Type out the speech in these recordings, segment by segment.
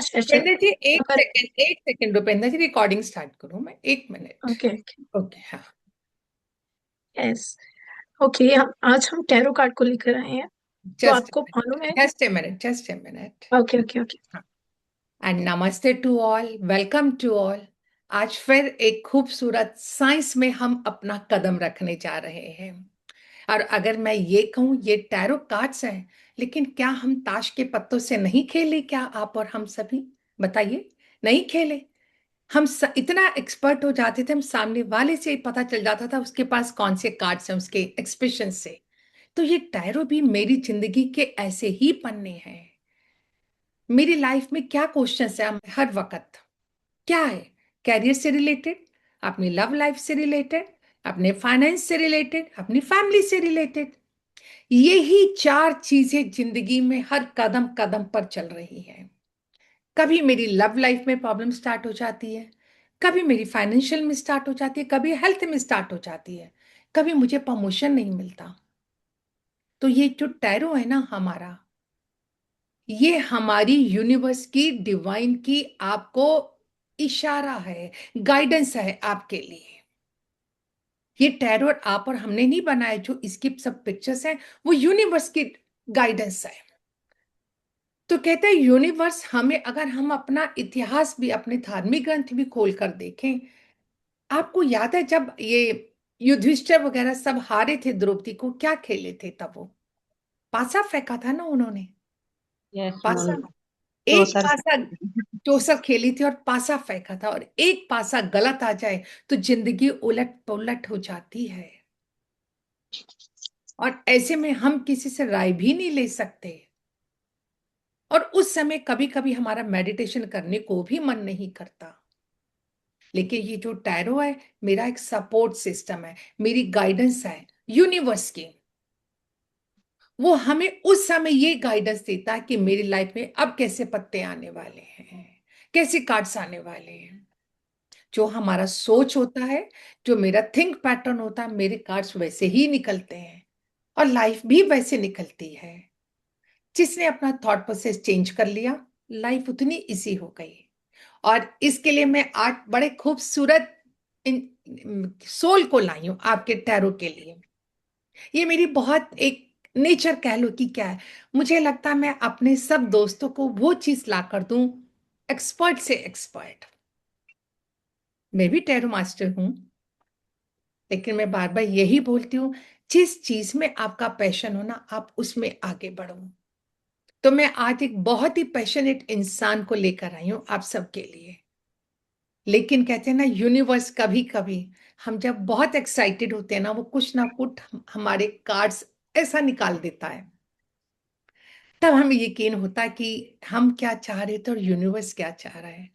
अच्छा अच्छा। रुपेंद्र जी अगर 1 सेकेंड रुपेंद्र जी, रिकॉर्डिंग स्टार्ट करूं मैं 1 मिनट। Okay okay. ओके, हाँ। यस। ओके, हम आज हम टैरो कार्ड को लेकर आए हैं। तो जस्ट आपको मालूम है? Just a minute. Okay okay okay. And नमस्ते to all, welcome to all. आज फिर एक खूबसूरत साइंस में हम अपना कदम रखने जा रहे हैं। और अगर मैं ये कहूं ये टैरो कार्ड्स हैं, लेकिन क्या हम ताश के पत्तों से नहीं खेले? क्या आप और हम सभी बताइए, नहीं खेले? इतना एक्सपर्ट हो जाते थे, हम सामने वाले से पता चल जाता था उसके पास कौन से कार्ड्स हैं उसके एक्सप्रेशन से। तो ये टैरो भी मेरी जिंदगी के ऐसे ही पन्ने हैं। मेरी लाइफ में क्या क्वेश्चंस है हर वक्त, क्या है? कैरियर से रिलेटेड, अपनी लव लाइफ से रिलेटेड, अपने फाइनेंस से रिलेटेड, अपनी फैमिली से रिलेटेड। यही चार चीजें जिंदगी में हर कदम कदम पर चल रही हैं। कभी मेरी लव लाइफ में प्रॉब्लम स्टार्ट हो जाती है, कभी मेरी फाइनेंशियल में स्टार्ट हो जाती है, कभी हेल्थ में स्टार्ट हो जाती है, कभी मुझे प्रमोशन नहीं मिलता। तो ये जो टैरो है ना हमारा, ये हमारी यूनिवर्स की डिवाइन की आपको इशारा है, गाइडेंस है आपके लिए। ये टैरो आप और हमने नहीं बनाए, जो इसकी सब पिक्चर्स हैं वो यूनिवर्स की गाइडेंस है। तो कहते हैं यूनिवर्स हमें, अगर हम अपना इतिहास भी, अपने धार्मिक ग्रंथ भी खोल कर देखें, आपको याद है जब ये युधिष्ठिर वगैरह सब हारे थे द्रौपदी को, क्या खेले थे तब? वो पासा फेंका था ना उन्होंने। यस पासा, मैम। एक चौसर। पासा टोसर खेली थी और पासा फेंका था, और एक पासा गलत आ जाए तो जिंदगी उलट पुलट हो जाती है। और ऐसे में हम किसी से राय भी नहीं ले सकते। और उस समय कभी कभी हमारा मेडिटेशन करने को भी मन नहीं करता। लेकिन ये जो टैरो है, मेरा एक सपोर्ट सिस्टम है, मेरी गाइडेंस है यूनिवर्स की। वो हमें उस समय ये गाइडेंस देता है कि मेरी लाइफ में अब कैसे पत्ते आने वाले हैं, कैसे कार्ड्स आने वाले हैं। जो हमारा सोच होता है, जो मेरा थिंक पैटर्न होता है, मेरे कार्ड्स वैसे ही निकलते हैं। और लाइफ भी वैसे निकलती है। जिसने अपना थॉट प्रोसेस चेंज कर लिया, लाइफ उतनी इजी हो गई। और इसके लिए मैं आज बड़े खूबसूरत सोल को लाई हूं आपके टैरो के लिए। ये मेरी बहुत एक नेचर कह लो कि क्या है, मुझे लगता है मैं अपने सब दोस्तों को वो चीज ला कर दूं, एक्सपर्ट से एक्सपर्ट। मैं भी टैरो मास्टर हूं, लेकिन मैं बार बार यही बोलती हूँ, जिस चीज में आपका पैशन हो ना, आप उसमें आगे बढ़ो। तो मैं आज एक बहुत ही पैशनेट इंसान को लेकर आई हूं आप सबके लिए। लेकिन कहते हैं ना यूनिवर्स, कभी कभी हम जब बहुत एक्साइटेड होते हैं ना, वो कुछ ना कुछ हमारे कार्ड्स ऐसा निकाल देता है। तब हमें यकीन होता है कि हम क्या चाह रहे थे और यूनिवर्स क्या चाह रहा है।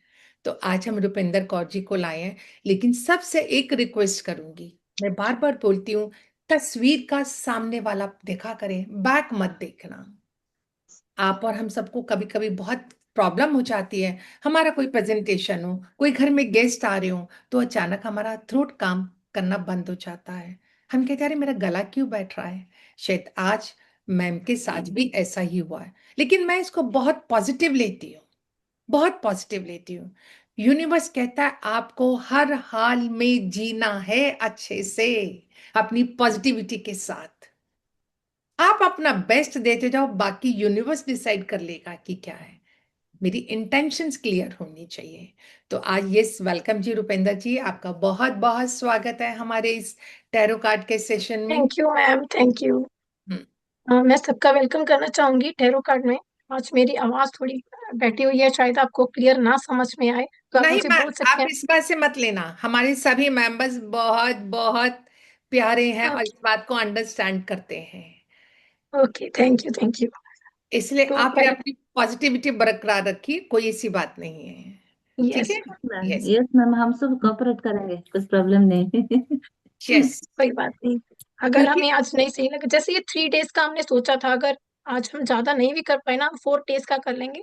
तो आज हम रुपिंदर कौर जी को लाए हैं। लेकिन सबसे एक रिक्वेस्ट करूंगी, मैं बार बार बोलती हूँ, तस्वीर का सामने वाला देखा करें, बैक मत देखना। आप और हम सबको कभी कभी बहुत प्रॉब्लम हो जाती है, हमारा कोई प्रेजेंटेशन हो, कोई घर में गेस्ट आ रहे हो, तो अचानक हमारा थ्रोट काम करना बंद हो जाता है। हम कहते हैं, अरे मेरा गला क्यों बैठ रहा है? शायद आज मैम के साथ भी ऐसा ही हुआ है। लेकिन मैं इसको बहुत पॉजिटिव लेती हूँ, बहुत पॉजिटिव लेती हूँ। यूनिवर्स कहता है आपको हर हाल में जीना है अच्छे से, अपनी पॉजिटिविटी के साथ। आप अपना बेस्ट देते जाओ, बाकी यूनिवर्स डिसाइड कर लेगा कि क्या है। मेरी इंटेंशंस क्लियर होनी चाहिए। तो आज यस, वेलकम जी रुपेंद्र जी, आपका बहुत बहुत स्वागत है हमारे इस टैरो कार्ड के सेशन में। Thank you ma'am, thank you. Hmm, मैं सबका वेलकम करना चाहूंगी टैरो कार्ड में। आज मेरी आवाज थोड़ी बैठी हुई है, शायद आपको क्लियर ना समझ में आए, तो आप नहीं, मुझे बोल आप सकते हैं। इस बात से मत लेना, हमारे सभी मेंबर्स बहुत बहुत प्यारे हैं और इस बात को अंडरस्टैंड करते हैं। Okay, thank you thank you. इसलिए तो आप ये पहले, अपनी पॉजिटिविटी बरकरार रखिए, कोई ऐसी बात नहीं है। ठीक यस है। Ma'am, yes. यस मैम, हम सब कोऑपरेट करेंगे, कुछ प्रॉब्लम नहीं। यस। कोई बात नहीं। अगर क्योंकि हमें आज नहीं सही लगे, जैसे ये 3 डेज का हमने सोचा था, अगर आज हम ज्यादा नहीं भी कर पाए ना, हम 4 डेज का कर लेंगे।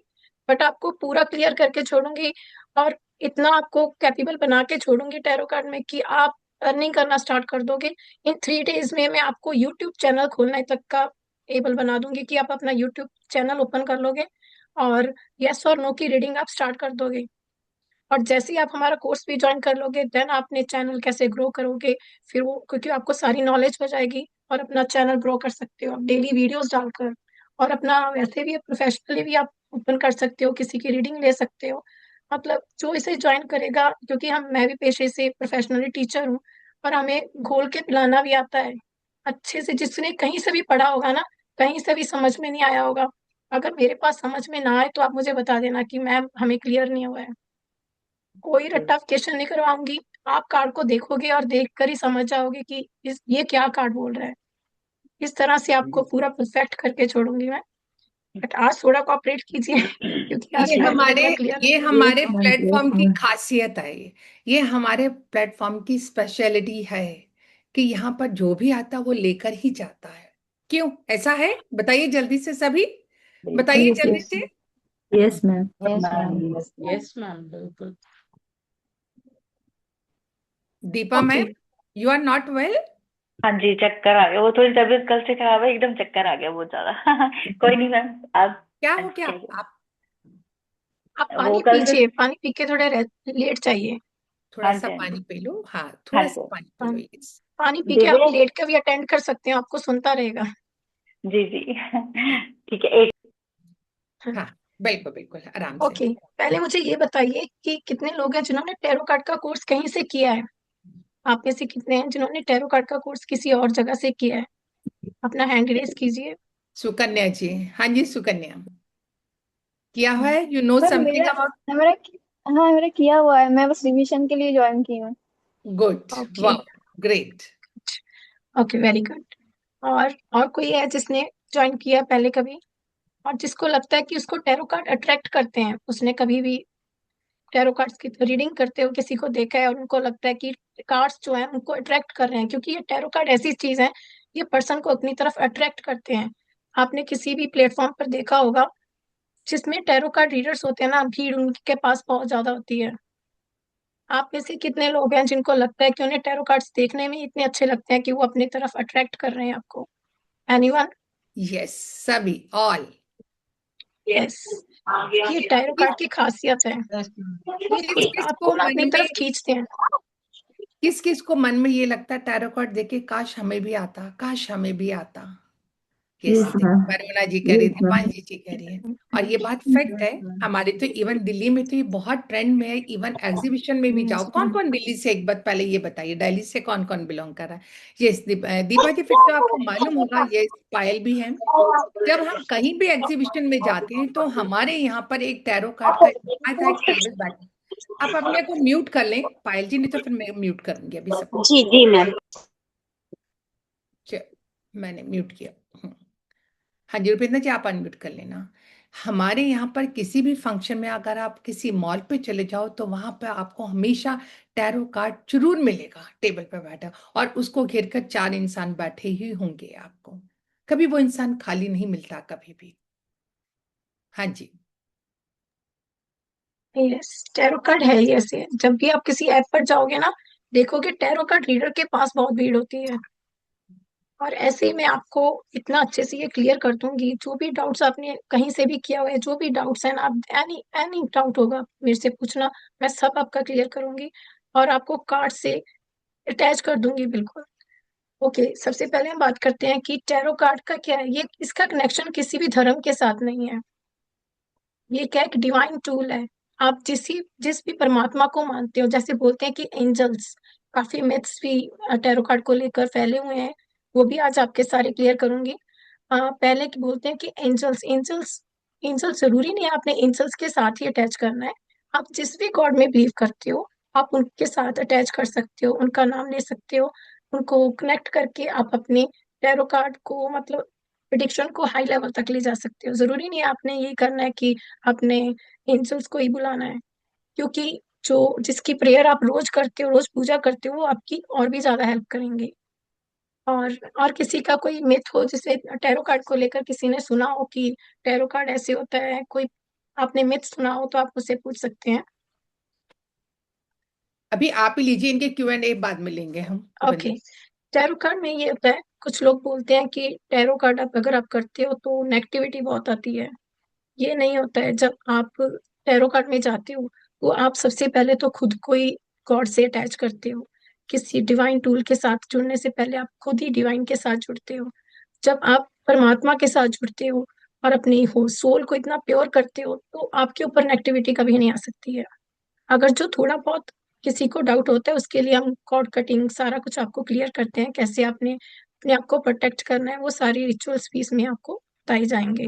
बट आपको पूरा क्लियर करके छोड़ूंगी, और इतना आपको कैपेबल बना के छोड़ूंगी टैरो कार्ड में कि आप अर्निंग करना स्टार्ट कर दोगे। इन 3 डेज में मैं आपको यूट्यूब चैनल खोलने तक का एबल बना दूंगी कि आप अपना यूट्यूब चैनल ओपन कर लोगे। और यस और नो की रीडिंग आप स्टार्ट कर दोगे। और जैसे ही आप हमारा कोर्स भी ज्वाइन कर लोगे, देन आपने चैनल कैसे ग्रो करोगे, फिर वो क्योंकि आपको सारी नॉलेज हो जाएगी और अपना चैनल ग्रो कर सकते हो आप डेली वीडियोस डालकर। और अपना वैसे भी प्रोफेशनली भी आप ओपन कर सकते हो, किसी की रीडिंग ले सकते हो। मतलब जो इसे ज्वाइन करेगा, क्योंकि मैं भी पेशे से प्रोफेशनली टीचर हूँ, और हमें घोल के पिलाना भी आता है अच्छे से। जिसने कहीं से भी पढ़ा होगा ना, कहीं से भी समझ में नहीं आया होगा, अगर मेरे पास समझ में ना आए तो आप मुझे बता देना कि मैम हमें क्लियर नहीं हुआ है। कोई रट्टाफिकेशन नहीं करवाऊंगी। आप कार्ड को देखोगे और देखकर ही समझ जाओगे कि ये क्या कार्ड बोल रहा है। इस तरह से आपको पूरा परफेक्ट करके छोड़ूंगी मैं। बट आज थोड़ा कोऑपरेट कीजिए क्योंकि आज ये शायद हमारे पूरा क्लियर ये नहीं यस हमारे मैम, यस प्लेटफॉर्म की मैम। खासियत है। ये हमारे प्लेटफॉर्म की स्पेशलिटी है कि यहाँ पर जो भी आता है वो लेकर ही जाता है। क्यों ऐसा है बताइए जल्दी से सभी, बताइए यस जल्दी यस से। Yes ma'am. Yes ma'am, yes ma'am, बिल्कुल। Deepa okay. Ma'am, you are not well? हाँ जी, चक्कर आ गया, वो थोड़ी तबीयत कल से खराब है, एकदम चक्कर आ गया बहुत ज्यादा। कोई नहीं मैम, आप क्या हो गया? अच्छे आप आप वो पानी कल से। पीजिए, पानी पी के थोड़े लेट जाइए। थोड़ा हाँ सा जी, हाँ पानी जी, पी लो। हाँ, हाँ थोड़ा सा जी। पानी पी लो। पानी यस। पानी पी के आप दिव्या। लेट के भी अटेंड कर सकते हो, आपको सुनता रहेगा। जी जी। ठीक है, एक। हाँ, बिल्कुल बिल्कुल आराम से। ओके, पहले मुझे ये बताइए कि कितने लोग हैं जिन्होंने टैरो कार्ड का कोर्स कहीं से किया है। आप में से कितने हैं जिन्होंने टैरो कार्ड का कोर्स किसी और जगह से किया है? अपना हैंड रेज कीजिए। सुकन्या जी, हाँ जी सुकन्या, किया हुआ है, यू नो मैम समथिंग मेरा अबाउट। मेरा हाँ, मेरा किया हुआ है। मैं बस रिवीजन के लिए ज्वाइन की हूँ। Good, okay. वाह, ग्रेट। Okay, very good. और कोई है जिसने ज्वाइन किया है पहले कभी, और जिसको लगता है कि उसको टैरो कार्ड अट्रैक्ट करते हैं? उसने कभी भी टैरो कार्ड्स की रीडिंग करते हो किसी को देखा है और उनको लगता है कि कार्ड्स जो हैं उनको अट्रैक्ट कर रहे हैं? क्योंकि ये टैरो कार्ड ऐसी चीज है, ये पर्सन को अपनी तरफ अट्रैक्ट करते हैं। आपने किसी भी प्लेटफॉर्म पर देखा होगा जिसमें टैरो कार्ड रीडर्स होते हैं ना, भीड़ उनके पास बहुत ज्यादा होती है। आप में से कितने लोग हैं जिनको लगता है कि उन्हें टैरो कार्ड्स देखने में इतने अच्छे लगते हैं कि वो अपनी तरफ अट्रैक्ट कर रहे हैं आपको? एनीवन? यस, सभी, ऑल। यस। ये टैरो कार्ड की खासियत है, यस मैम। ये किस खुद किस को आपको ना मन अपनी में तरफ खींचते हैं। किस किस को मन में ये लगता है टैरो कार्ड देखे काश हमें भी आता, काश हमें भी आता। Yes, yes ma'am. Varuna ji कह रही, यस मैम। दीपांशी जी कह रही है। और ये बात फैक्ट है। हमारे तो इवन दिल्ली में तो ये बहुत ट्रेंड में है। इवन एग्जीबिशन में भी जाओ, कौन कौन दिल्ली से, एक बात पहले ये बताइए, दिल्ली से कौन कौन बिलोंग कर रहा है? यस दीपा जी, फिर तो आपको मालूम होगा, ये पायल भी है। जब हम कहीं भी एग्जीबिशन में जाते हैं तो हमारे यहाँ पर एक टैरो कार्ड का आज एक टेबल बैठा। आप अपने को म्यूट कर लें पायल जी, नहीं तो फिर मैं म्यूट करूंगी अभी सब। जी जी मैम। मैंने म्यूट किया। हाँ जी रुपिंदर जी, आप अनम्यूट कर लेना। हमारे यहाँ पर किसी भी फंक्शन में अगर आप किसी मॉल पे चले जाओ तो वहां पे आपको हमेशा टैरो कार्ड जरूर मिलेगा टेबल पे बैठा, और उसको घेर कर चार इंसान बैठे ही होंगे आपको। कभी वो इंसान खाली नहीं मिलता कभी भी। हाँ जी। यस, टैरो कार्ड है ही ऐसे। जब भी आप किसी ऐप पर जाओगे ना, देखोगे टैरो कार्ड रीडर के पास बहुत भीड़ होती है। और ऐसे ही मैं आपको इतना अच्छे से ये क्लियर कर दूंगी, जो भी डाउट्स आपने कहीं से भी किया हुआ है, जो भी डाउट्स हैं ना, आप एनी एनी डाउट होगा मेरे से पूछना, मैं सब आपका क्लियर करूंगी और आपको कार्ड से अटैच कर दूंगी बिल्कुल। ओके, सबसे पहले हम बात करते हैं कि टैरो कार्ड का क्या है। ये इसका कनेक्शन किसी भी धर्म के साथ नहीं है। ये क्या एक डिवाइन टूल है। आप जिस भी परमात्मा को मानते हो, जैसे बोलते हैं कि एंजल्स, काफी मिथ्स भी टैरो कार्ड को लेकर फैले हुए हैं, वो भी आज आपके सारे क्लियर करूंगी। पहले की बोलते हैं कि एंजल्स एंजल्स एंजल्स जरूरी नहीं है आपने एंजल्स के साथ ही अटैच करना है। आप जिस भी गॉड में बिलीव करते हो, आप उनके साथ अटैच कर सकते हो, उनका नाम ले सकते हो। उनको कनेक्ट करके आप अपने टैरो कार्ड को, मतलब प्रिडिक्शन को हाई लेवल तक ले जा सकते हो। जरूरी नहीं है आपने ये करना है कि अपने एंजल्स को ही बुलाना है, क्योंकि जो जिसकी प्रेयर आप रोज करते हो, रोज पूजा करते हो, वो आपकी और भी ज्यादा हेल्प करेंगे। और किसी का कोई मिथ हो, जिसे टैरो कार्ड को लेकर किसी ने सुना हो कि टैरो कार्ड ऐसे होता है, कोई आपने मिथ सुना हो, तो आप मुझसे पूछ सकते हैं। अभी आप ही लीजिए, इनके Q&A बाद में लेंगे हम ओके, रुपिंदर। टैरो कार्ड में ये होता है, कुछ लोग बोलते हैं कि टैरो कार्ड अगर आप करते हो तो नेगेटिविटी बहुत आती है। ये नहीं होता है। जब आप टैरो कार्ड में जाते हो तो आप सबसे पहले तो खुद को ही गॉड से अटैच करते हो। किसी डिवाइन टूल के साथ जुड़ने से पहले आप खुद ही डिवाइन के साथ जुड़ते हो। जब आप परमात्मा के साथ जुड़ते हो और अपनी हो सोल को इतना प्योर करते हो तो आपके ऊपर नेगेटिविटी कभी नहीं आ सकती है। अगर जो थोड़ा बहुत किसी को डाउट होता है उसके लिए हम कॉर्ड कटिंग सारा कुछ आपको क्लियर करते हैं, कैसे आपने अपने आप को प्रोटेक्ट करना है, वो सारी रिचुअल्स भी इसमें आपको बताए जाएंगे।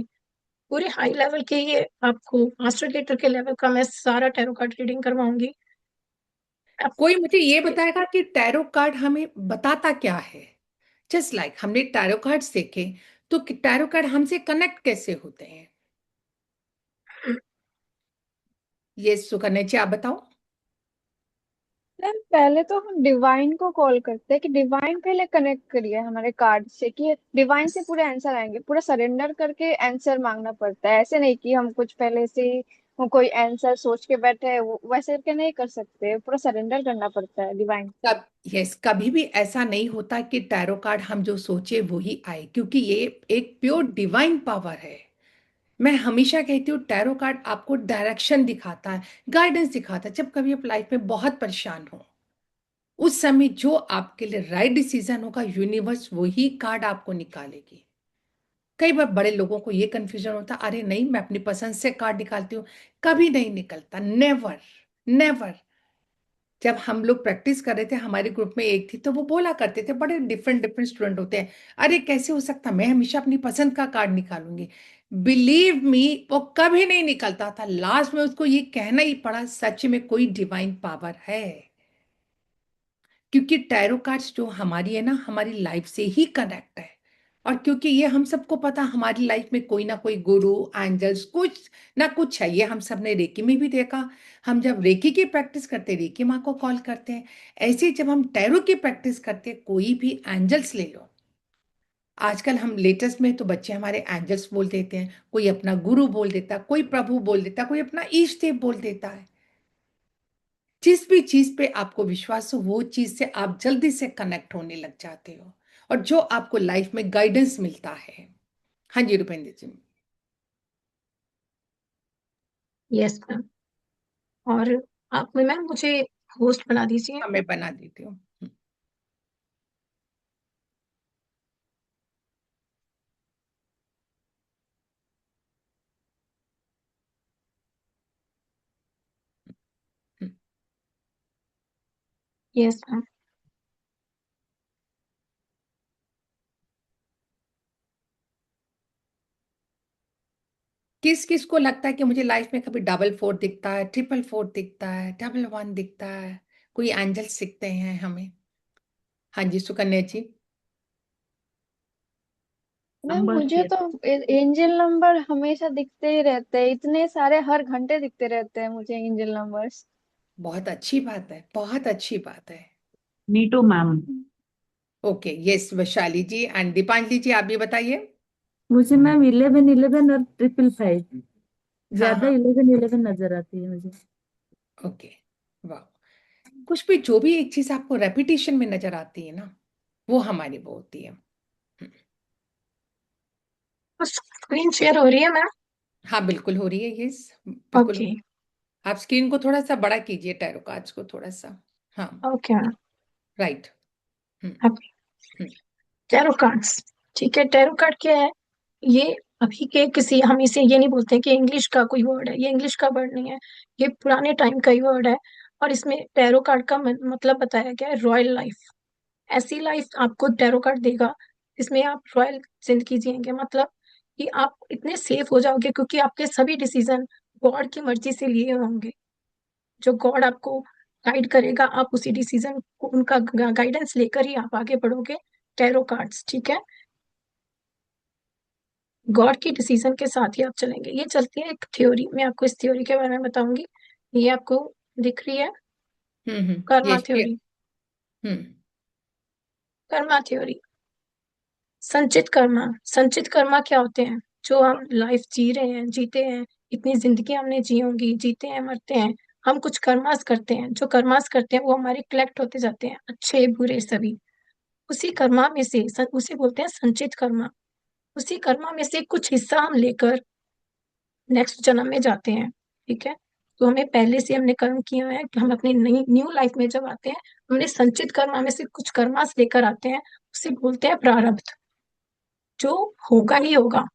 पूरे हाई लेवल के ये आपको मास्टर लीडर के लेवल का मैं सारा टैरो कार्ड रीडिंग करवाऊंगी। आप कोई मुझे ये बताएगा कि टैरो कार्ड हमें बताता क्या है? जस्ट लाइक हमने टैरो कार्ड्स देखे, तो टैरो कार्ड हमसे कनेक्ट कैसे होते हैं? ये सुकन्या जी आप बताओ। मैम पहले तो हम डिवाइन को कॉल करते हैं कि डिवाइन पहले कनेक्ट करिए हमारे कार्ड से, कि डिवाइन से पूरे आंसर आएंगे। पूरा सरेंडर करके आंसर मांगना पड़ता है। ऐसे नहीं कि हम कुछ पहले से ही कोई आंसर सोच के बैठे हैं, वैसे करके नहीं कर सकते। पूरा सरेंडर करना पड़ता है डिवाइन। कब यस कभी भी ऐसा नहीं होता कि टैरो कार्ड हम जो सोचे वो ही आए, क्योंकि ये एक प्योर डिवाइन पावर है। मैं हमेशा कहती हूँ टैरो कार्ड आपको डायरेक्शन दिखाता है, गाइडेंस दिखाता है। जब कभी आप लाइफ में बहुत परेशान हो, उस समय जो आपके लिए राइट डिसीजन होगा, यूनिवर्स वही कार्ड आपको निकालेगी। कई बार बड़े लोगों को ये कंफ्यूजन होता, अरे नहीं मैं अपनी पसंद से कार्ड निकालती हूँ। कभी नहीं निकलता, नेवर नेवर। जब हम लोग प्रैक्टिस कर रहे थे, हमारे ग्रुप में एक थी, तो वो बोला करते थे, बड़े डिफरेंट डिफरेंट स्टूडेंट होते हैं, अरे कैसे हो सकता, मैं हमेशा अपनी पसंद का कार्ड निकालूंगी। बिलीव मी, वो कभी नहीं निकलता था। लास्ट में उसको ये कहना ही पड़ा, सच में कोई डिवाइन पावर है। क्योंकि टैरो कार्ड्स जो हमारी है ना, हमारी लाइफ से ही कनेक्ट है। और क्योंकि ये हम सबको पता, हमारी लाइफ में कोई ना कोई गुरु, एंजल्स, कुछ ना कुछ है। ये हम सब ने रेकी में भी देखा। हम जब रेकी की प्रैक्टिस करते, रेकी माँ को कॉल करते हैं। ऐसे ही जब हम टैरो की प्रैक्टिस करते, कोई भी एंजल्स ले लो। आजकल हम लेटेस्ट में तो बच्चे हमारे एंजल्स बोल देते हैं, कोई अपना गुरु बोल देता, कोई प्रभु बोल देता, कोई अपना ईष्ट देव बोल देता है। जिस भी चीज पे आपको विश्वास हो, वो चीज से आप जल्दी से कनेक्ट होने लग जाते हो, और जो आपको लाइफ में गाइडेंस मिलता है। हाँ जी रुपेंद्र जी। Yes ma'am. और आप मैम मुझे होस्ट बना दीजिए। हाँ, मैं बना देती हूँ। हम्म। Yes ma'am. किस किस को लगता है कि मुझे लाइफ में कभी डबल फोर दिखता है, ट्रिपल फोर दिखता है, डबल वन दिखता है, कोई एंजल्स दिखते हैं हमें? हाँ जी सुकन्या जी। मैम नंबर मुझे तो एंजल नंबर हमेशा दिखते ही रहते हैं, इतने सारे हर घंटे दिखते रहते हैं मुझे एंजल नंबर्स। बहुत अच्छी बात है, बहुत अच्छी बात है। Me too ma'am. Okay yes Vaishali ji and Deepanjali ji, आप भी बताइए। मुझे मैम 11 11 और 555, हाँ ज्यादा हाँ। 11 11 नजर आती है मुझे। ओके। वाह। कुछ भी जो भी एक चीज आपको रेपिटेशन में नजर आती है ना, वो हमारी वो होती है। स्क्रीन शेयर हो रही है मैम? हाँ बिल्कुल हो रही है, यस बिल्कुल हो ओके। रही है। आप स्क्रीन को थोड़ा सा बड़ा कीजिए, टैरो कार्ड्स को थोड़ा सा। हाँ okay ma'am. Right. Hmm. Okay. Hmm. Tarot cards. ठीक है, टैरो कार्ड क्या है? ये अभी के किसी हम इसे ये नहीं बोलते कि इंग्लिश का कोई वर्ड है, ये इंग्लिश का वर्ड नहीं है। ये पुराने टाइम का ही वर्ड है। और इसमें टैरो कार्ड का मतलब बताया गया है रॉयल लाइफ। ऐसी लाइफ आपको टैरो कार्ड देगा इसमें आप रॉयल जिंदगी जिएंगे, मतलब कि आप इतने सेफ हो जाओगे क्योंकि आपके सभी डिसीजन गॉड की मर्जी से लिए होंगे। जो गॉड आपको गाइड करेगा आप उसी डिसीजन को उनका गाइडेंस लेकर ही आप आगे बढ़ोगे। टैरो कार्ड्स, ठीक है, गॉड की डिसीजन के साथ ही आप चलेंगे। ये चलती है एक थ्योरी, मैं आपको इस थ्योरी के बारे में बताऊंगी। ये आपको दिख रही है? Karma yes theory. Hmm. Karma theory. संचित कर्मा। संचित कर्मा क्या होते हैं? जो हम लाइफ जी रहे हैं, जीते हैं, इतनी जिंदगी हमने जी होंगी, जीते हैं, मरते हैं, हम कुछ कर्मास करते हैं। जो कर्मास करते हैं वो हमारे कलेक्ट होते जाते हैं, अच्छे बुरे सभी। उसी कर्मा में से उसे बोलते हैं संचित कर्मा। उसी कर्मा में से कुछ हिस्सा हम लेकर नेक्स्ट जन्म में जाते हैं, ठीक है। तो हमें पहले से हमने कर्म किए हुए हैं कि हम अपनी नई न्यू लाइफ में जब आते हैं, हमने संचित कर्मा में से कुछ कर्मास लेकर आते हैं, उसे बोलते हैं प्रारब्ध, जो होगा ही होगा।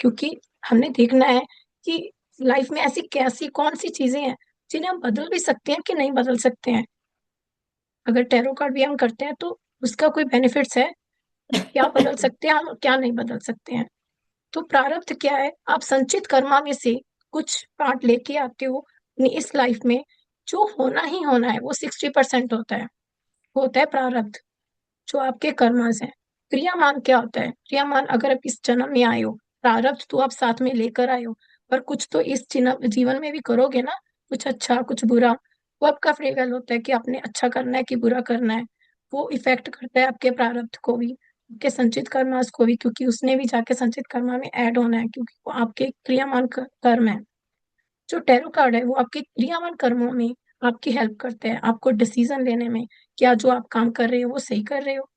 क्योंकि हमने देखना है कि लाइफ में ऐसी कैसी कौन सी चीजें हैं जिन्हें हम बदल भी सकते हैं कि नहीं बदल सकते हैं। अगर टैरो कार्ड भी हम करते हैं तो उसका कोई बेनिफिट्स है, क्या बदल सकते हैं हम, क्या नहीं बदल सकते हैं। तो प्रारब्ध क्या है, आप संचित कर्मा में से कुछ पार्ट लेके आते हो अपनी इस लाइफ में। जो होना ही होना है वो 60% होता है प्रारब्ध, जो आपके कर्मास हैं। क्रियामान क्या होता है, क्रियामान अगर आप इस जन्म में आए हो, प्रारब्ध तो आप साथ में लेकर आए हो, पर कुछ तो इस जीवन में भी करोगे ना, कुछ अच्छा कुछ बुरा। वो आपका फ्री विल होता है कि आपने अच्छा करना है कि बुरा करना है। वो इफेक्ट करता है आपके प्रारब्ध को भी, आपके संचित कर्मास को भी, क्योंकि उसने भी जाके संचित कर्मा में ऐड होना है, क्योंकि वो आपके क्रियामान कर्म है। जो टैरो कार्ड है वो आपके क्रियामान कर्मों में आपकी हेल्प करते हैं, आपको डिसीजन लेने में, क्या जो आप काम कर रहे हो वो सही कर रहे हो,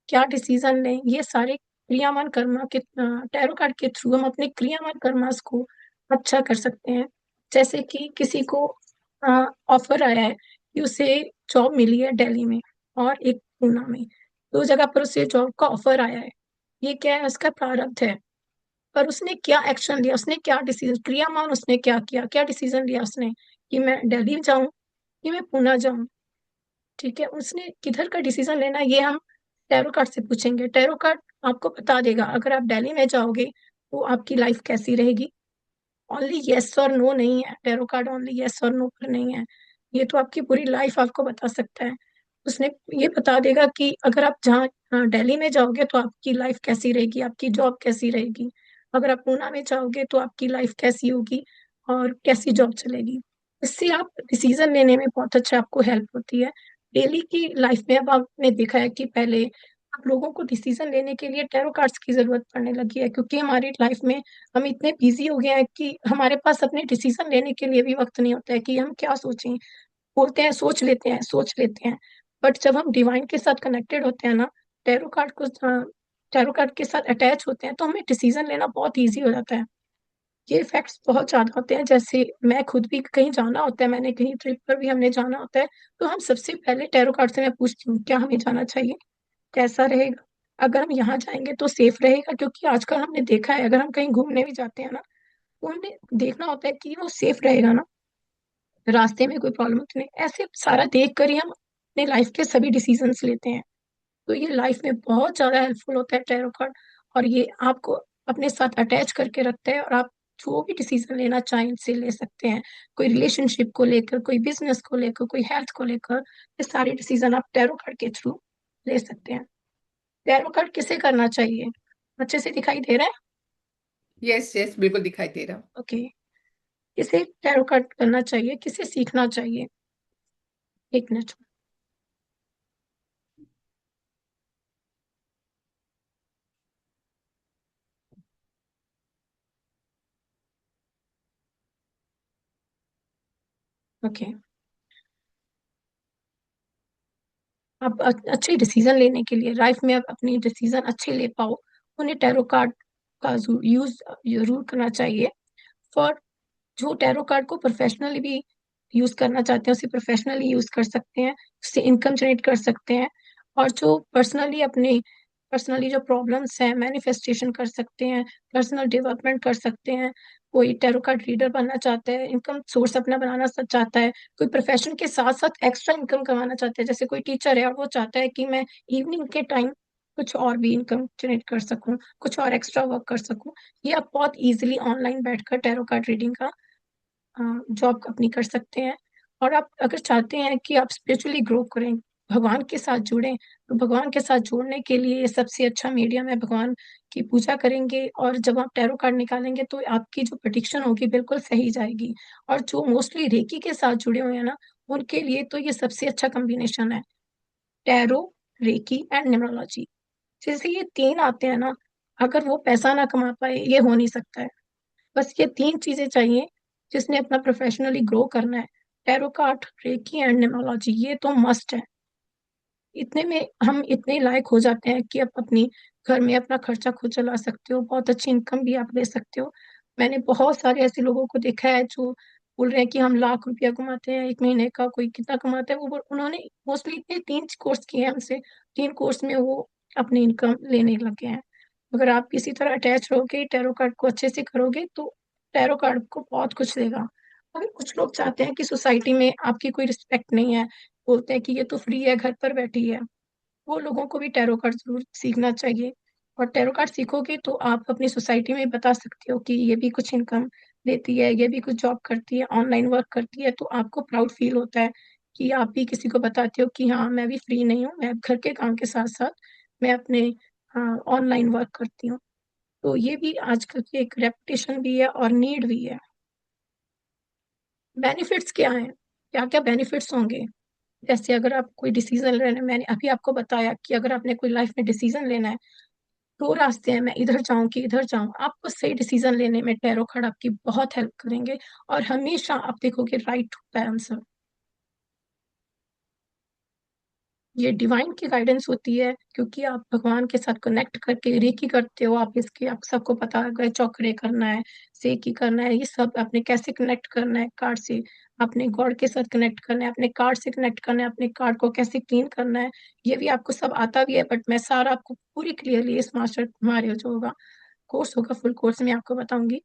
क्या डिसीजन लें। ये सारे क्रियामान कर्मा के टैरो कार्ड के थ्रू हम अपने क्रियामान कर्मास को अच्छा कर सकते हैं। जैसे कि किसी को ऑफर आया है कि उसे जॉब मिली है दिल्ली में और एक पूना में, दो जगह पर उसे जॉब का ऑफर आया है। ये क्या है, उसका प्रारब्ध है। पर उसने क्या एक्शन लिया, उसने क्या डिसीजन, क्रियामान उसने क्या किया, क्या डिसीजन लिया उसने, कि मैं दिल्ली जाऊं कि मैं पूना जाऊं। ठीक है, उसने किधर का डिसीजन लेना है, ये हम टैरो कार्ड से पूछेंगे। टैरो कार्ड आपको बता देगा अगर आप दिल्ली में जाओगे तो आपकी लाइफ कैसी रहेगी। ओनली यस और नो नहीं है, टैरो कार्ड ओनली यस और नो पर नहीं है। ये तो आपकी पूरी लाइफ आपको बता सकता है। उसने ये बता देगा कि अगर आप जहाँ दिल्ली में जाओगे तो आपकी लाइफ कैसी रहेगी, आपकी जॉब कैसी रहेगी। अगर आप पूना में जाओगे तो आपकी लाइफ कैसी होगी और कैसी जॉब चलेगी। इससे आप डिसीजन लेने में बहुत अच्छा आपको हेल्प होती है। डेली की लाइफ में अब आपने देखा है कि पहले आप लोगों को डिसीजन लेने के लिए टैरो कार्ड्स की जरूरत पड़ने लगी है, क्योंकि हमारी लाइफ में हम इतने बिजी हो गए हैं कि हमारे पास अपने डिसीजन लेने के लिए भी वक्त नहीं होता है कि हम क्या सोचें। बोलते हैं सोच लेते हैं, बट जब हम डिवाइन के साथ कनेक्टेड होते हैं ना, टैरो कार्ड को टैरो कार्ड के साथ अटैच होते हैं, तो हमें डिसीजन लेना बहुत ईजी हो जाता है। ये इफेक्ट्स बहुत ज्यादा होते हैं। जैसे मैं खुद भी कहीं जाना होता है, मैंने कहीं ट्रिप पर भी हमने जाना होता है, तो हम सबसे पहले टैरो कार्ड से मैं पूछती हूँ क्या हमें जाना चाहिए, कैसा रहेगा, अगर हम यहाँ जाएंगे तो सेफ रहेगा। क्योंकि आजकल हमने देखा है अगर हम कहीं घूमने भी जाते हैं ना, तो हमें देखना होता है कि वो सेफ रहेगा ना, रास्ते में कोई प्रॉब्लम तो नहीं। ऐसे सारा देख कर ही हम अपने लाइफ के सभी डिसीजंस लेते हैं। तो ये लाइफ में बहुत ज्यादा हेल्पफुल होता है टैरो कार्ड। और ये आपको अपने साथ अटैच करके रखते हैं, और आप जो भी डिसीजन लेना चाहें इनसे ले सकते हैं। कोई रिलेशनशिप को लेकर, कोई बिजनेस को लेकर, कोई हेल्थ को लेकर, ये सारे डिसीजन आप टैरो कार्ड के थ्रू ले सकते हैं। टैरो कार्ड किसे करना चाहिए, अच्छे से दिखाई दे रहा है? यस यस, बिल्कुल दिखाई दे रहा। ओके, किसे टैरो कार्ड करना चाहिए, किसे सीखना चाहिए? एक मिनट। ओके, आप अच्छे डिसीजन लेने के लिए, लाइफ में आप अपनी डिसीजन अच्छे ले पाओ, उन्हें टैरो कार्ड का यूज जरूर करना चाहिए। फॉर जो टैरो कार्ड को प्रोफेशनली भी यूज करना चाहते हैं उसे प्रोफेशनली यूज कर सकते हैं, उससे इनकम जनरेट कर सकते हैं। और जो पर्सनली जो प्रॉब्लम्स हैं मैनिफेस्टेशन कर सकते हैं, पर्सनल डेवलपमेंट कर सकते हैं। कोई टैरो कार्ड रीडर बनना चाहता है, इनकम सोर्स अपना बनाना चाहता है, कोई प्रोफेशन के साथ साथ एक्स्ट्रा इनकम कमाना चाहता है, जैसे कोई टीचर है और वो चाहता है कि मैं इवनिंग के टाइम कुछ और भी इनकम जनरेट कर सकूं, कुछ और एक्स्ट्रा वर्क कर सकूं। ये आप बहुत इजीली ऑनलाइन बैठकर टैरो कार्ड रीडिंग का जॉब अपनी कर सकते हैं। और आप अगर चाहते हैं कि आप स्पिरिचुअली ग्रो करें, भगवान के साथ जुड़ें, तो भगवान के साथ जुड़ने के लिए ये सबसे अच्छा मीडियम है। भगवान की पूजा करेंगे और जब आप टैरो कार्ड निकालेंगे तो आपकी जो प्रेडिक्शन होगी बिल्कुल सही जाएगी। और जो मोस्टली रेकी के साथ जुड़े हुए हैं ना, उनके लिए तो ये सबसे अच्छा कॉम्बिनेशन है, टैरो, रेकी एंड न्यूमरोलॉजी। जैसे ये तीन आते हैं ना, अगर वो पैसा ना कमा पाए ये हो नहीं सकता है। बस ये तीन चीजें चाहिए जिसने अपना प्रोफेशनली ग्रो करना है, tarot card, recce and numerology, ये तो मस्ट है। इतने में हम इतने लायक हो जाते हैं कि आप अपनी घर में अपना खर्चा खुद चला सकते हो, बहुत अच्छी इनकम भी आप ले सकते हो। मैंने बहुत सारे ऐसे लोगों को देखा है जो बोल रहे हैं कि हम लाख रुपया कमाते हैं एक महीने का, कोई कितना कमाता है। उन्होंने मोस्टली इतने 3 कोर्स किए हैं हमसे, 3 कोर्स में वो अपनी इनकम लेने लगे हैं। अगर आप किसी तरह अटैच रहोगे, टैरो कार्ड को अच्छे से करोगे, तो टैरो कार्ड को बहुत कुछ देगा। अगर कुछ लोग चाहते हैं कि सोसाइटी में आपकी कोई रिस्पेक्ट नहीं है, बोलते हैं कि ये तो फ्री है, घर पर बैठी है, वो लोगों को भी टैरो कार्ड जरूर सीखना चाहिए। और टैरो कार्ड सीखोगे तो आप अपनी सोसाइटी में बता सकते हो कि ये भी कुछ इनकम देती है, ये भी कुछ जॉब करती है, ऑनलाइन वर्क करती है, तो आपको प्राउड फील होता है कि आप भी किसी को बताते हो कि हाँ, मैं भी फ्री नहीं हूँ, मैं घर के काम के साथ साथ मैं अपने ऑनलाइन वर्क करती हूँ। तो ये भी आजकल की एक रेपुटेशन भी है और नीड भी है। बेनिफिट्स क्या हैं? क्या क्या बेनिफिट्स होंगे? जैसे अगर आप कोई डिसीजन लेना है, मैंने अभी आपको बताया कि अगर आपने कोई लाइफ में डिसीजन लेना है, 2 रास्ते हैं, मैं इधर जाऊं कि इधर जाऊं, आपको सही डिसीजन लेने में टैरो कार्ड आपकी बहुत हेल्प करेंगे। और हमेशा आप देखोगे राइट होता है आंसर। ये डिवाइन की गाइडेंस होती है, क्योंकि आप भगवान के साथ कनेक्ट करके रेकी करते हो। आप इसके आप सबको पता है, चौकरे करना है, सेकी करना है, ये सब आपने कैसे कनेक्ट करना है कार्ड से, अपने गॉड के साथ कनेक्ट करना है, अपने कार्ड से कनेक्ट करना है, अपने कार्ड को कैसे क्लीन करना है, ये भी आपको सब आता भी है। बट मैं सारा आपको पूरी क्लियरली इस मास्टर हमारे जो होगा कोर्स होगा, फुल कोर्स में आपको बताऊंगी।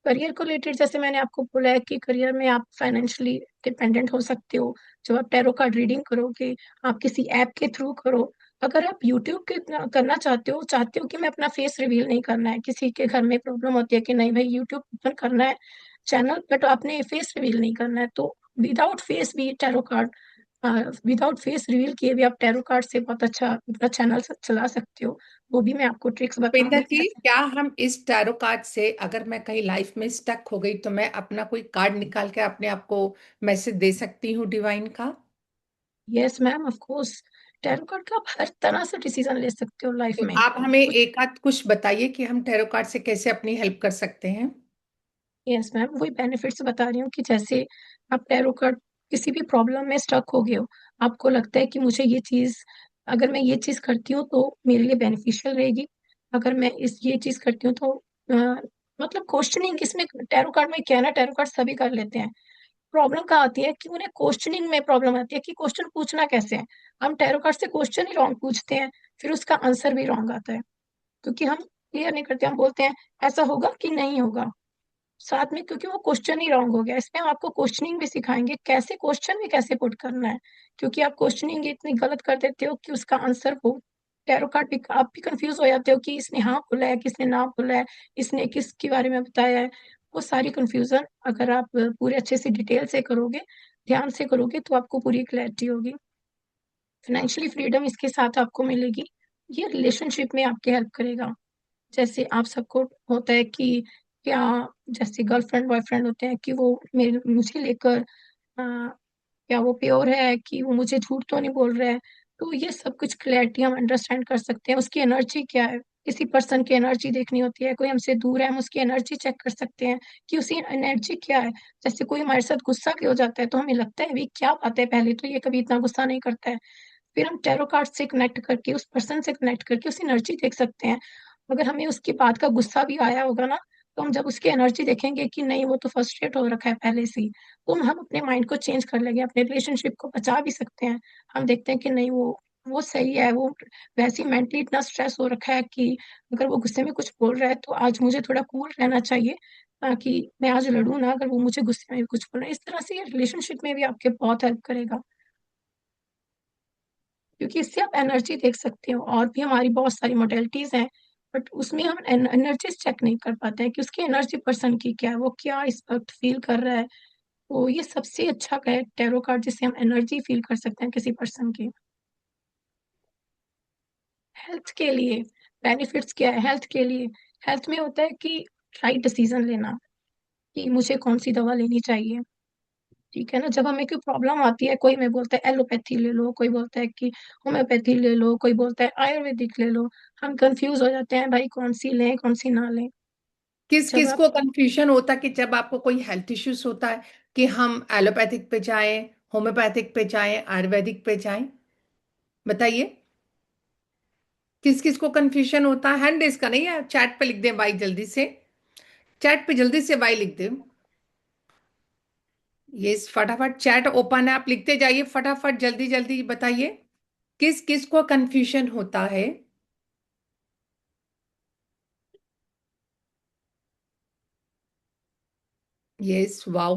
करियर को रिलेटेड जैसे मैंने आपको बोला है कि करियर में आप फाइनेंशियली डिपेंडेंट हो सकते हो। जब आप टैरो कार्ड रीडिंग करोगे, आप किसी ऐप के थ्रू करो। अगर आप यूट्यूब के करना चाहते हो कि मैं अपना फेस रिवील नहीं करना है, किसी के घर में प्रॉब्लम होती है कि नहीं भाई यूट्यूब ओपन करना है चैनल, बट आपने फेस रिवील नहीं करना है, तो विदाउट फेस भी tarot card, without face reveal किए भी आप टैरो कार्ड से बहुत अच्छा अपना चैनल चला सकते हो। वो भी मैं आपको ट्रिक्स उपेंद्र बताऊंगी जी, कैसे। क्या हम इस टैरो कार्ड से, अगर मैं कहीं लाइफ में स्टक हो गई, तो मैं अपना कोई कार्ड निकाल के अपने आप को मैसेज दे सकती हूँ डिवाइन का? Yes ma'am, of course. Tarot card का आप हर तरह से डिसीजन ले सकते हो लाइफ तो में। आप हमें कुछ एक आध कुछ बताइए कि हम टैरो कार्ड से कैसे अपनी हेल्प कर सकते हैं। यस मैम, वही बेनिफिट्स बता रही हूँ कि जैसे आप टैरो कार्ड किसी भी प्रॉब्लम में स्टक हो गए हो, आपको लगता है कि मुझे ये चीज, अगर मैं ये चीज करती हूँ तो मेरे लिए बेनिफिशियल रहेगी, अगर मैं इस ये चीज करती हूँ तो मतलब क्वेश्चनिंग इसमें टैरो कार्ड में क्या है ना, टैरो कार्ड सभी कर लेते हैं। प्रॉब्लम कहाँ आती है कि उन्हें क्वेश्चनिंग में प्रॉब्लम आती है कि क्वेश्चन पूछना कैसे है। हम टैरो कार्ड से क्वेश्चन ही रॉन्ग पूछते हैं, फिर उसका आंसर भी रॉन्ग आता है, क्योंकि हम क्लियर नहीं करते। हम बोलते हैं ऐसा होगा कि नहीं होगा साथ में, क्योंकि वो क्वेश्चन ही रॉन्ग हो गया। इसमें हम आपको क्वेश्चनिंग भी सिखाएंगे, कैसे क्वेश्चन भी कैसे पुट करना है, क्योंकि आप क्वेश्चनिंग इतनी गलत कर देते हो कि उसका आंसर वो टैरो कार्ड भी, आप भी कंफ्यूज हो जाते हो कि इसने हाँ बोला है, किसने ना बोला है, इसने किसके बारे में बताया है। वो सारी कंफ्यूजन अगर आप पूरे अच्छे से डिटेल से करोगे, ध्यान से करोगे, तो आपको पूरी क्लैरिटी होगी। फाइनेंशियली फ्रीडम इसके साथ आपको मिलेगी। ये रिलेशनशिप में आपकी हेल्प करेगा। जैसे आप सबको होता है कि क्या, जैसे गर्लफ्रेंड बॉयफ्रेंड होते हैं कि वो मेरे मुझे लेकर क्या वो प्योर है, कि वो मुझे झूठ तो नहीं बोल रहा है। तो ये सब कुछ क्लैरिटी हम अंडरस्टैंड कर सकते हैं। उसकी एनर्जी क्या है, किसी पर्सन की एनर्जी देखनी होती है, कोई हमसे दूर है, हम उसकी एनर्जी चेक कर सकते हैं कि उसकी एनर्जी क्या है। जैसे कोई हमारे साथ गुस्सा भी हो जाता है तो हमें लगता है अभी क्या बात है, पहले तो ये कभी इतना गुस्सा नहीं करता है। फिर हम टैरो कार्ड से कनेक्ट करके, उस पर्सन से कनेक्ट करके उसकी एनर्जी देख सकते हैं। अगर हमें उसकी बात का गुस्सा भी आया होगा ना, तो हम जब उसकी एनर्जी देखेंगे कि नहीं वो तो फ्रस्ट्रेट हो रखा है पहले से ही, तो हम अपने माइंड को चेंज कर लेंगे, अपने रिलेशनशिप को बचा भी सकते हैं। हम देखते हैं कि नहीं वो सही है, वो वैसे ही मेंटली इतना स्ट्रेस हो रखा है कि अगर वो गुस्से में कुछ बोल रहा है तो आज मुझे थोड़ा कूल रहना चाहिए, ताकि मैं आज लड़ूं ना, अगर वो मुझे गुस्से में कुछ बोल रहा है। इस तरह से ये रिलेशनशिप में भी आपके बहुत हेल्प करेगा, क्योंकि इससे आप एनर्जी देख सकते हो। और भी हमारी बहुत सारी मोडेलिटीज हैं, बट उसमें हम एनर्जीज चेक नहीं कर पाते हैं कि उसकी एनर्जी पर्सन की क्या है, वो क्या इस वक्त फील कर रहा है। तो ये सबसे अच्छा है टैरो कार्ड, जिससे हम एनर्जी फील कर सकते हैं किसी पर्सन की। हेल्थ के लिए बेनिफिट्स क्या है? हेल्थ के लिए, हेल्थ में होता है कि राइट डिसीजन लेना, कि मुझे कौन सी दवा लेनी चाहिए। ठीक है ना, जब हमें कोई प्रॉब्लम आती है, कोई में बोलता है एलोपैथी ले लो, कोई बोलता है कि होम्योपैथी ले लो, कोई बोलता है आयुर्वेदिक ले लो, हम कंफ्यूज हो जाते हैं भाई कौन सी लें कौन सी ना लें। किस जब किस आप को कंफ्यूजन होता कि जब आपको कोई हेल्थ इश्यूज होता है कि हम एलोपैथिक पे जाएं, होम्योपैथिक पे जाएं, आयुर्वेदिक पे जाएं? बताइए, किस किस को कंफ्यूजन होता है? हैंड रेस का नहीं है, चैट पे लिख दें भाई जल्दी से। चैट पे जल्दी से वाई लिख दे। ये फटाफट चैट ओपन है, आप लिखते जाइए फटाफट, जल्दी जल्दी बताइए किस किस को कंफ्यूजन होता है। यस, वाओ,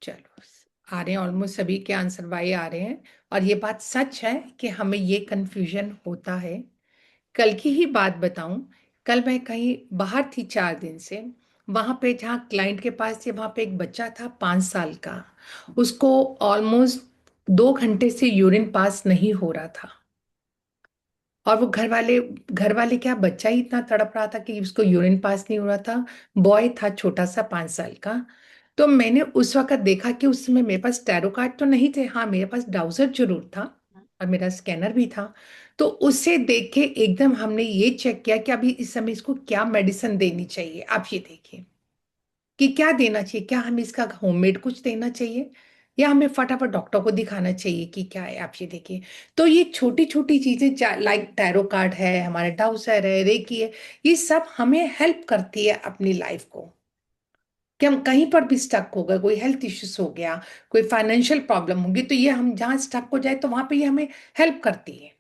चलो आ रहे हैं, ऑलमोस्ट सभी के आंसर वाई आ रहे हैं। और ये बात सच है कि हमें ये कंफ्यूजन होता है। कल की ही बात बताऊं, कल मैं कहीं बाहर थी 4 दिन से, वहां पे जहाँ क्लाइंट के पास थी, वहां पे एक बच्चा था 5 साल का। उसको ऑलमोस्ट 2 घंटे से यूरिन पास नहीं हो रहा था। और वो घर वाले क्या, बच्चा ही इतना तड़प रहा था कि उसको यूरिन पास नहीं हो रहा था। बॉय था छोटा सा 5 साल का। तो मैंने उस वक्त देखा कि उस समय मेरे पास टैरो कार्ड तो नहीं थे, हाँ मेरे पास डाउजर जरूर था और मेरा स्कैनर भी था। तो उससे देख के एकदम हमने ये चेक किया कि अभी इस समय इसको क्या मेडिसिन देनी चाहिए। आप ये देखिए कि क्या देना चाहिए, क्या हमें इसका होममेड कुछ देना चाहिए या हमें फटाफट डॉक्टर को दिखाना चाहिए कि क्या है। आप ये देखिए, तो ये छोटी छोटी चीजें लाइक टैरो कार्ड है, हमारे डाउसर है, रेकी है, ये सब हमें हेल्प करती है अपनी लाइफ को, कि हम कहीं पर भी स्टक हो गए, कोई हेल्थ इश्यूज हो गया, कोई फाइनेंशियल प्रॉब्लम होगी, तो ये हम जहाँ स्टक हो जाए तो वहां पे ये हमें हेल्प करती है।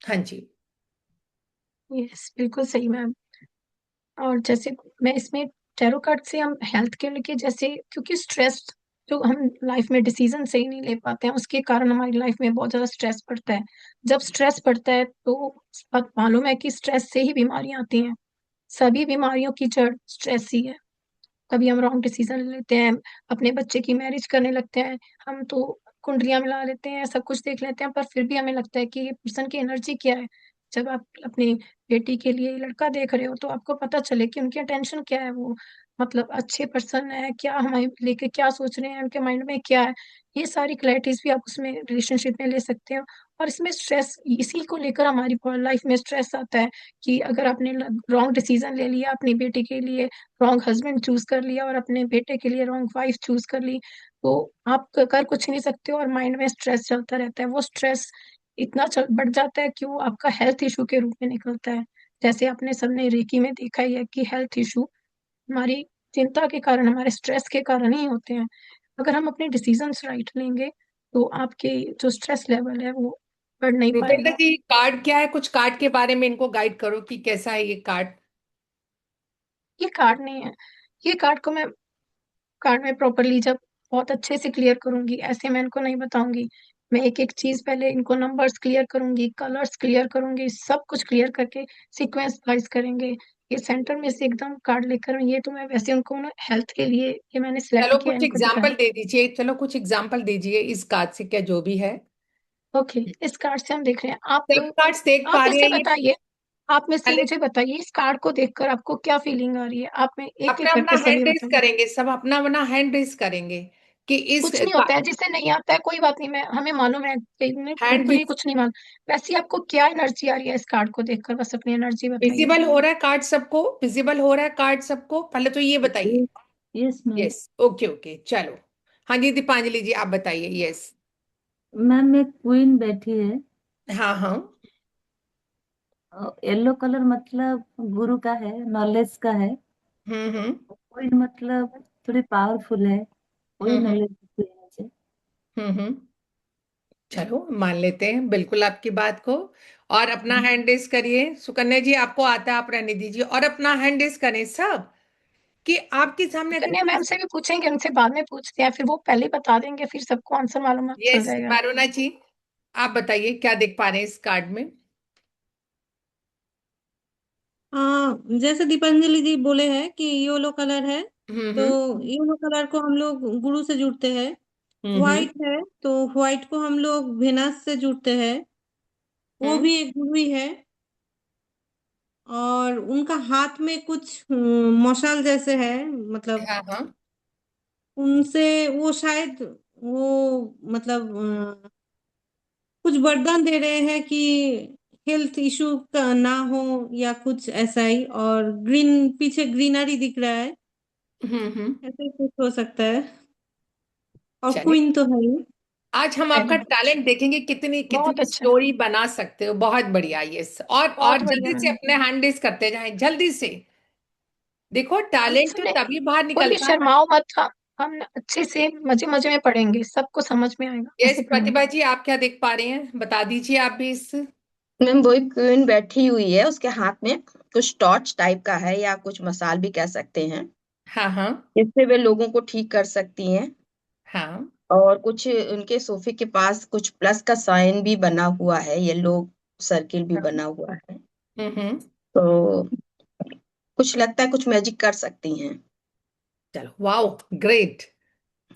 हाँ जी। यस, बिल्कुल सही मैम। और जैसे मैं इसमें टैरो कार्ड से हम हेल्थ के लिए, जैसे क्योंकि स्ट्रेस जो हम लाइफ में डिसीजन सही नहीं ले पाते हैं, उसके कारण हमारी लाइफ में बहुत ज्यादा स्ट्रेस पड़ता है। जब स्ट्रेस पड़ता है तो बात मालूम है कि स्ट्रेस से ही बीमारियां आती हैं। सभी बीमारियों की जड़ स्ट्रेस ही है। कभी हम रॉन्ग डिसीजन लेते हैं, अपने बच्चे की मैरिज करने लगते हैं, हम तो कुंडलियां मिला लेते हैं, सब कुछ देख लेते हैं, पर फिर भी हमें लगता है कि ये पर्सन की एनर्जी क्या है। जब आप अपनी बेटी के लिए लड़का देख रहे हो तो आपको पता चले कि उनकी टेंशन क्या है, वो मतलब अच्छे पर्सन है क्या, हमें लेके क्या सोच रहे हैं, उनके माइंड में क्या है। ये सारी क्लैरिटीज भी आप उसमें रिलेशनशिप में ले सकते हो। और इसमें स्ट्रेस, इसी को लेकर हमारी लाइफ में स्ट्रेस आता है कि अगर आपने रॉन्ग डिसीजन ले लिया अपनी बेटी के लिए, रॉन्ग हस्बैंड चूज कर लिया और अपने बेटे के लिए रॉन्ग वाइफ चूज कर ली, तो आप कर कुछ नहीं सकते हो और माइंड में स्ट्रेस चलता रहता है। वो स्ट्रेस इतना बढ़ जाता है कि वो आपका हेल्थ इशू के रूप में निकलता है। जैसे आपने सबने रेकी में देखा ही है कि हेल्थ इशू हमारी चिंता के कारण, हमारे स्ट्रेस के कारण ही होते हैं। अगर हम अपने डिसीजंस राइट लेंगे तो आपके जो स्ट्रेस लेवल है वो बढ़ नहीं रुपेंद्र पाएगा। जी, कार्ड क्या है, कुछ कार्ड के बारे में इनको गाइड करो कि कैसा है ये कार्ड। ये कार्ड नहीं है। ये कार्ड में प्रॉपरली जब बहुत अच्छे से क्लियर करूंगी, ऐसे मैं इनको नहीं बताऊंगी। मैं एक एक चीज पहले इनको नंबर्स क्लियर करूंगी, कलर्स क्लियर करूंगी, सब कुछ क्लियर करके सीक्वेंस वाइज करेंगे। ये सेंटर में से एकदम कार्ड लेकर, ये तो मैं वैसे उनको ना हेल्थ के लिए ये मैंने सिलेक्ट चलो किया है कुछ इनको एग्जाम्पल दिखाने। दे दीजिए, चलो कुछ एग्जाम्पल दीजिए इस कार्ड से, क्या जो भी है। ओके, इस कार्ड से हम देख रहे हैं सब कार्ड्स देख आप पा रहे इसे हैं ये? बताइए, आप में से पहले मुझे बताइए इस कार्ड को देखकर आपको क्या फीलिंग आ रही है। आप में एक अपना एक अपना करके सभी हैंड रेस बताइए। करेंगे, सब अपना अपना हैंड रेस करेंगे कि इस कुछ नहीं होता है जिससे नहीं आता है, कोई बात नहीं, मैं हमें मालूम है हैंड बिल्कुल ही कुछ नहीं मालूम। वैसे ही आपको क्या एनर्जी आ रही है इस कार्ड को देखकर, बस अपनी एनर्जी बताइए। विजिबल हो रहा है कार्ड सबको, विजिबल हो रहा है कार्ड सबको, पहले तो ये बताइए। Yes ma'am. Yes, okay okay, चलो। हाँ जी दीपांजलि जी, आप बताइए। यस। मैम एक क्वीन बैठी है। हाँ हाँ। येलो कलर मतलब गुरु का है, नॉलेज का है। हम्म। क्वीन मतलब थोड़ी पावरफुल है, वही हम्म। नॉलेज की है। हम्म। चलो मान लेते हैं बिल्कुल आपकी बात को। और अपना हैंड रेस करिए, सुकन्या जी आपको आता है, आप रहने दीजिए, और अपना हैंड रेस करें सब कि आपके सामने अगर कन्या मैम से भी पूछेंगे, उनसे बाद में पूछते हैं, फिर वो पहले ही बता देंगे, फिर सबको आंसर मालूम चल यस जाएगा। पारुना जी, आप बताइए क्या देख पा रहे हैं इस कार्ड में। जैसे दीपांजलि जी बोले हैं कि येलो कलर है, तो हम्म। येलो कलर को हम लोग गुरु से जुड़ते हैं। हम्म। व्हाइट है तो व्हाइट को हम लोग वेनस से जुड़ते हैं, वो हम्म। भी एक गुरु ही है। और उनका हाथ में कुछ मशाल जैसे है, मतलब हाँ हाँ। उनसे वो शायद वो मतलब कुछ वरदान दे रहे हैं कि हेल्थ इशू का ना हो या कुछ ऐसा ही। और ग्रीन, पीछे ग्रीनरी दिख रहा है, हम्म। ऐसे ही कुछ हो सकता है। और चलिए, क्वीन तो है ही। आज हम आपका वेरी गुड, टैलेंट देखेंगे, कितनी बहुत कितनी अच्छा, स्टोरी बना सकते हो। बहुत बढ़िया, यस। और बहुत बढ़िया जल्दी से मैम। अपने हैंड रेज करते जाएं, जल्दी से। देखो, टैलेंट तो सुने, तभी बाहर कोई निकलता है। शर्माओ मत, हम अच्छे से मजे मजे में पढ़ेंगे, सबको समझ में आएगा, यस ऐसे पढ़ेंगे। प्रतिभा जी, आप क्या देख पा रहे हैं, बता दीजिए आप भी इस। मैम वही क्वीन बैठी हुई है, उसके हाथ में कुछ टॉर्च टाइप का है या कुछ मसाल भी कह सकते हैं, हाँ हाँ जिससे वे लोगों को ठीक कर सकती हैं। हाँ। और कुछ उनके सोफे के पास कुछ प्लस का साइन भी बना हुआ है, येलो सर्किल भी बना हुआ है। हम्म। तो कुछ लगता है कुछ मैजिक कर सकती हैं। चलो, वाओ, ग्रेट।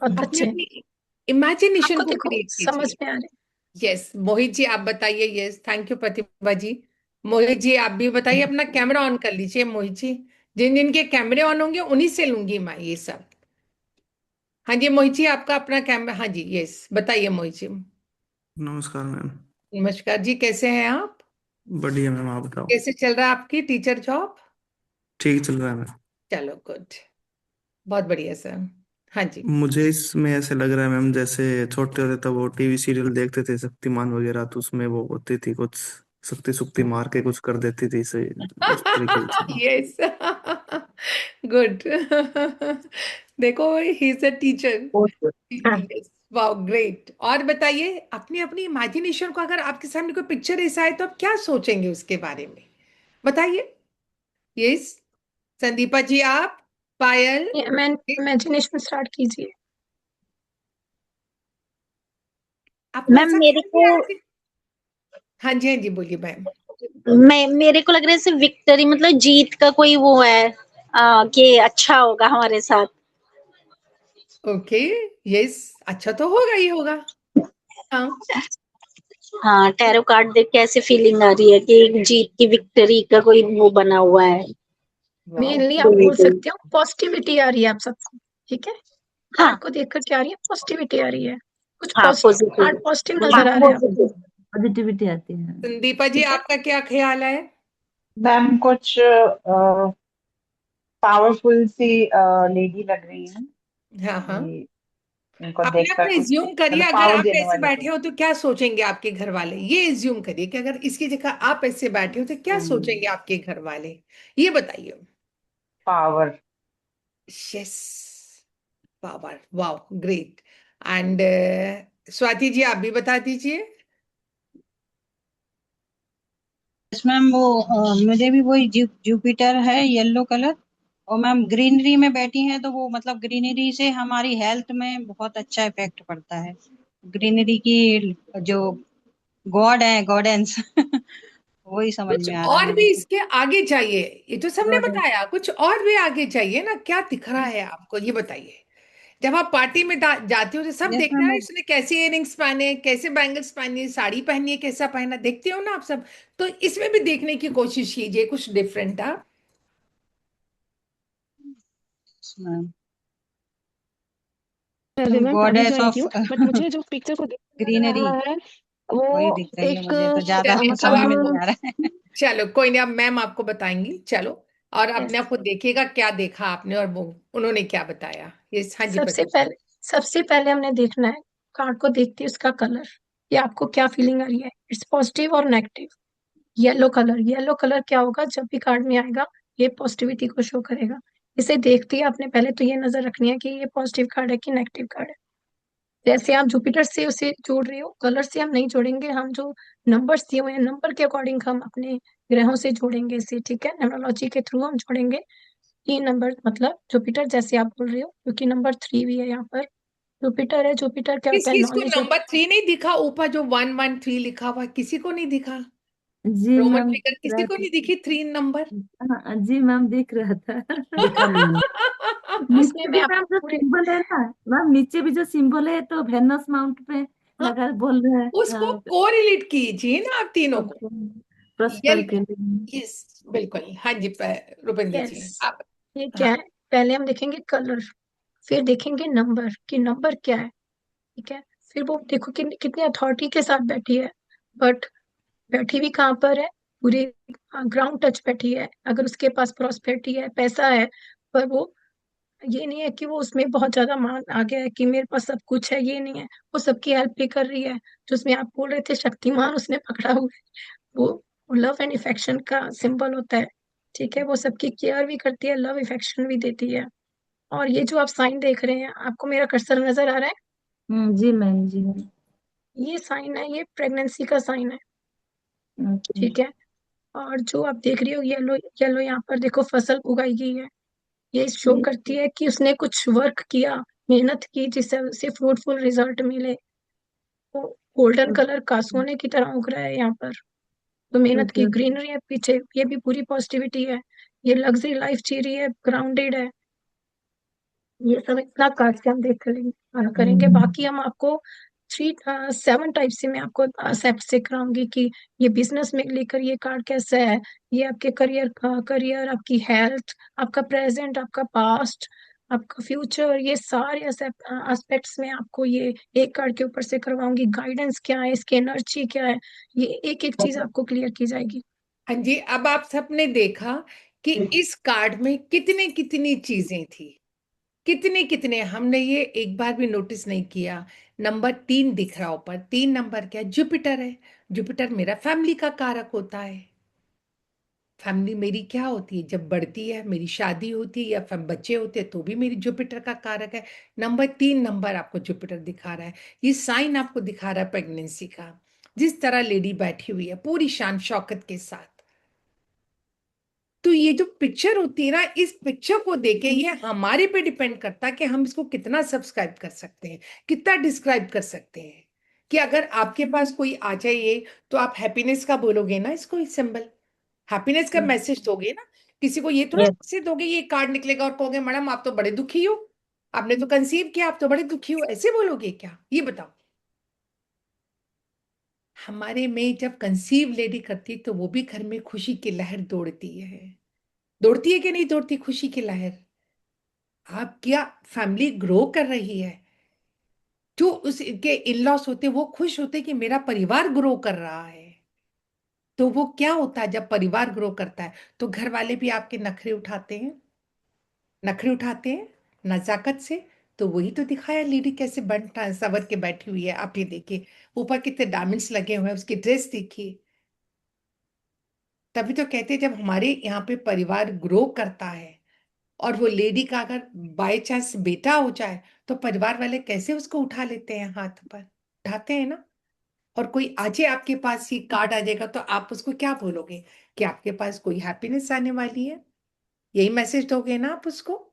बहुत अपनी अच्छे, अपनी इमेजिनेशन आपको को देखो क्रिएट समझ कीजिए। में आ रहे यस मोहित जी, आप बताइए। यस, थैंक यू प्रतिभा जी। मोहित जी, आप भी बताइए, अपना कैमरा ऑन कर लीजिए मोहित जी। जिन जिन के कैमरे ऑन होंगे उन्हीं से लूंगी मैं ये सब। हाँ जी मोहित जी, आपका अपना कैमरा, हाँ जी, यस, बताइए मोहित जी। नमस्कार मैम। नमस्कार जी, कैसे हैं आप? बढ़िया मैम, आप बताओ। कैसे चल रहा है आपकी टीचर जॉब? ठीक चल रहा है मैम। चलो, गुड, बहुत बढ़िया सर। हाँ जी। मुझे इसमें ऐसे लग रहा है मैम, जैसे छोटे होते तब वो टीवी सीरियल देखते थे शक्तिमान वगैरह, तो उसमें वो होती थी कुछ शक्ति शुक्ति मार के कुछ कर देती थी, इसे उस तरीके से। Yes, good. देखो, ही इज अ टीचर। हाँ, यस, वाओ, ग्रेट। और बताइए, अपनी अपनी इमेजिनेशन को, अगर आपके सामने कोई पिक्चर ऐसा है तो आप क्या सोचेंगे उसके बारे में, बताइए। यस, संदीपा जी, आप, पायल, हैं। मैं इमेजिनेशन स्टार्ट कीजिए। आपको मैम ऐसा मेरे ख्याल को नहीं आया हाँ जी, हाँ जी, बोलिए मैम। मेरे को लग रहा है जैसे विक्ट्री मतलब जीत का कोई वो है कि अच्छा होगा हमारे साथ। ओके, यस, अच्छा तो होगा ही होगा। हाँ, हाँ, टैरो कार्ड देख के ऐसे फीलिंग आ रही है कि एक जीत की विक्ट्री का कोई वो बना हुआ है। वाओ, मेनली आप कोई बोल कोई सकते हो पॉजिटिविटी आ रही है आप सबको, ठीक है। हाँ कार्ड को देखकर क्या आ रही है, पॉजिटिविटी आ रही है, कुछ हाँ पॉजिटिव कार्ड पॉजिटिव। पॉजिटिव हाँ नजर आ रहे हैं आपको, पॉजिटिव पॉजिटिविटी आती है। संदीपा जी, ठीक है। आपका क्या ख्याल है? मैम कुछ पावरफुल सी लेडी लग रही है, हाँ हाँ। कि इनको अपने आप देखकर को कुछ एज्यूम करिए, मतलब अगर पावर आप देने ऐसे वाली बैठे कोई। हो तो क्या सोचेंगे आपके घर वाले, ये एज्यूम करिए कि अगर इसकी जगह आप ऐसे बैठे हो तो क्या सोचेंगे आपके घर वाले, ये बताइए। Power. Yes, power, wow, great. And Swati ji, आप भी बता दीजिए। यस मैम, वो मुझे भी वही जुपिटर है, येलो कलर। और मैम ग्रीनरी में बैठी हैं, तो वो मतलब ग्रीनरी से हमारी हेल्थ में बहुत अच्छा इफेक्ट पड़ता है। ग्रीनरी की जो गॉड है, गॉडेंस वही समझ कुछ में आ रहा है और मेरे भी को। इसके आगे चाहिए? ये तो सबने गॉडेंस। बताया, कुछ और भी आगे चाहिए ना, क्या दिख रहा है आपको, ये बताइए। जब आप पार्टी में जाती हो तो सब यस देखते मैम, हैं वो इसने कैसे इयररिंग्स पहने, कैसे बैंगल्स पहनी, साड़ी पहनी है, कैसा पहना, देखते हो ना आप सब। तो इसमें भी देखने की कोशिश कीजिए कुछ डिफरेंट। आप मैम अरे मैम आगे गॉडेस जाएगी ऑफ हूँ, बट मुझे जो पिक्चर को दिख ग्रीनरी रहा है वही वो दिख रही है एक मुझे, तो ज्यादा चलिए, अब समझ में आपको, नहीं आ रहा है। चलो कोई नहीं, अब मैम आपको बताएंगी, चलो। और अपने yes, आप को देखिएगा क्या देखा आपने और वो उन्होंने क्या बताया। ये, हाँ जी, सबसे बताइए। पहले सबसे पहले हमने देखना है कार्ड को देखते ही उसका कलर, ये आपको क्या फीलिंग आ रही है, इट्स पॉजिटिव और नेगेटिव। येलो कलर क्या होगा जब भी कार्ड में आएगा, ये पॉजिटिविटी को शो करेगा। इसे देखते ही आपने पहले तो ये नजर रखनी है कि ये पॉजिटिव कार्ड है कि नेगेटिव कार्ड है। जैसे आप जुपिटर से उसे जोड़ रहे हो, कलर से हम नहीं जोड़ेंगे, हम जो नंबर्स दिए हुए हैं नंबर के अकॉर्डिंग हम अपने ग्रहों से जोड़ेंगे इसे, ठीक है, न्यूमरोलॉजी के थ्रू हम जोड़ेंगे। तीन नंबर मतलब जुपिटर, जैसे आप बोल रहे हो, क्योंकि नंबर 3 भी है यहाँ पर। जुपिटर है, जुपिटर क्या किस होता है, किस को नॉलेज नंबर होता 3 नहीं दिखा ऊपर, जो 113 लिखा हुआ है, किसी को नहीं दिखा? जी रोमन मैम फिगर किसी को नहीं दिखी 3 नंबर? हाँ, जी मैम दिख रहा था। दिखा नहीं है। है। इसमें नीचे मैं भी मैम आपको जो पूरे सिंबल है ना, मैम नीचे भी जो सिंबल है तो वेनस माउंट पे हाँ, लगा बोल रहे हैं। उसको हाँ, कोरिलेट कीजिए ना आप तीनों को। प्रस्पर ये, के लिए। यस, बिल्कुल, हाँ जी, रुपेंद्र यस, जी, आप। ये क्या हाँ, है, पहले हम देखेंगे कलर, फिर देखेंगे नंबर कि नंबर क्या है, ठीक है। फिर वो देखो कि कितनी अथॉरिटी के साथ बैठी है, बट बैठी भी कहाँ पर है, पूरे ग्राउंड टच बैठी है। अगर उसके पास प्रॉस्पेरिटी है, पैसा है, पर वो ये नहीं है कि वो उसमें बहुत ज्यादा मान आ गया है कि मेरे पास सब कुछ है, ये नहीं है। वो सबकी हेल्प भी कर रही है। जो उसमें आप बोल रहे थे शक्तिमान उसने पकड़ा हुआ है, वो लव एंड इफेक्शन का सिंबल होता है। ठीक है, वो सबकी केयर भी करती है, लव इफेक्शन भी देती है। और ये जो आप साइन देख रहे हैं, आपको मेरा कर्सर नजर आ रहा है? जी मैम, जी मैम। ये साइन है, ये प्रेगनेंसी का साइन है। ओके। ठीक है। और जो आप देख रही हो येलो येलो, यहाँ पर देखो फसल उगाई गई है। ये शो करती है कि उसने कुछ वर्क किया, मेहनत की, जिससे उसे फ्रूटफुल रिजल्ट मिले। वो गोल्डन कलर का सोने की तरह उग रहा है यहाँ पर। तो मेहनत ओके। की ग्रीनरी है पीछे, ये भी पूरी पॉजिटिविटी है। ये लग्जरी लाइफ जी रही है, ग्राउंडेड है। ये सब इतना काट के हम करेंगे। बाकी हम आपको 7 टाइप से मैं आपको सेट से कराऊंगी कि ये बिजनेस में लेकर ये कार्ड कैसा है, ये आपके करियर, आपकी हेल्थ, आपका प्रेजेंट, आपका पास्ट, आपका फ्यूचर, ये सारे एस्पेक्ट्स में आपको ये एक कार्ड के ऊपर से करवाऊंगी। गाइडेंस क्या है, इसकी एनर्जी क्या है, ये एक एक चीज आपको क्लियर की जाएगी। हाँ जी, अब आप सबने देखा कि इस कार्ड में कितने कितनी चीजें थी, कितने कितने, हमने ये एक बार भी नोटिस नहीं किया। नंबर 3 दिख रहा ऊपर, 3 नंबर क्या है? जुपिटर है। जुपिटर मेरा फैमिली का कारक होता है। फैमिली मेरी क्या होती है? जब बढ़ती है, मेरी शादी होती है या फिर बच्चे होते हैं, तो भी मेरी जुपिटर का कारक है। नंबर 3 नंबर आपको जुपिटर दिखा रहा है। ये साइन आपको दिखा रहा है प्रेगनेंसी का। जिस तरह लेडी बैठी हुई है पूरी शान शौकत के साथ, तो ये जो पिक्चर होती है ना, इस पिक्चर को देके ये हमारे पे डिपेंड करता है कि हम इसको कितना सब्सक्राइब कर सकते हैं, कितना डिस्क्राइब कर सकते हैं। कि अगर आपके पास कोई आ जाए तो आप हैप्पीनेस का बोलोगे ना, इसको इस सिंबल हैप्पीनेस का मैसेज दोगे ना। किसी को ये थोड़ा यस। मैसेज दोगे, ये कार्ड निकलेगा और कहोगे मैडम आप तो बड़े दुखी हो, आपने तो कंसीव किया, आप तो बड़े दुखी हो, ऐसे बोलोगे क्या? ये बताओ। हमारे में जब कंसीव लेडी करती तो वो भी घर में खुशी की लहर दौड़ती है। दौड़ती है कि नहीं दौड़ती खुशी की लहर? आप क्या, फैमिली ग्रो कर रही है, जो उसके इन लॉस होते वो खुश होते कि मेरा परिवार ग्रो कर रहा है। तो वो क्या होता है जब परिवार ग्रो करता है, तो घर वाले भी आपके नखरे उठाते हैं, नखरे उठाते हैं नजाकत से। तो वही तो दिखाया लेडी कैसे बन सवर के बैठी हुई है। आप ये देखिए ऊपर कितने डायमंड्स लगे हुए हैं, उसकी ड्रेस देखिए। तभी तो कहते हैं जब हमारे यहाँ पे परिवार ग्रो करता है और वो लेडी का अगर बाय चांस बेटा हो जाए, तो परिवार वाले कैसे उसको उठा लेते हैं, हाथ पर उठाते हैं ना। और कोई आ जाए आपके पास, ये कार्ड आ जाएगा, तो आप उसको क्या बोलोगे? कि आपके पास कोई हैप्पीनेस आने वाली है, यही मैसेज दोगे ना आप उसको।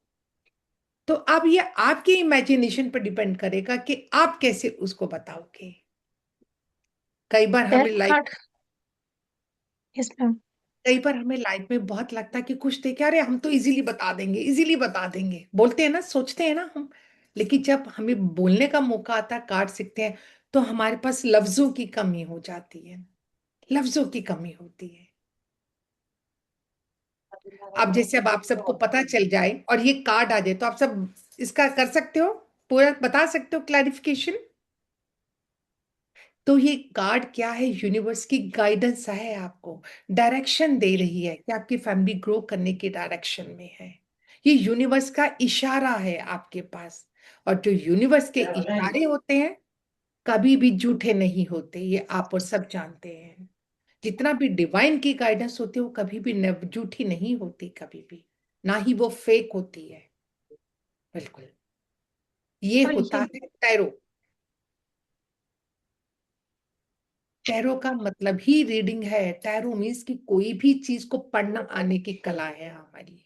तो अब ये आपकी इमेजिनेशन पर डिपेंड करेगा कि आप कैसे उसको बताओगे। कई बार हमें tarot life card. Yes ma'am. कई बार हमें लाइफ में बहुत लगता है कि कुछ देखे, अरे हम तो इजीली बता देंगे, इजीली बता देंगे, बोलते हैं ना, सोचते हैं ना हम। लेकिन जब हमें बोलने का मौका आता है, कार्ड सीखते हैं, तो हमारे पास लफ्जों की कमी हो जाती है, लफ्जों की कमी होती है। अब जैसे अब आप सबको पता चल जाए और ये कार्ड आ जाए, तो आप सब इसका कर सकते हो, पूरा बता सकते हो क्लैरिफिकेशन। तो ये कार्ड क्या है? यूनिवर्स की गाइडेंस है, आपको डायरेक्शन दे रही है कि आपकी फैमिली ग्रो करने की डायरेक्शन में है। ये यूनिवर्स का इशारा है आपके पास। और जो यूनिवर्स के इशारे होते हैं कभी भी झूठे नहीं होते, ये आप और सब जानते हैं। जितना भी डिवाइन की गाइडेंस होती है वो कभी भी झूठी नहीं होती, कभी भी ना ही वो फेक होती है। बिल्कुल। ये और होता ये है टैरो। टैरो का मतलब ही रीडिंग है। टैरो मीन्स कि कोई भी चीज को पढ़ना आने की कला है हमारी।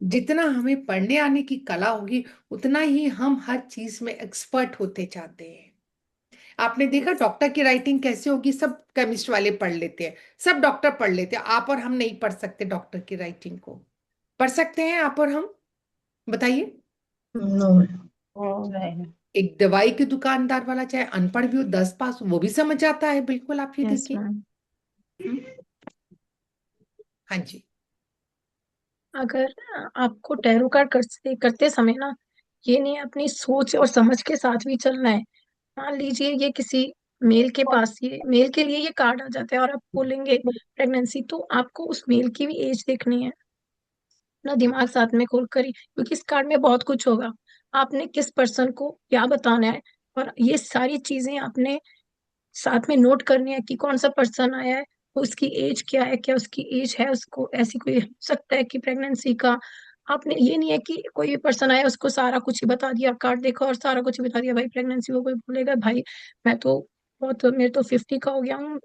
जितना हमें पढ़ने आने की कला होगी उतना ही हम हर चीज में एक्सपर्ट होते जाते हैं। आपने देखा डॉक्टर की राइटिंग कैसे होगी? सब केमिस्ट वाले पढ़ लेते हैं, सब डॉक्टर पढ़ लेते हैं, आप और हम नहीं पढ़ सकते डॉक्टर की राइटिंग को। पढ़ सकते हैं आप और हम? बताइए। नो। एक दवाई की दुकानदार वाला चाहे अनपढ़ भी हो, 10 पास, वो भी समझ आता है। बिल्कुल, आप ये यस देखिए। मैम। हाँ जी। अगर आपको टैरो कार्ड करते समय ना, ये नहीं अपनी सोच और समझ के साथ भी चलना है। मान लीजिए ये किसी मेल के पास, ये मेल के लिए ये कार्ड आ जाता है और आप बोलेंगे प्रेगनेंसी, तो आपको उस मेल की भी एज देखनी है। अपना दिमाग साथ में खोल कर ही, क्योंकि इस कार्ड में बहुत कुछ होगा। आपने किस पर्सन को क्या बताना है, और ये सारी चीजें आपने साथ में नोट करनी है कि कौन सा पर्सन आया है, उसकी एज क्या है, क्या उसकी एज है, उसको ऐसी कोई हो सकता है कि प्रेगनेंसी का। आपने ये नहीं है कि कोई भी पर्सन आया उसको सारा कुछ ही बता दिया, कार्ड देखा और सारा कुछ ही बता दिया, भाई प्रेगनेंसी हो, कोई बोलेगा भाई मैं तो बहुत, मेरे तो 50 का हो गया हूँ,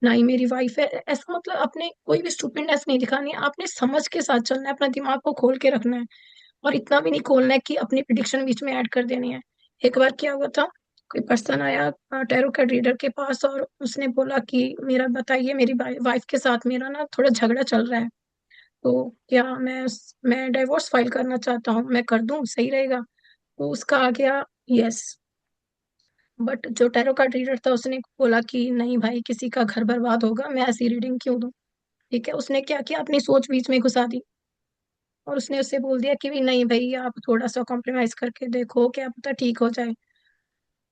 ना ही मेरी वाइफ है, ऐसा मतलब आपने कोई भी स्टूपिडनेस नहीं दिखानी है, आपने समझ के साथ चलना है, अपना दिमाग को खोल के रखना है, और इतना भी नहीं खोलना है कि अपनी प्रिडिक्शन बीच में ऐड कर देनी है। एक बार क्या हुआ था, कोई पर्सन आया टैरो कार्ड रीडर के पास और उसने बोला कि मेरा बताइए, मेरी वाइफ के साथ मेरा ना थोड़ा झगड़ा चल रहा है, तो क्या मैं डिवोर्स फाइल करना चाहता हूँ, मैं कर दूं, सही रहेगा? तो उसका आ गया यस। बट जो टैरो कार्ड रीडर था उसने बोला कि नहीं भाई, किसी का घर बर्बाद होगा, मैं ऐसी रीडिंग क्यों दूं? ठीक है, उसने क्या किया, अपनी सोच बीच में घुसा दी, और उसने उससे बोल दिया कि भी नहीं भाई, आप थोड़ा सा कॉम्प्रोमाइज करके देखो, क्या पता ठीक हो जाए।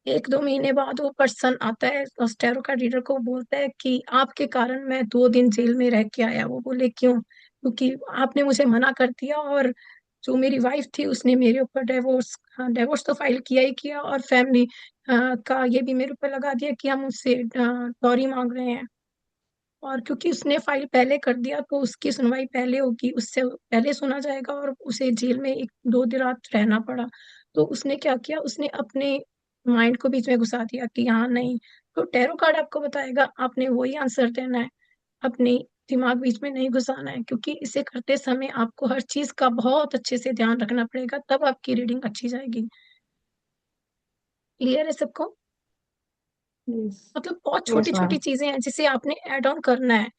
1-2 महीने बाद वो पर्सन आता है उस टैरो का रीडर को, बोलता है कि आपके कारण मैं 2 दिन जेल में रह के आया। वो बोले क्यों? क्योंकि आपने मुझे मना कर दिया, और जो मेरी वाइफ थी उसने मेरे ऊपर डिवोर्स, हाँ डिवोर्स तो फाइल किया ही किया, और फैमिली का ये भी मेरे ऊपर लगा दिया कि हम उससे डॉरी मांग रहे हैं। और क्योंकि उसने फाइल पहले कर दिया तो उसकी सुनवाई पहले होगी, उससे पहले सुना जाएगा, और उसे जेल में 1-2 दिन रात रहना पड़ा। तो उसने क्या किया, उसने अपने माइंड को बीच में घुसा दिया कि हाँ नहीं, तो टैरो कार्ड आपको बताएगा, आपने वही आंसर देना है, अपने दिमाग बीच में नहीं घुसाना है, क्योंकि इसे करते समय आपको हर चीज का बहुत अच्छे से ध्यान रखना पड़ेगा, तब आपकी रीडिंग अच्छी जाएगी। क्लियर है सबको? यस। मतलब बहुत यस छोटी छोटी मैम। चीजें हैं जिसे आपने एड ऑन करना है,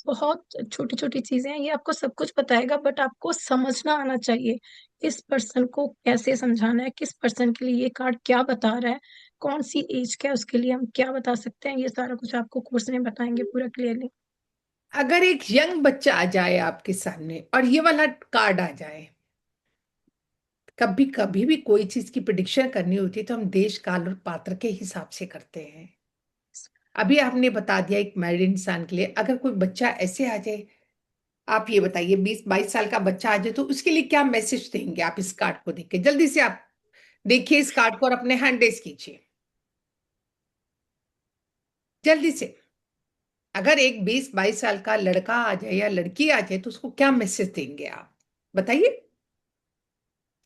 बहुत छोटी छोटी चीजें हैं, ये आपको सब कुछ बताएगा, बट आपको समझना आना चाहिए इस पर्सन को कैसे समझाना है, किस पर्सन के लिए ये कार्ड क्या बता रहा है, कौन सी एज का है, उसके लिए हम क्या बता सकते हैं, ये सारा कुछ आपको कोर्स में बताएंगे पूरा क्लियरली। अगर एक यंग बच्चा आ जाए आपके सामने और ये वाला कार्ड आ जाए, कभी कभी भी कोई चीज की प्रिडिक्शन करनी होती है तो हम देश काल और पात्र के हिसाब से करते हैं। अभी आपने बता दिया एक मैरिड इंसान के लिए, अगर कोई बच्चा ऐसे आ जाए, आप ये बताइए 20-22 साल का बच्चा आ जाए तो उसके लिए क्या मैसेज देंगे आप इस कार्ड को देख के? जल्दी से आप देखिए इस कार्ड को और अपने हैंड रेज कीजिए जल्दी से। अगर एक 20-22 साल का लड़का आ जाए या लड़की आ जाए तो उसको क्या मैसेज देंगे आप बताइए?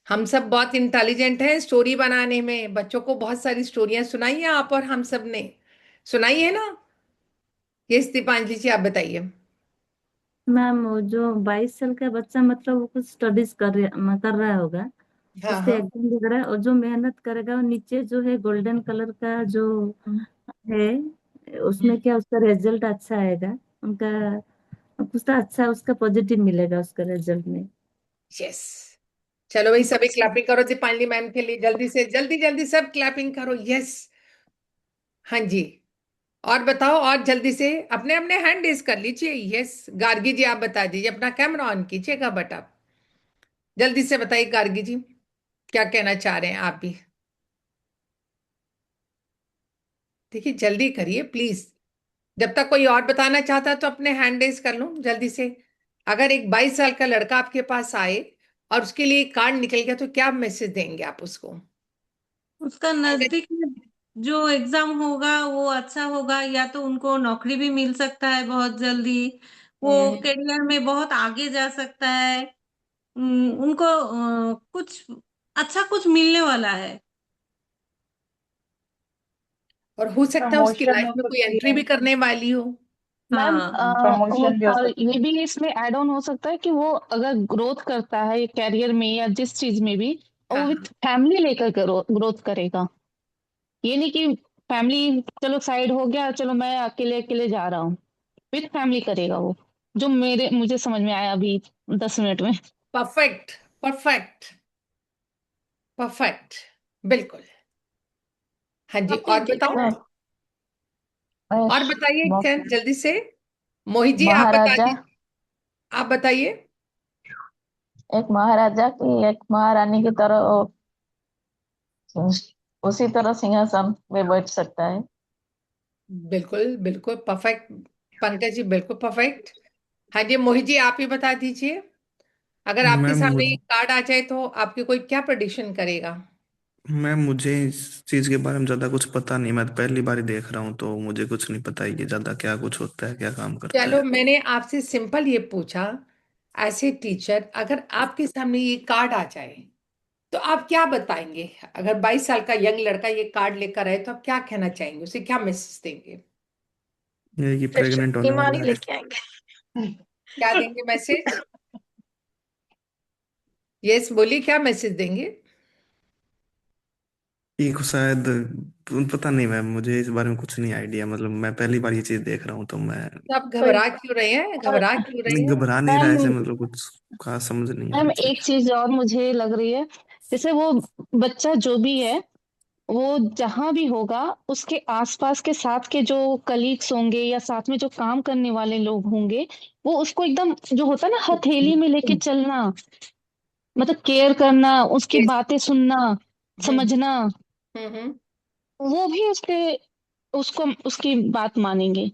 हम सब बहुत इंटेलिजेंट हैं स्टोरी बनाने में, बच्चों को बहुत सारी स्टोरियां सुनाई है आप और हम सब ने, सुनाई है ना? ये दीपांजलि जी आप बताइए। मैम वो जो 22 साल का बच्चा मतलब वो कुछ स्टडीज कर रहा होगा, हाँ उसके हाँ। एग्जाम दिख रहा है, और जो मेहनत करेगा वो नीचे जो है गोल्डन कलर का जो है, उसमें क्या उसका रिजल्ट अच्छा आएगा, उनका कुछ तो अच्छा उसका पॉजिटिव मिलेगा उसका रिजल्ट में। यस। चलो भाई सभी क्लैपिंग करो दीपांजलि मैम के लिए, जल्दी से जल्दी जल्दी सब क्लैपिंग करो। यस। हाँ जी। और बताओ, और जल्दी से अपने अपने हैंड रेज कर लीजिए। यस गार्गी जी आप बता दीजिए, अपना कैमरा ऑन कीजिएगा, बट आप जल्दी से बताइए गार्गी जी क्या कहना चाह रहे हैं आप भी। देखिए जल्दी करिए प्लीज, जब तक कोई और बताना चाहता है तो अपने हैंड रेज कर लूं जल्दी से। अगर एक 22 साल का लड़का आपके पास आए और उसके लिए कार्ड निकल गया तो क्या मैसेज देंगे आप उसको? उसका नजदीक में जो एग्जाम होगा वो अच्छा होगा, या तो उनको नौकरी भी मिल सकता है बहुत जल्दी, वो करियर में बहुत आगे जा सकता है, उनको कुछ अच्छा कुछ मिलने वाला है। और हो सकता है उसकी प्रमोशन लाइफ हो में कोई सकती एंट्री है। भी करने वाली हो। मैम हाँ। प्रमोशन भी हो और सकती ये भी इसमें ऐड ऑन हो सकता है कि वो अगर ग्रोथ करता है कैरियर में या जिस चीज में भी, वो हाँ विथ फैमिली लेकर ग्रोथ करेगा। ये नहीं कि फैमिली चलो साइड हो गया, चलो मैं अकेले अकेले जा रहा हूँ, विथ फैमिली करेगा वो, जो मुझे समझ में आया अभी 10 मिनट में। परफेक्ट परफेक्ट परफेक्ट, बिल्कुल। हाँ जी, आपने और बताओ। देखा, और बताइए जल्दी से। मोहित जी आप बता महाराजा, दीजिए, आप बताइए। एक महाराजा की एक महारानी की तरह उसी तरह सिंहासन में बैठ सकता है। बिल्कुल बिल्कुल परफेक्ट पंकज जी, बिल्कुल परफेक्ट। हाँ जी मोहित जी आप ही बता दीजिए। अगर आपके मैम सामने मुझ ये कार्ड आ जाए तो आपकी कोई क्या प्रेडिक्शन करेगा? मैम मुझे इस चीज के बारे में ज्यादा कुछ पता नहीं, मैं तो पहली बार ही देख रहा हूँ, तो मुझे कुछ नहीं पता है कि ज्यादा क्या कुछ होता है, क्या काम करता चलो, है। मैंने आपसे सिंपल ये पूछा, ऐसे टीचर अगर आपके सामने ये कार्ड आ जाए तो आप क्या बताएंगे? अगर 22 साल का यंग लड़का ये कार्ड लेकर आए तो आप क्या कहना चाहेंगे, उसे क्या मैसेज देंगे? ये कि फिर प्रेग्नेंट होने शक्तिमान ही वाला है। लेके आएंगे। क्या देंगे मैसेज? यस बोलिए, क्या मैसेज देंगे? ये को शायद पता नहीं मैम, मुझे इस बारे में कुछ नहीं आइडिया, मतलब मैं पहली बार ये चीज देख रहा हूँ, तो मैं तो आप कोई घबरा क्यों रहे हैं, और घबरा क्यों रहे नहीं हैं? घबरा नहीं रहा मैम ऐसे, मतलब कुछ खास समझ नहीं आ मैम रही एक चीज। चीज और मुझे लग रही है, जैसे वो बच्चा जो भी है वो जहां भी होगा उसके आसपास के साथ के जो कलीग्स होंगे या साथ में जो काम करने वाले लोग होंगे, वो उसको एकदम जो होता है ना हथेली में लेके चलना, मतलब केयर करना, उसकी यस। बातें सुनना, हम्म समझना, हम्म। वो भी उसके उसको उसकी बात मानेंगे।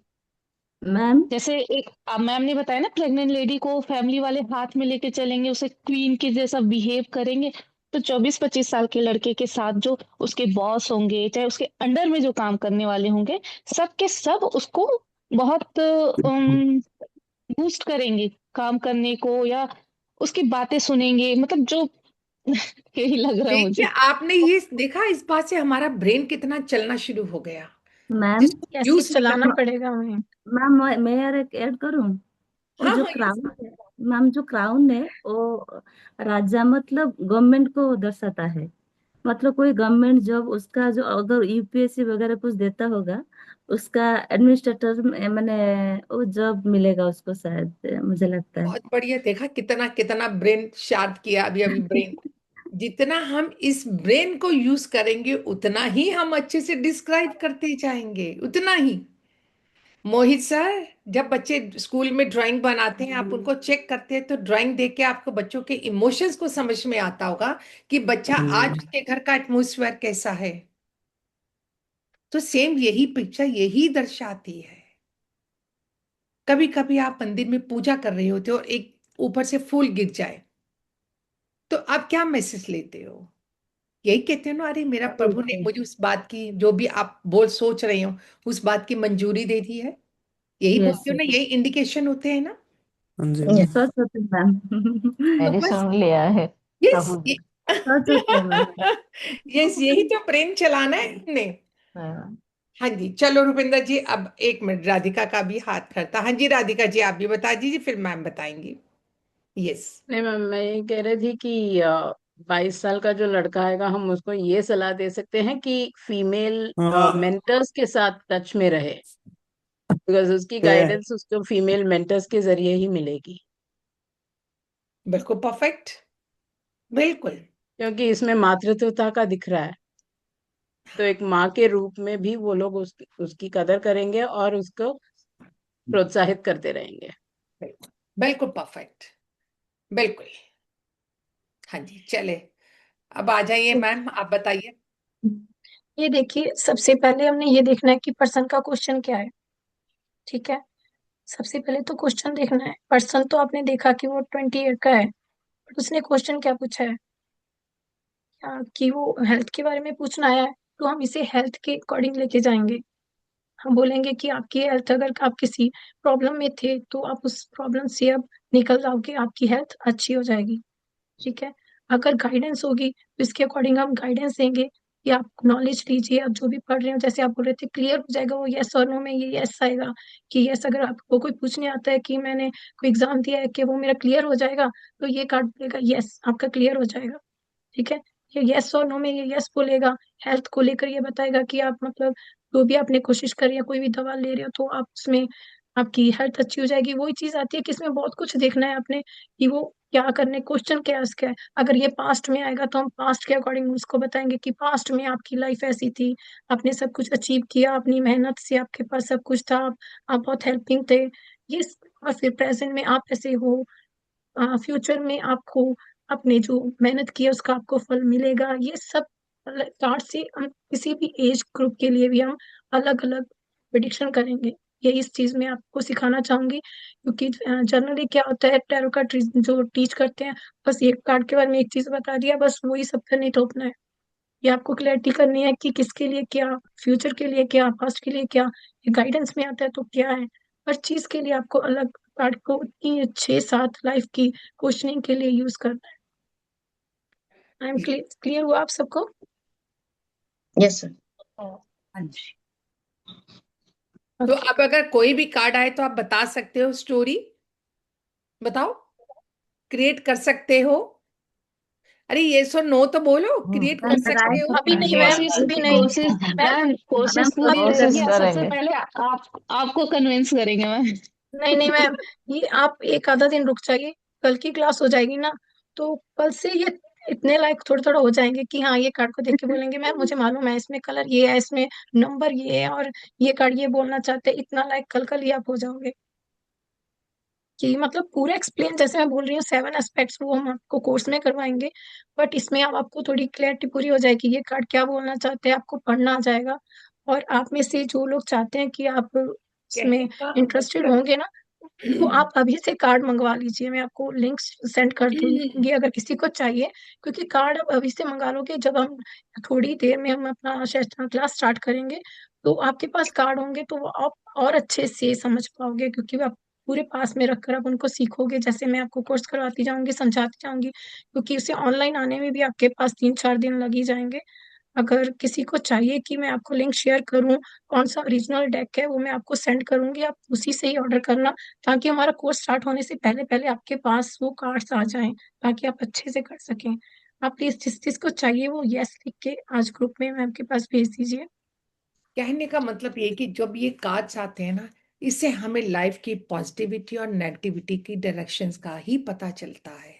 मैम जैसे एक मैम ने बताया ना, प्रेग्नेंट लेडी को फैमिली वाले हाथ में लेके चलेंगे, उसे क्वीन के जैसा बिहेव करेंगे, तो 24-25 साल के लड़के के साथ जो उसके बॉस होंगे, चाहे उसके अंडर में जो काम करने वाले होंगे, सब के सब उसको बहुत बूस्ट करेंगे काम करने को, या उसकी बातें सुनेंगे, मतलब जो यही लग रहा है देखिए, मुझे। आपने ये देखा, इस बात से हमारा ब्रेन कितना चलना शुरू हो गया, मैम जिसको ऐसे ही यूज नहीं चलाना करना। पड़ेगा हमें। मैम मैं यार एक ऐड करूं? वो हाँ जो हाँ, यस। क्राउन है, मैम जो क्राउन है वो राजा मतलब गवर्नमेंट को दर्शाता है। मतलब कोई गवर्नमेंट जॉब, उसका जो अगर यूपीएससी वगैरह कुछ देता होगा, उसका एडमिनिस्ट्रेटर मैंने वो जॉब मिलेगा उसको शायद, मुझे लगता है। बहुत बढ़िया, देखा कितना कितना ब्रेन शार्प किया अभी अभी ब्रेन। जितना हम इस ब्रेन को यूज करेंगे उतना ही हम अच्छे से डिस्क्राइब करते जाएंगे, उतना ही। मोहित सर, जब बच्चे स्कूल में ड्राइंग बनाते हैं, आप उनको चेक करते हैं, तो ड्राइंग देख के आपको बच्चों के इमोशंस को समझ में आता होगा कि बच्चा आज उसके घर का एटमोस्फेयर कैसा है। तो सेम यही पिक्चर यही दर्शाती है। कभी कभी आप मंदिर में पूजा कर रहे होते हो और एक ऊपर से फूल गिर जाए, तो आप क्या मैसेज लेते हो? यही कहते हो ना, अरे मेरा प्रभु ने मुझे उस बात की, जो भी आप बोल सोच रहे हो, उस बात की मंजूरी दे दी है। यही यस बोलते हो ना, यही इंडिकेशन होते हैं ना। हाँ जी मैम। सच होते हैं मैम। तो मैंने बस, सुन लिया है यस प्रभु जी। सच होते हैं मैम। यस, यही तो ब्रेन चलाना है हमने। हाँ। हाँ जी, चलो रुपिंदर जी, अब एक मिनट, राधिका का भी हाथ खड़ता। हाँ जी राधिका जी, आप भी बता दीजिए, फिर मैम बताएंगी। यस। नहीं मैम, मैं ये कह रही थी कि 22 साल का जो लड़का आएगा, हम उसको ये सलाह दे सकते हैं कि फीमेल हाँ। मेंटर्स के साथ टच में रहे, बिकॉज उसकी गाइडेंस उसको फीमेल मेंटर्स के जरिए ही मिलेगी। बिल्कुल परफेक्ट, बिल्कुल। क्योंकि इसमें मातृत्वता का दिख रहा है, तो एक माँ के रूप में भी वो लोग उसकी कदर करेंगे और उसको प्रोत्साहित करते रहेंगे। बिल्कुल बिल्कुल परफेक्ट, बिल्कुल। हाँ जी, चले, अब आ जाइए मैम, आप बताइए। ये देखिए, सबसे पहले हमने ये देखना है कि पर्सन का क्वेश्चन क्या है। ठीक है, सबसे पहले तो क्वेश्चन देखना है। पर्सन तो आपने देखा कि वो 28 का है, बट उसने क्वेश्चन क्या पूछा है? कि वो हेल्थ के बारे में पूछना आया है, तो हम इसे हेल्थ के अकॉर्डिंग लेके जाएंगे। हम बोलेंगे कि आपकी हेल्थ, अगर आप किसी प्रॉब्लम में थे तो आप उस प्रॉब्लम से अब निकल जाओगे, आपकी हेल्थ अच्छी हो जाएगी। ठीक है, अगर गाइडेंस होगी तो इसके अकॉर्डिंग हम गाइडेंस देंगे कि आप नॉलेज लीजिए, आप जो भी पढ़ रहे हो, जैसे आप बोल रहे थे क्लियर हो जाएगा वो यस और नो में, ये यस आएगा कि यस। अगर आपको कोई पूछने आता है कि मैंने कोई एग्जाम दिया है कि वो मेरा क्लियर हो जाएगा, तो ये कार्ड बोलेगा यस आपका क्लियर हो जाएगा। ठीक है, ये यस और नो में ये यस बोलेगा। हेल्थ को लेकर ये बताएगा कि आप मतलब जो भी आपने कोशिश करी है, कोई भी दवा ले रहे हो तो आप उसमें आपकी हेल्थ अच्छी हो जाएगी। वही चीज आती है कि इसमें बहुत कुछ देखना है आपने कि वो क्या करने, क्वेश्चन क्या है उसका है। अगर ये पास्ट में आएगा तो हम पास्ट के अकॉर्डिंग उसको बताएंगे कि पास्ट में आपकी लाइफ ऐसी थी, आपने सब कुछ अचीव किया अपनी मेहनत से, आपके पास सब कुछ था, आप बहुत हेल्पिंग थे। ये और फिर प्रेजेंट में आप ऐसे हो, फ्यूचर में आपको आपने जो मेहनत की है उसका आपको फल मिलेगा। ये सब चार्ट से हम किसी भी एज ग्रुप के लिए भी हम अलग अलग प्रिडिक्शन करेंगे। ये इस चीज में आपको सिखाना चाहूंगी, क्योंकि जनरली क्या होता है टैरो का जो टीच करते हैं, बस एक कार्ड के बारे में एक चीज बता दिया, बस वही सबका नहीं थोपना है। ये आपको क्लैरिटी करनी है कि किसके लिए क्या, फ्यूचर के लिए क्या, पास्ट के लिए क्या, ये गाइडेंस में आता है तो क्या है। हर चीज के लिए आपको अलग कार्ड को इतनी 6-7 लाइफ की क्वेश्चनिंग के लिए यूज करना है। आई एम क्लियर हुआ आप सबको? Yes sir. हाँ जी। तो अब अगर कोई भी कार्ड आए तो आप बता सकते हो स्टोरी, बताओ, क्रिएट कर सकते हो। अरे ये सो नो तो बोलो, क्रिएट कर सकते हो। अभी नहीं मैम, कोशिश अभी नहीं कोशिश मैम कोशिश मैम, पूरी अभी रहेगी। नहीं सबसे पहले आपको कन्विंस करेंगे मैम। नहीं मैम, ये आप एक आधा दिन रुक जाइए, कल की क्लास हो जाएगी ना, तो कल से ये इतने लाइक थोड़ा थोड़ा हो जाएंगे कि हाँ ये कार्ड को देख के बोलेंगे मैम मुझे मालूम है इसमें कलर ये है, इसमें नंबर ये है, और ये कार्ड ये बोलना चाहते हैं, इतना लाइक कल कल ही आप हो जाओगे कि मतलब पूरा एक्सप्लेन जैसे मैं बोल रही हूँ 7 एस्पेक्ट्स वो हम आपको कोर्स में करवाएंगे, बट इसमें अब आपको थोड़ी क्लैरिटी पूरी हो जाएगी ये कार्ड क्या बोलना चाहते हैं, आपको पढ़ना आ जाएगा। और आप में से जो लोग चाहते हैं कि आप कहने इसमें का इंटरेस्टेड मतलब होंगे ना, तो आप अभी से कार्ड मंगवा लीजिए, मैं आपको लिंक सेंड कर दूंगी अगर किसी को चाहिए, क्योंकि कार्ड आप अभी से मंगा लोगे, जब हम थोड़ी देर में हम अपना क्लास स्टार्ट करेंगे तो आपके पास कार्ड होंगे तो वो आप और अच्छे से समझ पाओगे, क्योंकि आप पूरे पास में रखकर आप उनको सीखोगे, जैसे मैं आपको कोर्स करवाती जाऊंगी, समझाती जाऊंगी, क्योंकि उसे ऑनलाइन आने में भी आपके पास 3-4 दिन लग ही जाएंगे। अगर किसी को चाहिए कि मैं आपको लिंक शेयर करूं, कौन सा ओरिजिनल डेक है वो मैं आपको सेंड करूंगी, आप उसी से ही ऑर्डर करना, ताकि हमारा कोर्स स्टार्ट होने से पहले पहले आपके पास वो कार्ड्स आ जाएं, ताकि आप अच्छे से कर सकें। आप प्लीज जिस चीज को चाहिए वो यस लिख के आज ग्रुप में मैम के पास भेज दीजिए। कहने का मतलब ये कि जब ये कार्ड्स आते हैं ना, इससे हमें लाइफ की पॉजिटिविटी और नेगेटिविटी की डायरेक्शंस का ही पता चलता है।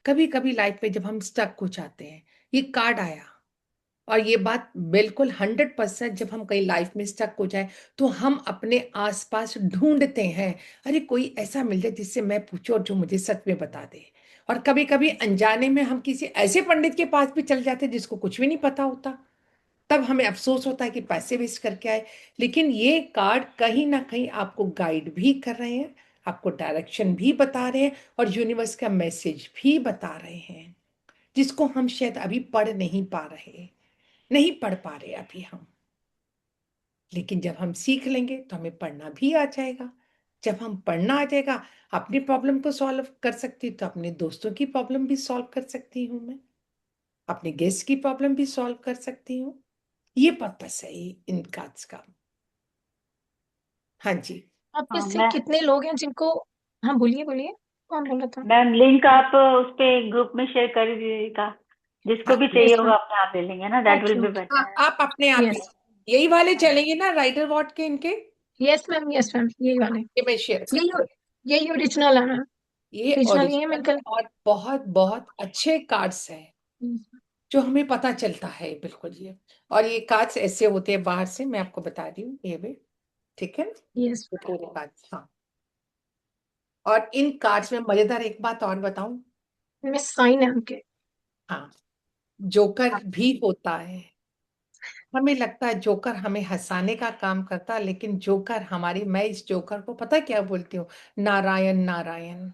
कभी कभी लाइफ में जब हम स्टक हो जाते हैं, ये कार्ड आया, और ये बात बिल्कुल 100%, जब हम कहीं लाइफ में स्टक हो जाए तो हम अपने आसपास ढूंढते हैं, अरे कोई ऐसा मिल जाए जिससे मैं पूछूं और जो मुझे सच में बता दे। और कभी कभी अनजाने में हम किसी ऐसे पंडित के पास भी चल जाते हैं जिसको कुछ भी नहीं पता होता, तब हमें अफसोस होता है कि पैसे वेस्ट करके आए। लेकिन ये कार्ड कहीं ना कहीं आपको गाइड भी कर रहे हैं, आपको डायरेक्शन भी बता रहे हैं, और यूनिवर्स का मैसेज भी बता रहे हैं, जिसको हम शायद अभी पढ़ नहीं पा रहे, नहीं पढ़ पा रहे अभी हम। लेकिन जब हम सीख लेंगे तो हमें पढ़ना भी आ जाएगा। जब हम पढ़ना आ जाएगा, अपनी प्रॉब्लम को सॉल्व कर सकती, तो अपने दोस्तों की प्रॉब्लम भी सॉल्व कर सकती हूँ मैं, अपने गेस्ट की प्रॉब्लम भी सॉल्व कर सकती हूँ। ये पर्पस है इन कार्ड्स का। हाँ जी। आपके हाँ से मैं कितने लोग हैं जिनको, हाँ बोलिए बोलिए, कौन बोल रहा था? मैम लिंक आप उस पे ग्रुप में शेयर कर दीजिएगा, जिसको भी चाहिए यस होगा मैम, अपने आप ले लेंगे ना, that will okay be okay, better. आप अपने आप यस यही वाले चलेंगे ना, राइडर वॉट के इनके, यस मैम, यस मैम, यही वाले, ये मैं शेयर यही करती हूँ। यही ओरिजिनल है मैम, ये ओरिजिनल ये ओरिजिनल मिलकर। और बहुत बहुत अच्छे कार्ड्स हैं, जो हमें पता चलता है बिल्कुल ये। और ये कार्ड्स ऐसे होते हैं बाहर से, मैं आपको बता रही हूँ ये भी, ठीक है ना, यस ये पूरे कार्ड्स। हाँ, और इन कार्ड्स में मजेदार एक बात और बताऊं, में साइन है उनके। हाँ, जोकर भी होता है। हमें लगता है जोकर हमें हंसाने का काम करता है, लेकिन जोकर हमारी, मैं इस जोकर को पता क्या बोलती हूँ, नारायण नारायण।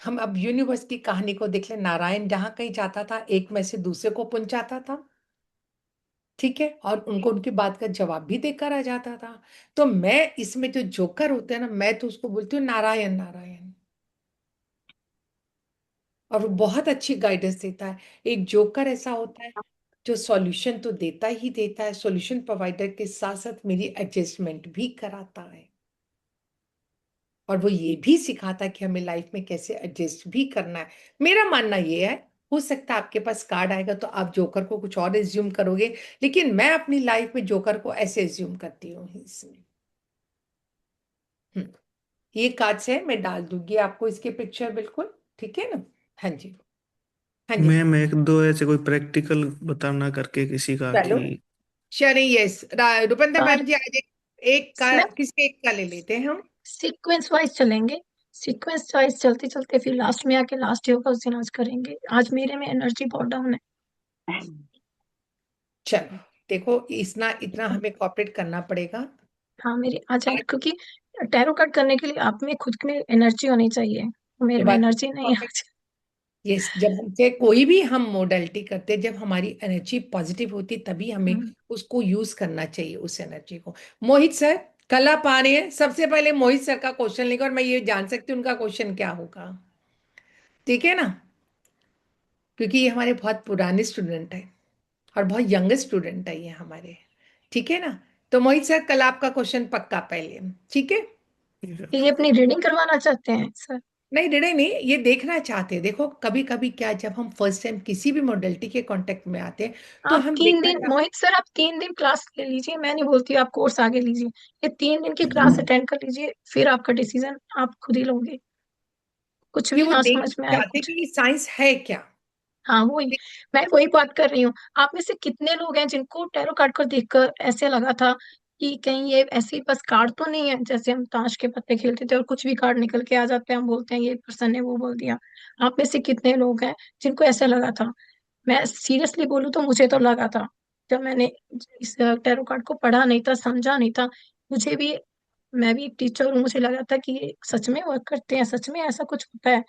हम अब यूनिवर्स की कहानी को देख ले, नारायण जहां कहीं जाता था एक में से दूसरे को पहुंचाता था, ठीक है, और उनको उनकी बात का जवाब भी देकर आ जाता था। तो मैं इसमें जो जोकर होते हैं ना, मैं तो उसको बोलती हूँ नारायण नारायण, और वो बहुत अच्छी गाइडेंस देता है। एक जोकर ऐसा होता है जो सॉल्यूशन तो देता ही देता है, सॉल्यूशन प्रोवाइडर के साथ साथ मेरी एडजस्टमेंट भी कराता है, और वो ये भी सिखाता है कि हमें लाइफ में कैसे एडजस्ट भी करना है। मेरा मानना ये है, हो सकता है आपके पास कार्ड आएगा तो आप जोकर को कुछ और एज्यूम करोगे, लेकिन मैं अपनी लाइफ में जोकर को ऐसे एज्यूम करती हूँ इसमें। ये कार्ड्स है, मैं डाल दूंगी आपको इसके पिक्चर, बिल्कुल ठीक है ना। हाँ जी, हाँ जी। मैम एक दो ऐसे कोई प्रैक्टिकल बताना करके किसी का चलो, कि शरी यस, रुपंदर और मैम जी आज एक का, इसमें किसी एक का ले लेते हैं हम। सीक्वेंस वाइज चलेंगे, सीक्वेंस वाइज चलते चलते फिर लास्ट में आके लास्ट डे होगा उस दिन आज करेंगे, आज मेरे में एनर्जी बहुत डाउन है। चलो देखो, इतना इतना हमें कॉपरेट करना पड़ेगा। हाँ मेरी आ जाएंगे, क्योंकि टैरो कार्ड करने के लिए आप में खुद में एनर्जी होनी चाहिए, मेरे ये में बात एनर्जी नहीं है। ये जब हमसे कोई भी हम मोडलिटी करते हैं, जब हमारी एनर्जी पॉजिटिव होती है, तभी हमें उसको यूज करना चाहिए, उस एनर्जी को। मोहित सर कल आप आ रहे हैं, सबसे पहले मोहित सर का क्वेश्चन लेकर, और मैं ये जान सकती हूँ उनका क्वेश्चन क्या होगा, ठीक है ना, क्योंकि ये हमारे बहुत पुराने स्टूडेंट है और बहुत यंग स्टूडेंट है ये हमारे, ठीक है ना। तो मोहित सर कल आपका क्वेश्चन पक्का पहले, ठीक है। ये अपनी रीडिंग करवाना चाहते हैं सर? नहीं डिडे नहीं, ये देखना चाहते हैं। देखो कभी कभी क्या, जब हम फर्स्ट टाइम किसी भी मॉडलिटी के कांटेक्ट में आते हैं तो आप हम 3 दिन, मोहित सर आप 3 दिन क्लास ले लीजिए, मैं नहीं बोलती आप कोर्स आगे लीजिए, ये 3 दिन की क्लास अटेंड कर लीजिए, फिर आपका डिसीजन आप खुद ही लोगे। कुछ कि भी वो ना देखना समझ में आए चाहते हैं कुछ। कि ये साइंस है क्या। हाँ वही, मैं वही बात कर रही हूँ। आप में से कितने लोग हैं जिनको टैरो कार्ड को देखकर ऐसे लगा था कि कहीं ये ऐसे ही बस कार्ड तो नहीं है, जैसे हम ताश के पत्ते खेलते थे और कुछ भी कार्ड निकल के आ जाते हैं, हम बोलते हैं ये पर्सन ने वो बोल दिया। आप में से कितने लोग हैं जिनको ऐसा लगा था? मैं सीरियसली बोलूँ तो मुझे तो लगा था, जब मैंने इस टैरो कार्ड को पढ़ा नहीं था, समझा नहीं था, मुझे भी, मैं भी एक टीचर हूँ, मुझे लगा था कि ये सच में वर्क करते हैं, सच में ऐसा कुछ होता है।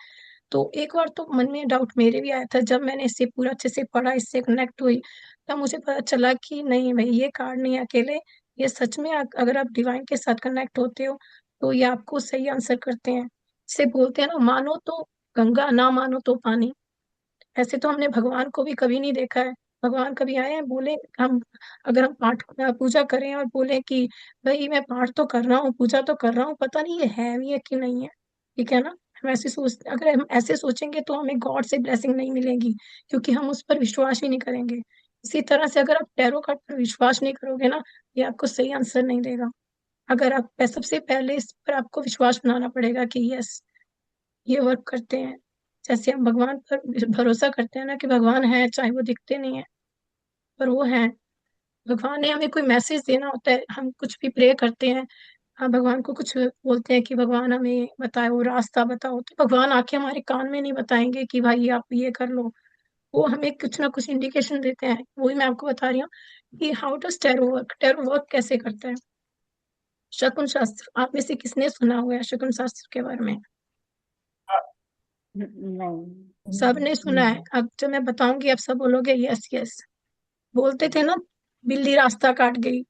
तो एक बार तो मन में डाउट मेरे भी आया था, जब मैंने इसे पूरा अच्छे से पढ़ा, इससे कनेक्ट हुई, तब मुझे पता चला कि नहीं भाई, ये कार्ड नहीं है अकेले, ये सच में अगर आप डिवाइन के साथ कनेक्ट होते हो तो ये आपको सही आंसर करते हैं। इसे बोलते हैं ना, मानो तो गंगा, ना मानो तो पानी। ऐसे तो हमने भगवान को भी कभी नहीं देखा है। भगवान कभी आए हैं बोले, हम अगर हम पाठ पूजा करें और बोले कि भाई मैं पाठ तो कर रहा हूँ, पूजा तो कर रहा हूँ, पता नहीं ये है भी है कि नहीं है, ठीक है ना। हम ऐसे सोच, अगर हम ऐसे सोचेंगे तो हमें गॉड से ब्लेसिंग नहीं मिलेगी, क्योंकि हम उस पर विश्वास ही नहीं करेंगे। इसी तरह से अगर आप टैरो कार्ड पर विश्वास नहीं करोगे ना, ये आपको सही आंसर नहीं देगा। अगर आप, सबसे पहले इस पर आपको विश्वास बनाना पड़ेगा कि यस, ये वर्क करते हैं। जैसे हम भगवान पर भरोसा करते हैं ना कि भगवान है, चाहे वो दिखते नहीं है पर वो है। भगवान ने हमें कोई मैसेज देना होता है, हम कुछ भी प्रे करते हैं, हाँ भगवान को कुछ बोलते हैं कि भगवान हमें बताओ, रास्ता बताओ, तो भगवान आके हमारे कान में नहीं बताएंगे कि भाई आप ये कर लो। वो हमें कुछ ना कुछ इंडिकेशन देते हैं। वही मैं आपको बता रही हूँ कि how does tarot work, tarot work कैसे करता है। शकुन शास्त्र, आप में से किसने सुना हुआ है शकुन शास्त्र के बारे में? नहीं। सबने सुना है। अब जो मैं बताऊंगी आप सब बोलोगे यस यस। बोलते थे ना, बिल्ली रास्ता काट गई,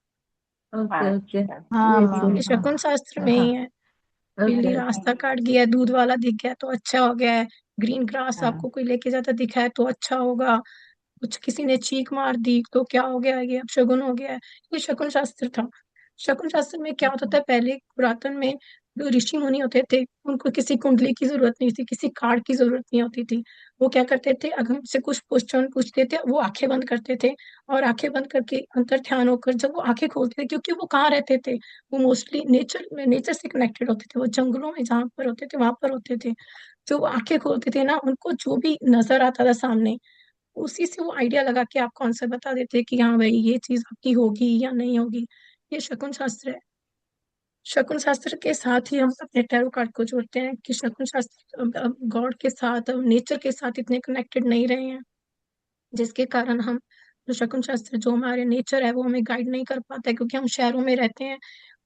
ओके ओके, हाँ ये मैम। ये सुना। शकुन शास्त्र में ही है। बिल्ली ओके ओके। रास्ता काट गया, दूध वाला दिख गया तो अच्छा हो गया है। ग्रीन ग्रास आपको कोई लेके जाता दिखा है तो अच्छा होगा। कुछ किसी ने चीख मार दी तो क्या हो गया, ये अब शगुन हो गया है। ये शकुन शास्त्र था। शकुन शास्त्र में क्या होता था, पहले पुरातन में जो ऋषि मुनि होते थे, उनको किसी कुंडली की जरूरत नहीं थी, किसी कार्ड की जरूरत नहीं होती थी। वो क्या करते थे, अगर हमसे कुछ क्वेश्चन पूछते थे, वो आंखें बंद करते थे, और आंखें बंद करके अंतर ध्यान होकर जब वो आंखें खोलते थे, क्योंकि वो कहाँ रहते थे, वो मोस्टली नेचर से कनेक्टेड होते थे, वो जंगलों में जहाँ पर होते थे वहां पर होते थे। जो वो आंखें खोलते थे ना, उनको जो भी नजर आता था सामने, उसी से वो आइडिया लगा के आपको आंसर बता देते हैं कि हाँ भाई ये चीज आपकी होगी या नहीं होगी। ये शकुन शास्त्र है। शकुन शास्त्र के साथ ही हम अपने टैरो कार्ड को जोड़ते हैं कि शकुन शास्त्र गॉड के साथ, नेचर के साथ इतने कनेक्टेड नहीं रहे हैं, जिसके कारण हम, जो शकुन शास्त्र, जो हमारे नेचर है वो हमें गाइड नहीं कर पाता है, क्योंकि हम शहरों में रहते हैं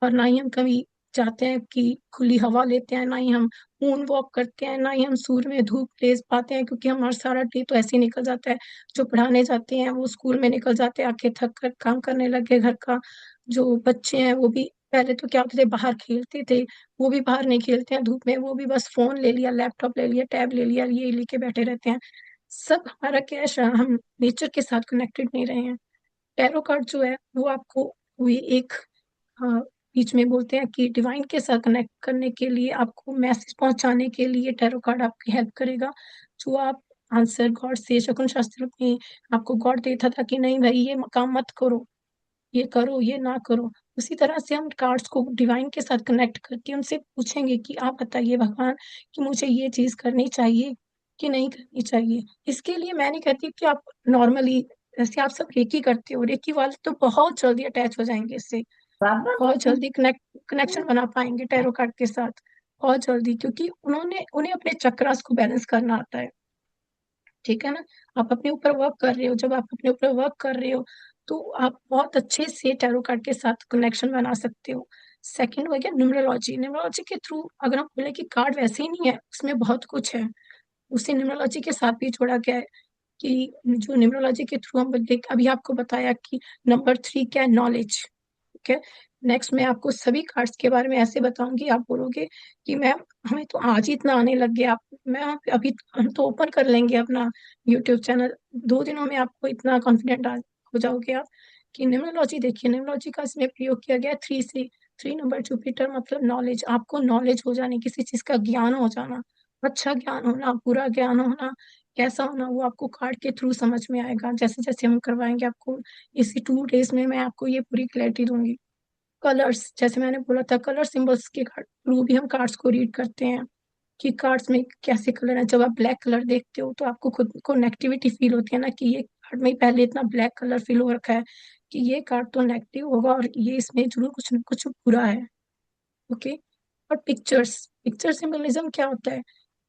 और ना ही हम कभी जाते हैं कि खुली हवा लेते हैं, ना ही हम मून वॉक करते हैं, ना ही हम सूर्य में धूप ले पाते हैं, क्योंकि हमारा सारा डे तो ऐसे ही निकल जाता है। जो पढ़ाने जाते हैं वो स्कूल में निकल जाते हैं, आके थक कर काम करने लगे घर का। जो बच्चे हैं वो भी, पहले तो क्या होते थे, बाहर खेलते थे, वो भी बाहर नहीं खेलते हैं धूप में, वो भी बस फोन ले लिया, लैपटॉप ले लिया, टैब ले लिया, ये लेके बैठे रहते हैं। सब हमारा क्या है, हम नेचर के साथ कनेक्टेड नहीं रहे हैं। टैरो कार्ड जो है वो आपको, वो एक, हाँ, बीच में बोलते हैं कि डिवाइन के साथ कनेक्ट करने के लिए, आपको मैसेज पहुंचाने के लिए टैरो कार्ड आपकी हेल्प करेगा। जो आप आंसर गॉड से, शकुन शास्त्र में आपको गॉड देता था कि नहीं भाई ये काम मत करो, ये करो, ये ना करो, उसी तरह से हम कार्ड्स को डिवाइन के साथ कनेक्ट करके उनसे पूछेंगे कि आप बताइए भगवान कि मुझे ये चीज करनी चाहिए कि नहीं करनी चाहिए। इसके लिए मैं नहीं कहती कि आप नॉर्मली, जैसे आप सब रेकी करते हो, रेकी वाले तो बहुत जल्दी अटैच हो जाएंगे इससे, बहुत जल्दी कनेक्शन बना पाएंगे टैरो कार्ड के साथ, बहुत जल्दी, क्योंकि उन्हें अपने चक्रास को बैलेंस करना आता है, ठीक है ना। आप अपने ऊपर वर्क कर रहे हो, जब आप अपने ऊपर वर्क कर रहे हो तो आप बहुत अच्छे से टैरो कार्ड के साथ कनेक्शन बना सकते हो। सेकंड हो गया न्यूमरोलॉजी। न्यूमरोलॉजी के थ्रू अगर हम बोले कि कार्ड वैसे ही नहीं है, उसमें बहुत कुछ है, उसी न्यूमरोलॉजी के साथ भी जोड़ा गया है कि जो न्यूमरोलॉजी के थ्रू हम देख, अभी आपको बताया कि नंबर 3 क्या है, नॉलेज। ठीक है, नेक्स्ट मैं आपको सभी कार्ड्स के बारे में ऐसे बताऊंगी, आप बोलोगे कि मैम हमें तो आज ही इतना आने लग गया। आप मैम अभी हम तो ओपन कर लेंगे अपना यूट्यूब चैनल, 2 दिनों में आपको इतना कॉन्फिडेंट हो जाओगे आप कि न्यूमरोलॉजी देखिए। न्यूमरोलॉजी का इसमें प्रयोग किया गया 3 से 3 नंबर जुपिटर, मतलब नॉलेज, आपको नॉलेज हो जानी, किसी चीज का ज्ञान हो जाना, अच्छा ज्ञान होना, बुरा ज्ञान होना, कैसा होना, वो आपको कार्ड के थ्रू समझ में आएगा। जैसे जैसे हम करवाएंगे आपको, इसी 2 डेज में मैं आपको ये पूरी क्लैरिटी दूंगी। कलर्स, जैसे मैंने बोला था, कलर सिंबल्स के थ्रू भी हम कार्ड्स को रीड करते हैं कि कार्ड्स में कैसे कलर है। जब आप ब्लैक कलर देखते हो तो आपको खुद को नेगेटिविटी फील होती है ना, कि ये कार्ड में पहले इतना ब्लैक कलर फील हो रखा है कि ये कार्ड तो नेगेटिव होगा और ये इसमें जरूर कुछ न कुछ बुरा है। ओके, और पिक्चर्स, पिक्चर सिंबलिज्म क्या होता है?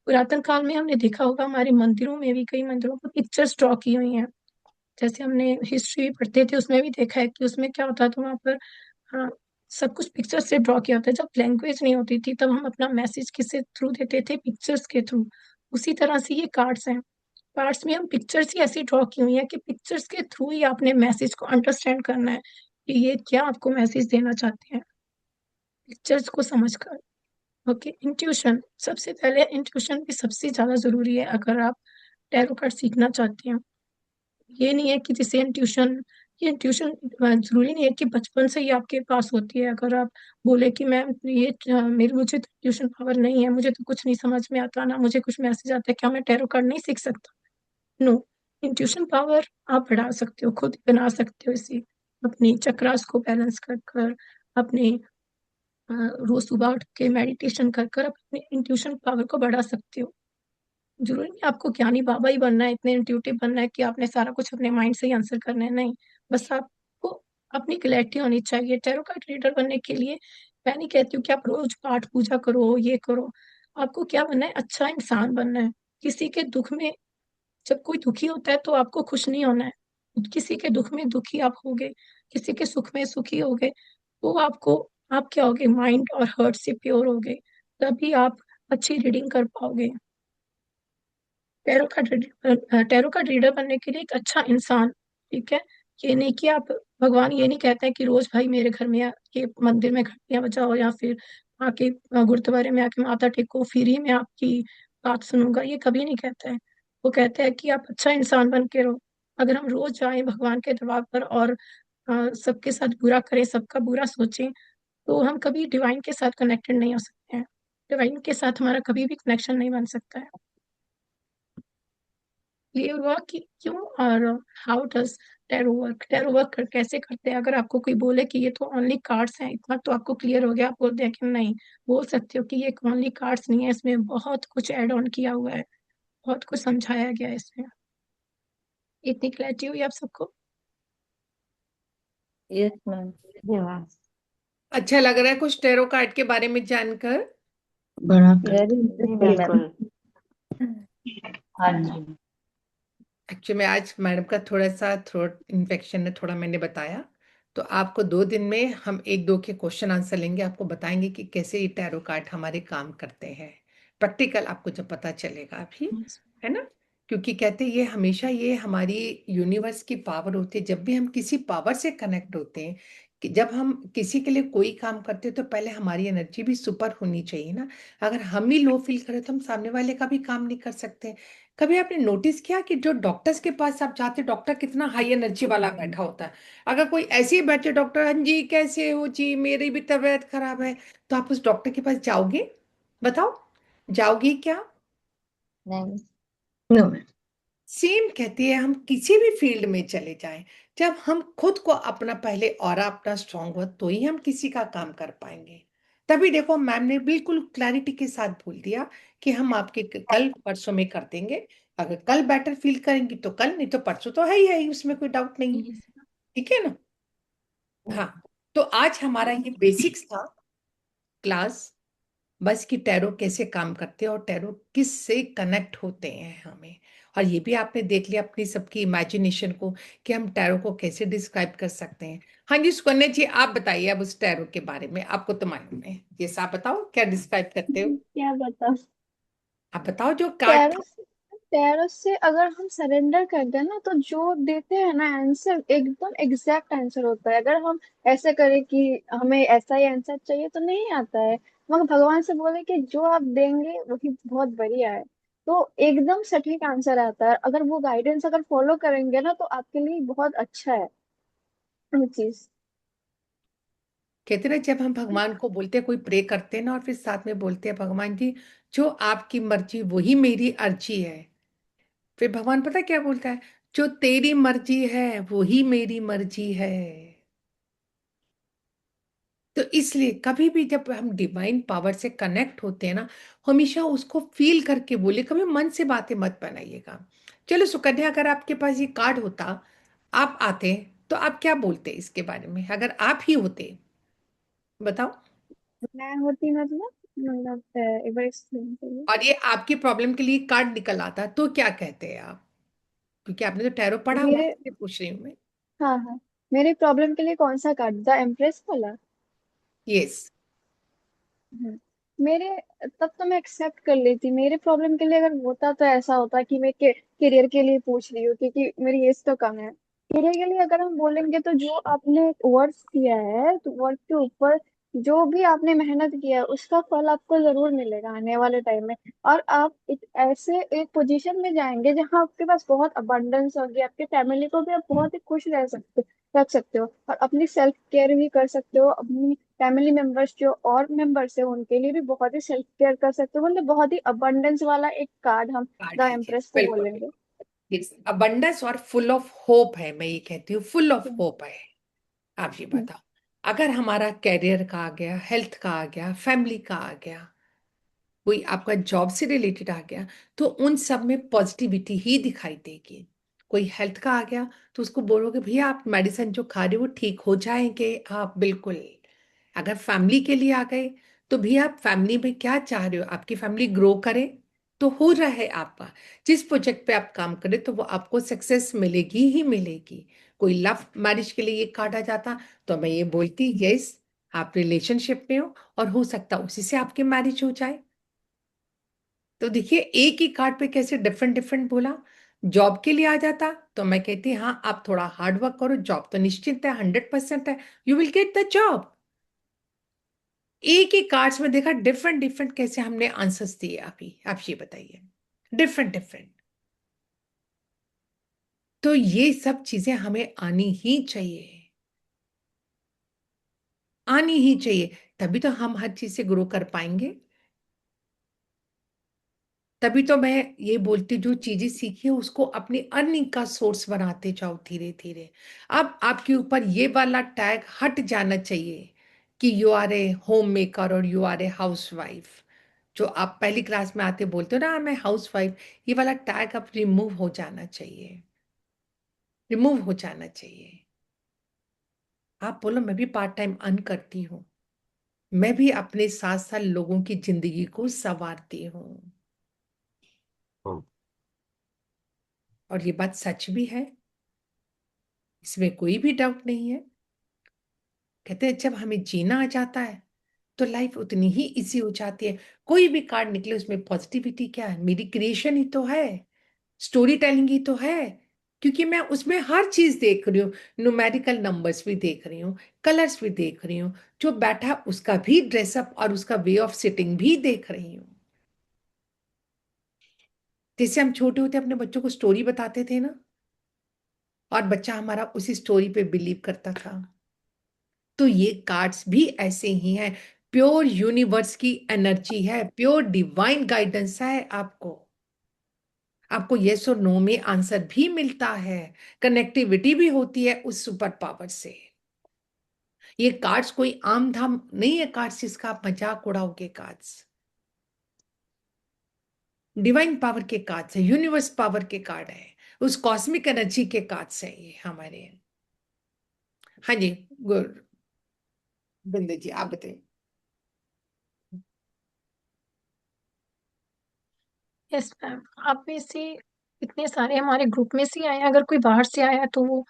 पुरातन काल में हमने देखा होगा, हमारे मंदिरों में भी, कई मंदिरों पर पिक्चर्स ड्रॉ की हुई हैं। जैसे हमने हिस्ट्री पढ़ते थे, उसमें भी देखा है कि उसमें क्या होता था वहां पर, हाँ, सब कुछ पिक्चर से ड्रॉ किया होता है। जब लैंग्वेज नहीं होती थी तब हम अपना मैसेज किससे थ्रू देते थे? पिक्चर्स के थ्रू। उसी तरह से ये कार्ड्स हैं, कार्ड्स में हम पिक्चर्स ही ऐसी ड्रॉ की हुई है कि पिक्चर्स के थ्रू ही आपने मैसेज को अंडरस्टैंड करना है कि ये क्या आपको मैसेज देना चाहते हैं, पिक्चर्स को समझकर। ओके, इंट्यूशन, सबसे पहले इंट्यूशन भी सबसे ज्यादा जरूरी है अगर आप टैरो कार्ड सीखना चाहते हैं। ये नहीं है कि जिसे ट्यूशन, ये ट्यूशन जरूरी नहीं है कि बचपन से ही आपके पास होती है। अगर आप बोले कि मैम ये मेरी, मुझे तो ट्यूशन पावर नहीं है, मुझे तो कुछ नहीं समझ में आता, ना मुझे कुछ मैसेज आता है, क्या मैं टैरो कार्ड नहीं सीख सकता? नो, ट्यूशन पावर आप बढ़ा सकते हो, खुद बना सकते हो इसे, अपनी चक्रास को बैलेंस कर कर, अपने रोज सुबह उठ के मेडिटेशन कर कर अपने इंट्यूशन पावर को बढ़ा सकते हो। जरूरी नहीं आपको ज्ञानी बाबा ही बनना है, इतने इंट्यूटिव बनना है कि आपने सारा कुछ अपने माइंड से ही आंसर करना है, नहीं। बस आपको अपनी क्लैरिटी होनी चाहिए। टैरो कार्ड रीडर बनने के लिए मैं नहीं कहती हूँ कि आप रोज पाठ पूजा करो, ये करो। आपको क्या बनना है? अच्छा इंसान बनना है। किसी के दुख में, जब कोई दुखी होता है तो आपको खुश नहीं होना है, किसी के दुख में दुखी आप होगे, किसी के सुख में सुखी होगे, तो आपको, आप क्या होगे, माइंड और हर्ट से प्योर होगे, तभी आप अच्छी रीडिंग कर पाओगे। टैरो कार्ड रीडर बनने के लिए एक अच्छा इंसान, ठीक है, ये नहीं कि आप, भगवान ये नहीं कहते हैं कि रोज भाई मेरे घर में आके मंदिर में घंटियां बजाओ या फिर आके गुरुद्वारे में आके माथा टेको, फिर ही मैं आपकी बात सुनूंगा, ये कभी नहीं कहता है। वो कहता है कि आप अच्छा इंसान बन के रहो। अगर हम रोज जाएं भगवान के दरबार पर और सबके साथ बुरा करें, सबका बुरा सोचें, तो हम कभी डिवाइन के साथ कनेक्टेड नहीं हो सकते हैं। डिवाइन के साथ हमारा कभी भी कनेक्शन नहीं बन सकता है। ये हुआ कि क्यों और how does tarot work, tarot work कैसे करते हैं। अगर आपको कोई बोले कि ये तो ओनली कार्ड्स हैं, इतना तो आपको क्लियर हो गया, आप बोलते हैं कि नहीं, बोल सकते हो कि ये ओनली कार्ड्स नहीं है, इसमें बहुत कुछ ऐड ऑन किया हुआ है, बहुत कुछ समझाया गया है इसमें। इतनी क्लैरिटी हुई आप सबको? Yes ma'am. जी मैम। अच्छा लग रहा है कुछ टैरो कार्ड के बारे में जानकर? बड़ा वेरी जी इंटरेस्टिंग मैम। बिल्कुल। हाँ जी। एक्चुअली मैं आज मैडम का थोड़ा सा थ्रोट इन्फेक्शन है, थोड़ा मैंने बताया, तो आपको 2 दिन में हम 1-2 के क्वेश्चन आंसर लेंगे, आपको बताएंगे कि कैसे ये टैरो कार्ड हमारे काम करते हैं। प्रैक्टिकल आपको जब पता चलेगा अभी, है ना? क्योंकि कहते हैं ये हमेशा ये हमारी यूनिवर्स की पावर होती है। जब भी हम किसी पावर से कनेक्ट होते हैं, कि जब हम किसी के लिए कोई काम करते हैं तो पहले हमारी एनर्जी भी सुपर होनी चाहिए ना। अगर हम ही लो फील करें तो हम सामने वाले का भी काम नहीं कर सकते। कभी आपने नोटिस किया कि जो डॉक्टर्स के पास आप जाते, डॉक्टर कितना हाई एनर्जी वाला बैठा होता है। अगर कोई ऐसे ही बैठे, डॉक्टर हाँ जी कैसे हो जी, मेरी भी तबीयत खराब है, तो आप उस डॉक्टर के पास जाओगे? बताओ, जाओगी क्या? नहीं। नो। सेम कहती है, हम किसी भी फील्ड में चले जाएं, जब हम खुद को अपना पहले ऑरा अपना स्ट्रांग हो तो ही हम किसी का काम कर पाएंगे। तभी देखो मैम ने बिल्कुल क्लैरिटी के साथ बोल दिया कि हम आपके कल परसों में कर देंगे। अगर कल बेटर फील करेंगी तो कल, नहीं तो परसों तो है ही, उसमें कोई डाउट नहीं है। ठीक है ना? हाँ, तो आज हमारा ये बेसिक्स था क्लास, बस कि टैरो कैसे काम करते हैं और टैरो किस से कनेक्ट होते हैं हमें। और ये भी आपने देख लिया अपनी सबकी इमेजिनेशन को कि हम टैरो को कैसे डिस्क्राइब कर सकते हैं। हाँ जी सुकन्या जी, आप बताइए अब उस टैरो के बारे में, आपको तो मालूम है। ये आप बताओ क्या डिस्क्राइब करते हो, क्या बताओ। आप बताओ जो कार्ड। टैरो से अगर हम सरेंडर कर दें ना, तो जो देते हैं ना आंसर, एकदम एग्जैक्ट आंसर होता है। अगर हम ऐसे करें कि हमें ऐसा ही आंसर चाहिए, तो नहीं आता है। मगर भगवान से बोले कि जो आप देंगे वही बहुत बढ़िया है, तो एकदम सटीक आंसर आता है। अगर वो गाइडेंस अगर फॉलो करेंगे ना, तो आपके लिए बहुत अच्छा है वो चीज। कहते ना जब हम भगवान को बोलते हैं, कोई प्रे करते हैं ना और फिर साथ में बोलते हैं भगवान जी जो आपकी मर्जी वही मेरी अर्जी है, फिर भगवान पता क्या बोलता है, जो तेरी मर्जी है वही मेरी मर्जी है। तो इसलिए कभी भी जब हम डिवाइन पावर से कनेक्ट होते हैं ना, हमेशा उसको फील करके बोले, कभी मन से बातें मत बनाइएगा। चलो सुकन्या, अगर आपके पास ये कार्ड होता, आप आते, तो आप क्या बोलते इसके बारे में, अगर आप ही होते, बताओ। मैं होती मतलब एक बार explain करिए। और ये आपकी प्रॉब्लम के लिए कार्ड निकल आता तो क्या कहते हैं आप, क्योंकि आपने तो टैरो पढ़ा हुआ है, मेरे इसलिए पूछ रही हूँ मैं। हाँ हाँ, मेरी प्रॉब्लम के लिए कौन सा कार्ड, द एम्प्रेस वाला? यस। हम्म, मेरे तब तो मैं एक्सेप्ट कर लेती। मेरे प्रॉब्लम के लिए अगर होता तो ऐसा होता कि मैं करियर के लिए पूछ रही हूँ, क्योंकि मेरी एज तो कम है। करियर के लिए अगर हम बोलेंगे, तो जो आपने वर्क किया है, तो वर्क के ऊपर जो भी आपने मेहनत किया है, उसका फल आपको जरूर मिलेगा आने वाले टाइम में। और आप ऐसे एक पोजीशन में जाएंगे जहाँ आपके पास बहुत अबंडेंस होगी, आपके फैमिली को भी आप बहुत ही खुश रख सकते हो, और अपनी सेल्फ केयर भी कर सकते हो। अपनी फैमिली मेंबर्स जो और मेंबर्स है, उनके लिए भी बहुत ही सेल्फ केयर कर सकते हो। मतलब बहुत ही अबंडेंस वाला एक कार्ड हम कार्ड द है जी, एम्प्रेस को बिल्कुल बोलेंगे। बिल्कुल। अबंडेंस और फुल ऑफ होप है, मैं ये कहती हूँ फुल ऑफ होप है। आप ये बताओ, अगर हमारा कैरियर का आ गया, हेल्थ का आ गया, फैमिली का आ गया, कोई आपका जॉब से रिलेटेड आ गया, तो उन सब में पॉजिटिविटी ही दिखाई देगी। कोई हेल्थ का आ गया तो उसको बोलोगे भैया आप मेडिसिन जो खा रहे हो वो ठीक हो जाएंगे आप, बिल्कुल। अगर फैमिली के लिए आ गए, तो भी आप फैमिली में क्या चाह रहे हो, आपकी फैमिली ग्रो करे, तो हो रहा है आपका। जिस प्रोजेक्ट पे आप काम करें तो वो आपको सक्सेस मिलेगी ही मिलेगी। कोई लव मैरिज के लिए ये कार्ड आ जाता, तो मैं ये बोलती यस, आप रिलेशनशिप में हो और हो सकता उसी से आपकी मैरिज हो जाए। तो देखिए एक ही कार्ड पे कैसे डिफरेंट डिफरेंट बोला। जॉब के लिए आ जाता तो मैं कहती हाँ आप थोड़ा हार्ड वर्क करो, जॉब तो निश्चित है, 100% है, you will get the job. एक ही कार्ड्स में देखा डिफरेंट डिफरेंट कैसे हमने आंसर्स दिए, आप ये बताइए, डिफरेंट डिफरेंट। तो ये सब चीजें हमें आनी ही चाहिए, आनी ही चाहिए, तभी तो हम हर चीज से ग्रो कर पाएंगे। तभी तो मैं ये बोलती हूँ, जो चीजें सीखी है उसको अपनी अर्निंग का सोर्स बनाते जाओ धीरे धीरे। अब आपके ऊपर ये वाला टैग हट जाना चाहिए कि you are a homemaker और you are a housewife. जो आप पहली क्लास में आते बोलते हो ना मैं हाउस वाइफ, ये वाला टैग अब रिमूव हो जाना चाहिए, रिमूव हो जाना चाहिए। आप बोलो मैं भी पार्ट टाइम अर्न करती हूँ, मैं भी अपने साथ साथ लोगों की जिंदगी को संवारती हूँ। और ये बात सच भी है, इसमें कोई भी डाउट नहीं है। कहते हैं जब हमें जीना आ जाता है तो लाइफ उतनी ही इजी हो जाती है। कोई भी कार्ड निकले उसमें पॉजिटिविटी क्या है, मेरी क्रिएशन ही तो है, स्टोरी टेलिंग ही तो है। क्योंकि मैं उसमें हर चीज देख रही हूँ, न्यूमेरिकल नंबर्स भी देख रही हूँ, कलर्स भी देख रही हूँ, जो बैठा उसका भी ड्रेसअप और उसका वे ऑफ सिटिंग भी देख रही हूँ। जैसे हम छोटे होते अपने बच्चों को स्टोरी बताते थे ना, और बच्चा हमारा उसी स्टोरी पे बिलीव करता था। तो ये कार्ड्स भी ऐसे ही हैं, प्योर यूनिवर्स की एनर्जी है, प्योर डिवाइन गाइडेंस है। आपको आपको यस और नो में आंसर भी मिलता है, कनेक्टिविटी भी होती है उस सुपर पावर से। ये कार्ड्स कोई आम धाम नहीं है कार्ड्स जिसका आप मजाक उड़ाओगे। कार्ड्स डिवाइन पावर के कार्ड्स है, यूनिवर्स पावर के कार्ड है, उस कॉस्मिक एनर्जी के कार्ड्स है ये हमारे। हाँ जी, गुड बिंदु जी आप बताइए। यस मैम, आप में से इतने सारे हमारे ग्रुप में से आए हैं, अगर कोई बाहर से आया है तो वो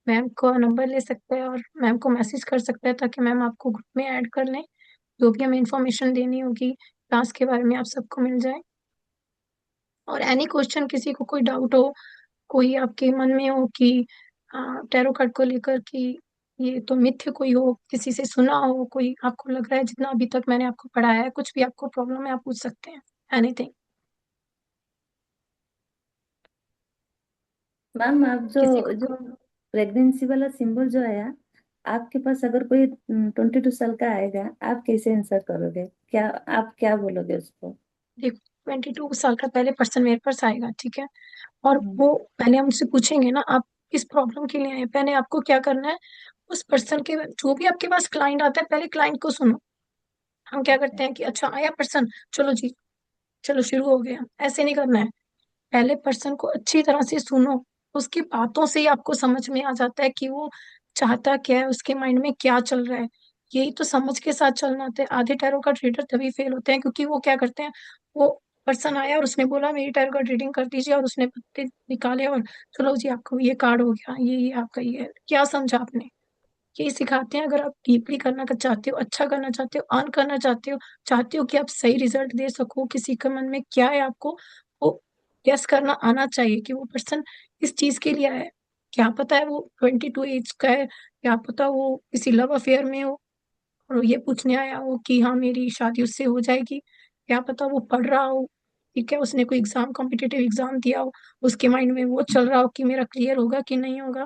मैम का नंबर ले सकता है और मैम को मैसेज कर सकता है ताकि मैम आपको ग्रुप में ऐड कर लें। जो भी हमें इंफॉर्मेशन देनी होगी क्लास के बारे में आप सबको मिल जाए। और एनी क्वेश्चन, किसी को कोई डाउट हो, कोई आपके मन में हो कि टैरो कार्ड को लेकर कि ये तो मिथ्य कोई हो, किसी से सुना हो, कोई आपको लग रहा है जितना अभी तक मैंने आपको पढ़ाया है, कुछ भी आपको प्रॉब्लम है आप पूछ सकते हैं, एनीथिंग। मैम आप जो किसी को जो प्रेगनेंसी वाला सिंबल जो आया, आपके पास अगर कोई 22 साल का आएगा, आप कैसे आंसर करोगे? क्या आप क्या बोलोगे उसको? देखो 22 साल का पहले पर्सन मेरे पास आएगा, ठीक है, और वो पहले हमसे पूछेंगे ना आप किस प्रॉब्लम के लिए आए हैं। पहले आपको क्या करना है, उस पर्सन के, जो भी आपके पास क्लाइंट आता है पहले क्लाइंट को सुनो। हम क्या करते हैं कि अच्छा आया पर्सन, चलो जी, चलो शुरू हो गया, ऐसे नहीं करना है। पहले पर्सन को अच्छी तरह से सुनो, उसकी बातों से ही आपको समझ में आ जाता है कि वो चाहता क्या है, उसके माइंड में क्या चल रहा है। यही तो समझ के साथ चलना होता है। आधे टैरो का ट्रेडर तभी फेल होते हैं क्योंकि वो क्या करते हैं, वो पर्सन आया और उसने बोला मेरी टैरो का रीडिंग कर दीजिए, और उसने पत्ते निकाले और चलो जी आपको ये कार्ड हो गया, ये आपका ये है। क्या समझा आपने? यही सिखाते हैं। अगर आप डीपली करना चाहते हो, अच्छा करना चाहते हो, अर्न करना चाहते हो कि आप सही रिजल्ट दे सको, किसी के मन में क्या है आपको वो गेस करना आना चाहिए कि वो पर्सन किस चीज के लिए आया है। क्या पता है वो 22 एज का है, क्या पता वो किसी लव अफेयर में हो और ये पूछने आया हो कि हाँ मेरी शादी उससे हो जाएगी। क्या पता वो पढ़ रहा हो, ठीक है, उसने कोई एग्जाम, कॉम्पिटिटिव एग्जाम दिया हो, उसके माइंड में वो चल रहा हो कि मेरा क्लियर होगा कि नहीं होगा।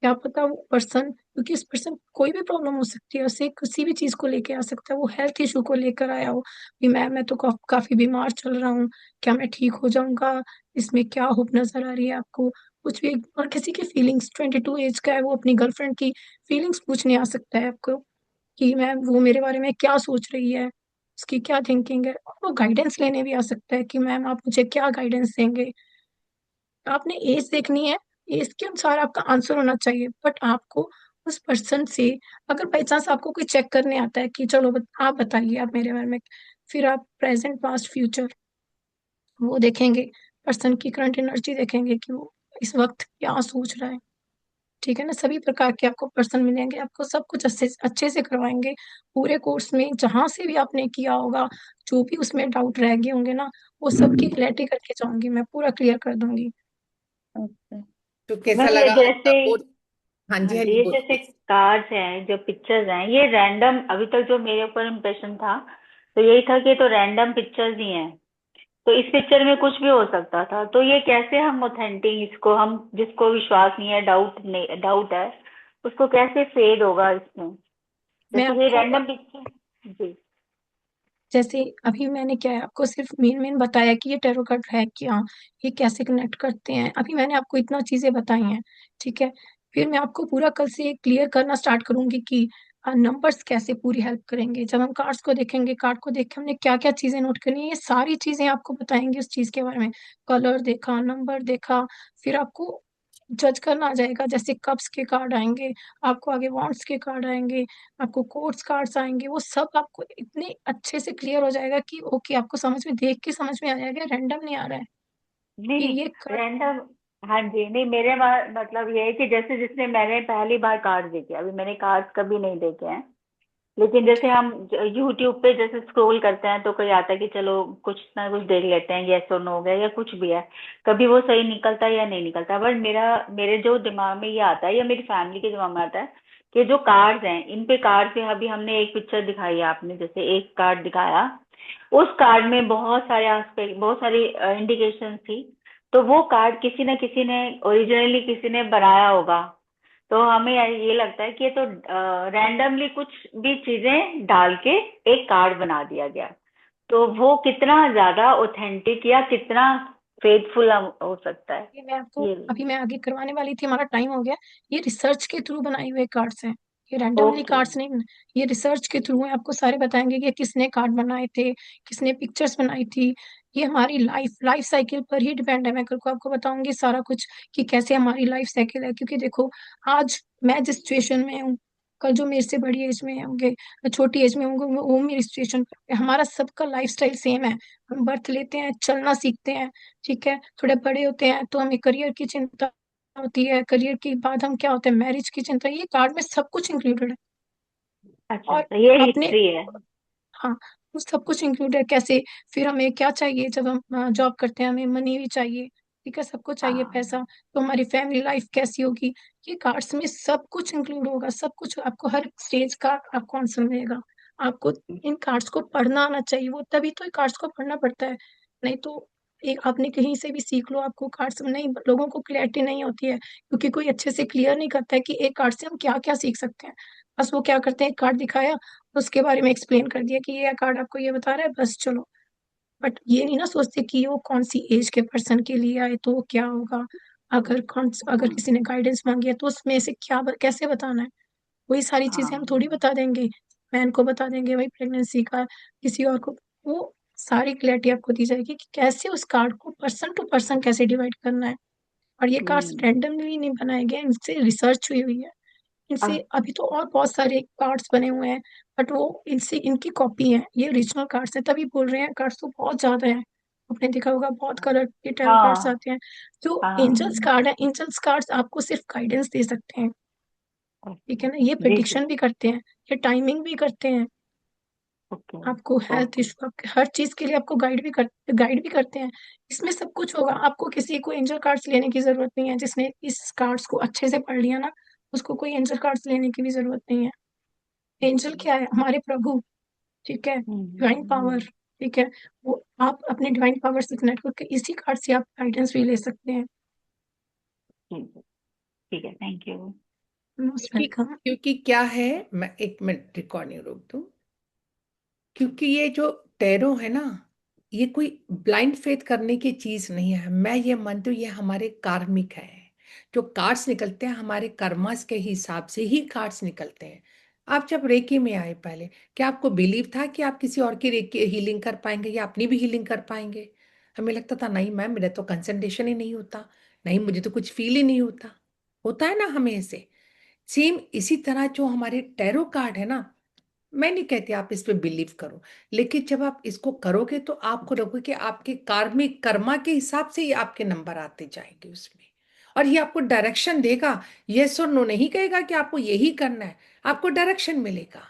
क्या पता वो पर्सन, क्योंकि इस पर्सन कोई भी प्रॉब्लम हो सकती है, उसे किसी भी चीज को लेके आ सकता है। वो हेल्थ इशू को लेकर आया हो कि मैं तो काफी बीमार चल रहा हूँ, क्या मैं ठीक हो जाऊंगा, इसमें क्या होप नजर आ रही है आपको, कुछ भी। और किसी की फीलिंग्स, 22 एज का है, वो अपनी गर्लफ्रेंड की फीलिंग्स पूछने आ सकता है आपको कि मैं, वो मेरे बारे में क्या सोच रही है, उसकी क्या थिंकिंग है। और वो गाइडेंस लेने भी आ सकता है कि मैम आप मुझे क्या गाइडेंस देंगे। आपने एज देखनी है, एज के अनुसार आपका आंसर होना चाहिए, बट आपको उस पर्सन से, अगर बाई चांस आपको कोई चेक करने आता है कि चलो आप बताइए आप मेरे बारे में, फिर आप प्रेजेंट पास्ट फ्यूचर वो देखेंगे, पर्सन की करंट एनर्जी देखेंगे कि वो इस वक्त क्या सोच रहा है, ठीक है ना। सभी प्रकार के आपको पर्सन मिलेंगे, आपको सब कुछ अच्छे अच्छे से करवाएंगे। पूरे कोर्स में जहां से भी आपने किया होगा, जो भी उसमें डाउट रह गए होंगे ना, वो सबकी क्लैरिटी करके जाऊंगी, मैं पूरा क्लियर कर दूंगी। ओके। तो कैसा मैम ये लगा जैसे, आपका कोर्स? हाँ जी, हाँ हाँ जी, जी, ये जैसे बोलिए। कार्ड्स हैं, जो पिक्चर्स हैं, ये रैंडम, अभी तक जो मेरे ऊपर इम्प्रेशन था तो यही था कि ये तो रैंडम पिक्चर्स ही हैं, तो इस पिक्चर में कुछ भी हो सकता था। तो ये कैसे हम ऑथेंटिक, इसको हम, जिसको विश्वास नहीं है, डाउट नहीं, डाउट है, उसको कैसे फेड होगा इसमें, मैं जैसे ये आपको, रैंडम पिक्चर। जी। जैसे अभी मैंने क्या है आपको सिर्फ मेन मेन बताया कि ये टैरो कार्ड है क्या, ये कैसे कनेक्ट करते हैं, अभी मैंने आपको इतना चीजें बताई हैं, ठीक है। फिर मैं आपको पूरा कल से क्लियर करना स्टार्ट करूंगी कि नंबर्स कैसे पूरी हेल्प करेंगे। जब हम कार्ड्स को देखेंगे, कार्ड को देख के हमने क्या क्या चीजें नोट करनी है, ये सारी चीजें आपको बताएंगे उस चीज के बारे में। कलर देखा, नंबर देखा, फिर आपको जज करना आ जाएगा। जैसे कप्स के कार्ड आएंगे, आपको आगे वॉन्ड्स के कार्ड आएंगे, आपको कोर्ट्स कार्ड्स आएंगे, वो सब आपको इतने अच्छे से क्लियर हो जाएगा कि ओके, आपको समझ में, देख के समझ में आ जाएगा, रैंडम नहीं आ रहा है नहीं कि नहीं, ये कार्ड। रैंडम, हाँ जी, नहीं मेरे मतलब ये है कि जैसे जिसने, मैंने पहली बार कार्ड देखे, अभी मैंने कार्ड्स कभी नहीं देखे हैं, लेकिन जैसे हम यूट्यूब पे जैसे स्क्रॉल करते हैं तो कोई आता है कि चलो कुछ ना कुछ देख लेते हैं, येस और नो हो गया या कुछ भी है, कभी वो सही निकलता है या नहीं निकलता। बट मेरे जो दिमाग में ये आता है, या मेरी फैमिली के दिमाग में आता है कि जो कार्ड्स हैं, इन पे कार्ड पे, अभी हमने एक पिक्चर दिखाई है, आपने जैसे एक कार्ड दिखाया, उस कार्ड में बहुत सारे एस्पेक्ट, बहुत सारी इंडिकेशन थी। तो वो कार्ड किसी न किसी ने, ओरिजिनली किसी ने बनाया होगा। तो हमें ये लगता है कि ये तो रैंडमली कुछ भी चीजें डाल के एक कार्ड बना दिया गया। तो वो कितना ज्यादा ऑथेंटिक या कितना फेथफुल हो सकता है, ये मैं आपको, ये। अभी मैं आगे करवाने वाली थी, हमारा टाइम हो गया। ये रिसर्च के थ्रू बनाए हुए कार्ड्स हैं, ये रैंडमली ओके। कार्ड्स नहीं, ये रिसर्च के थ्रू है। आपको सारे बताएंगे कि किसने कार्ड बनाए थे, किसने पिक्चर्स बनाई थी। ये हमारी लाइफ लाइफ साइकिल पर ही डिपेंड है। मैं कल को आपको बताऊंगी सारा कुछ कि कैसे हमारी लाइफ साइकिल है, क्योंकि देखो आज मैं जिस सिचुएशन में हूँ, कल जो मेरे से बड़ी एज में होंगे, छोटी एज में होंगे, वो मेरी सिचुएशन, हमारा सबका लाइफस्टाइल सेम है। हम बर्थ लेते हैं, चलना सीखते हैं, ठीक है, थोड़े बड़े होते हैं तो हमें करियर की चिंता होती है, करियर के बाद हम क्या होते हैं, मैरिज की चिंता, ये कार्ड में सब कुछ इंक्लूडेड है। अच्छा और अच्छा, ये अपने, हिस्ट्री है। हाँ, वो सब कुछ इंक्लूड है। कैसे फिर हमें क्या चाहिए जब हम जॉब करते हैं, हमें मनी भी चाहिए, ठीक है, सबको चाहिए हाँ। पैसा, तो हमारी फैमिली लाइफ कैसी होगी, ये कार्ड्स में सब कुछ इंक्लूड होगा। सब कुछ आपको, हर स्टेज का आपको आंसर मिलेगा। आपको इन कार्ड्स को पढ़ना आना चाहिए, वो तभी तो कार्ड्स को पढ़ना पड़ता है। नहीं तो एक आपने कहीं से भी सीख लो, आपको कार्ड्स नहीं, लोगों को क्लैरिटी नहीं होती है, क्योंकि कोई अच्छे से क्लियर नहीं करता है कि एक कार्ड से हम क्या क्या सीख सकते हैं। बस वो क्या करते हैं, एक कार्ड दिखाया, उसके बारे में एक्सप्लेन कर दिया कि ये कार्ड आपको ये बता रहा है, बस चलो। बट ये नहीं ना सोचते कि वो कौन सी एज के पर्सन के लिए आए तो वो क्या होगा, अगर किसी ने गाइडेंस मांगी है तो उसमें से कैसे बताना है, वही सारी चीजें हम थोड़ी हाँ। बता देंगे। मैन को बता देंगे वही प्रेगनेंसी का, किसी और को, वो सारी क्लैरिटी आपको दी जाएगी कि कैसे उस कार्ड को पर्सन टू पर्सन कैसे डिवाइड करना है। और ये कार्ड्स हम्म। रैंडमली नहीं बनाए गए, इनसे रिसर्च हुई हुई है। इनसे अभी तो और बहुत सारे कार्ड्स बने हुए हैं, बट वो इनसे इनकी कॉपी है, ये ओरिजिनल कार्ड्स है, तभी बोल रहे हैं कार्ड्स तो बहुत ज्यादा है। आपने देखा होगा बहुत कलर के टैरो कार्ड्स हाँ आते हैं। जो हाँ। एंजल्स कार्ड है, एंजल्स कार्ड्स आपको सिर्फ गाइडेंस दे सकते हैं, ठीक है ना, ये जी जी। प्रिडिक्शन भी करते हैं, ये टाइमिंग भी करते हैं, ओके आपको हेल्थ ओके। इशू, आपके हर चीज के लिए आपको गाइड भी करते हैं। इसमें सब कुछ होगा, आपको किसी को एंजल कार्ड्स लेने की जरूरत नहीं है। जिसने इस कार्ड्स को अच्छे से पढ़ लिया ना, उसको कोई एंजल कार्ड्स लेने की भी जरूरत नहीं है। एंजल क्या है, हमारे प्रभु, ठीक है, डिवाइन पावर, ठीक है, वो आप अपने डिवाइन पावर से कनेक्ट करके इसी कार्ड से आप गाइडेंस भी ले सकते हैं। ठीक है, थैंक यू। मोस्ट क्योंकि वेलकम। क्योंकि क्या है, मैं 1 मिनट रिकॉर्डिंग रोक दूं। क्योंकि ये जो टैरो है ना, ये कोई ब्लाइंड फेथ करने की चीज नहीं है। मैं ये मानती हूँ ये हमारे कार्मिक है। जो कार्ड्स निकलते हैं हमारे कर्मास के हिसाब से ही कार्ड्स निकलते हैं। आप जब रेकी में आए पहले, क्या आपको बिलीव था कि आप किसी और की रेकी हीलिंग कर पाएंगे या अपनी भी हीलिंग कर पाएंगे? हमें लगता था नहीं मैम, मेरा तो कंसंट्रेशन ही नहीं होता, नहीं मुझे तो कुछ फील ही नहीं होता। होता है ना हमें ऐसे। सेम इसी तरह जो हमारे टैरो कार्ड है ना, मैं नहीं कहती आप इस पे बिलीव करो, लेकिन जब आप इसको करोगे तो आपको लगेगा कि आपके कार्मिक कर्मा के हिसाब से ही आपके नंबर आते जाएंगे उसमें। और ये आपको डायरेक्शन देगा, यस और नो नहीं कहेगा कि आपको यही करना है, आपको डायरेक्शन मिलेगा।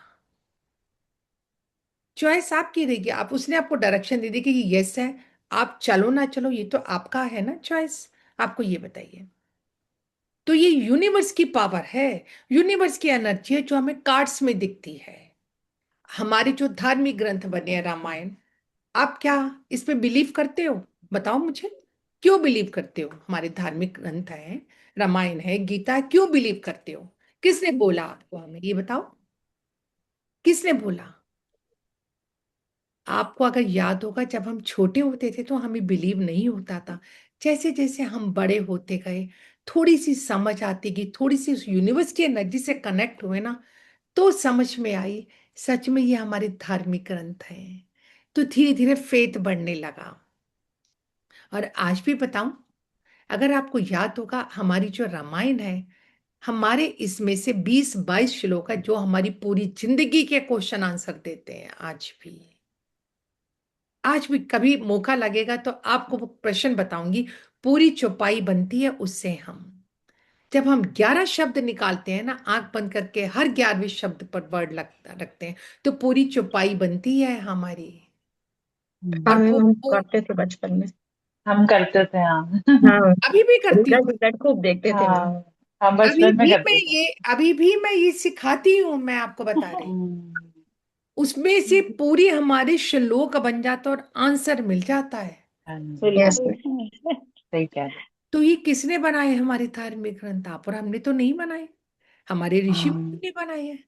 चॉइस आपकी रहेगी, आप उसने आपको डायरेक्शन दे दी कि ये यस है, आप चलो ना चलो ये तो आपका है ना चॉइस। आपको ये बताइए। तो ये यूनिवर्स की पावर है, यूनिवर्स की एनर्जी है जो हमें कार्ड्स में दिखती है। हमारे जो धार्मिक ग्रंथ बने हैं, रामायण, आप क्या इस पे बिलीव करते हो? बताओ मुझे, क्यों बिलीव करते हो? हमारे धार्मिक ग्रंथ है, रामायण है, गीता है, क्यों बिलीव करते हो? किसने बोला आपको? हमें ये बताओ, किसने बोला? आपको अगर याद होगा, जब हम छोटे होते थे तो हमें बिलीव नहीं होता था। जैसे जैसे हम बड़े होते गए, थोड़ी सी समझ आती गई, थोड़ी सी उस यूनिवर्स की एनर्जी से कनेक्ट हुए ना, तो समझ में आई सच में ये हमारे धार्मिक ग्रंथ हैं। तो धीरे धीरे फेथ बढ़ने लगा। और आज भी बताऊं, अगर आपको याद होगा, हमारी जो रामायण है, हमारे इसमें से 20-22 श्लोक है जो हमारी पूरी जिंदगी के क्वेश्चन आंसर देते हैं। आज भी कभी मौका लगेगा तो आपको वो प्रश्न बताऊंगी। पूरी चौपाई बनती है उससे। हम जब हम 11 शब्द निकालते हैं ना, आंख बंद करके हर 11वें शब्द पर वर्ड लगता रखते हैं, तो पूरी चौपाई बनती है हमारी। और हम करते थे बचपन में। हम करते थे, हाँ। हाँ, अभी भी करती हूँ। रिजल्ट खूब देखते थे मैम। हाँ, हम बचपन में करते थे। अभी भी मैं ये सिखाती हूँ, मैं आपको बता रही। हम्म, उसमें से पूरी हमारे श्लोक बन जाता और आंसर मिल जाता है। हाँ, यस सही कह रहे तो ये किसने बनाए? हमारे धार्मिक ग्रंथ। आप और हमने तो नहीं बनाए, हमारे ऋषि मुनि ने बनाए हैं।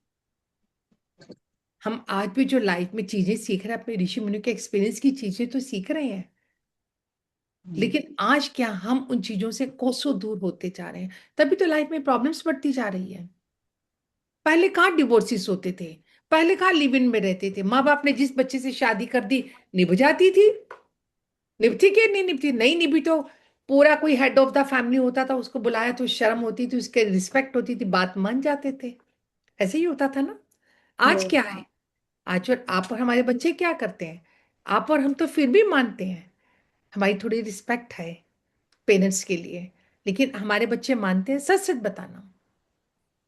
हम आज भी जो लाइफ में चीजें सीख रहे हैं, अपने ऋषि मुनि के एक्सपीरियंस की चीजें तो सीख रहे हैं। लेकिन आज क्या हम उन चीजों से कोसों दूर होते जा रहे हैं। तभी तो लाइफ में प्रॉब्लम्स बढ़ती जा रही है। पहले कहाँ डिवोर्सिस होते थे, पहले कहाँ लिव इन में रहते थे। माँ बाप ने जिस बच्चे से शादी कर दी, निभ जाती थी। निभती कि नहीं निभती? नहीं निभी तो पूरा कोई हेड ऑफ द फैमिली होता था, उसको बुलाया तो शर्म होती थी, उसके रिस्पेक्ट होती थी, बात मान जाते थे। ऐसे ही होता था ना। आज क्या है, आज और आप और हमारे बच्चे क्या करते हैं, आप और हम तो फिर भी मानते हैं, हमारी थोड़ी रिस्पेक्ट है पेरेंट्स के लिए, लेकिन हमारे बच्चे मानते हैं? सच सच बताना,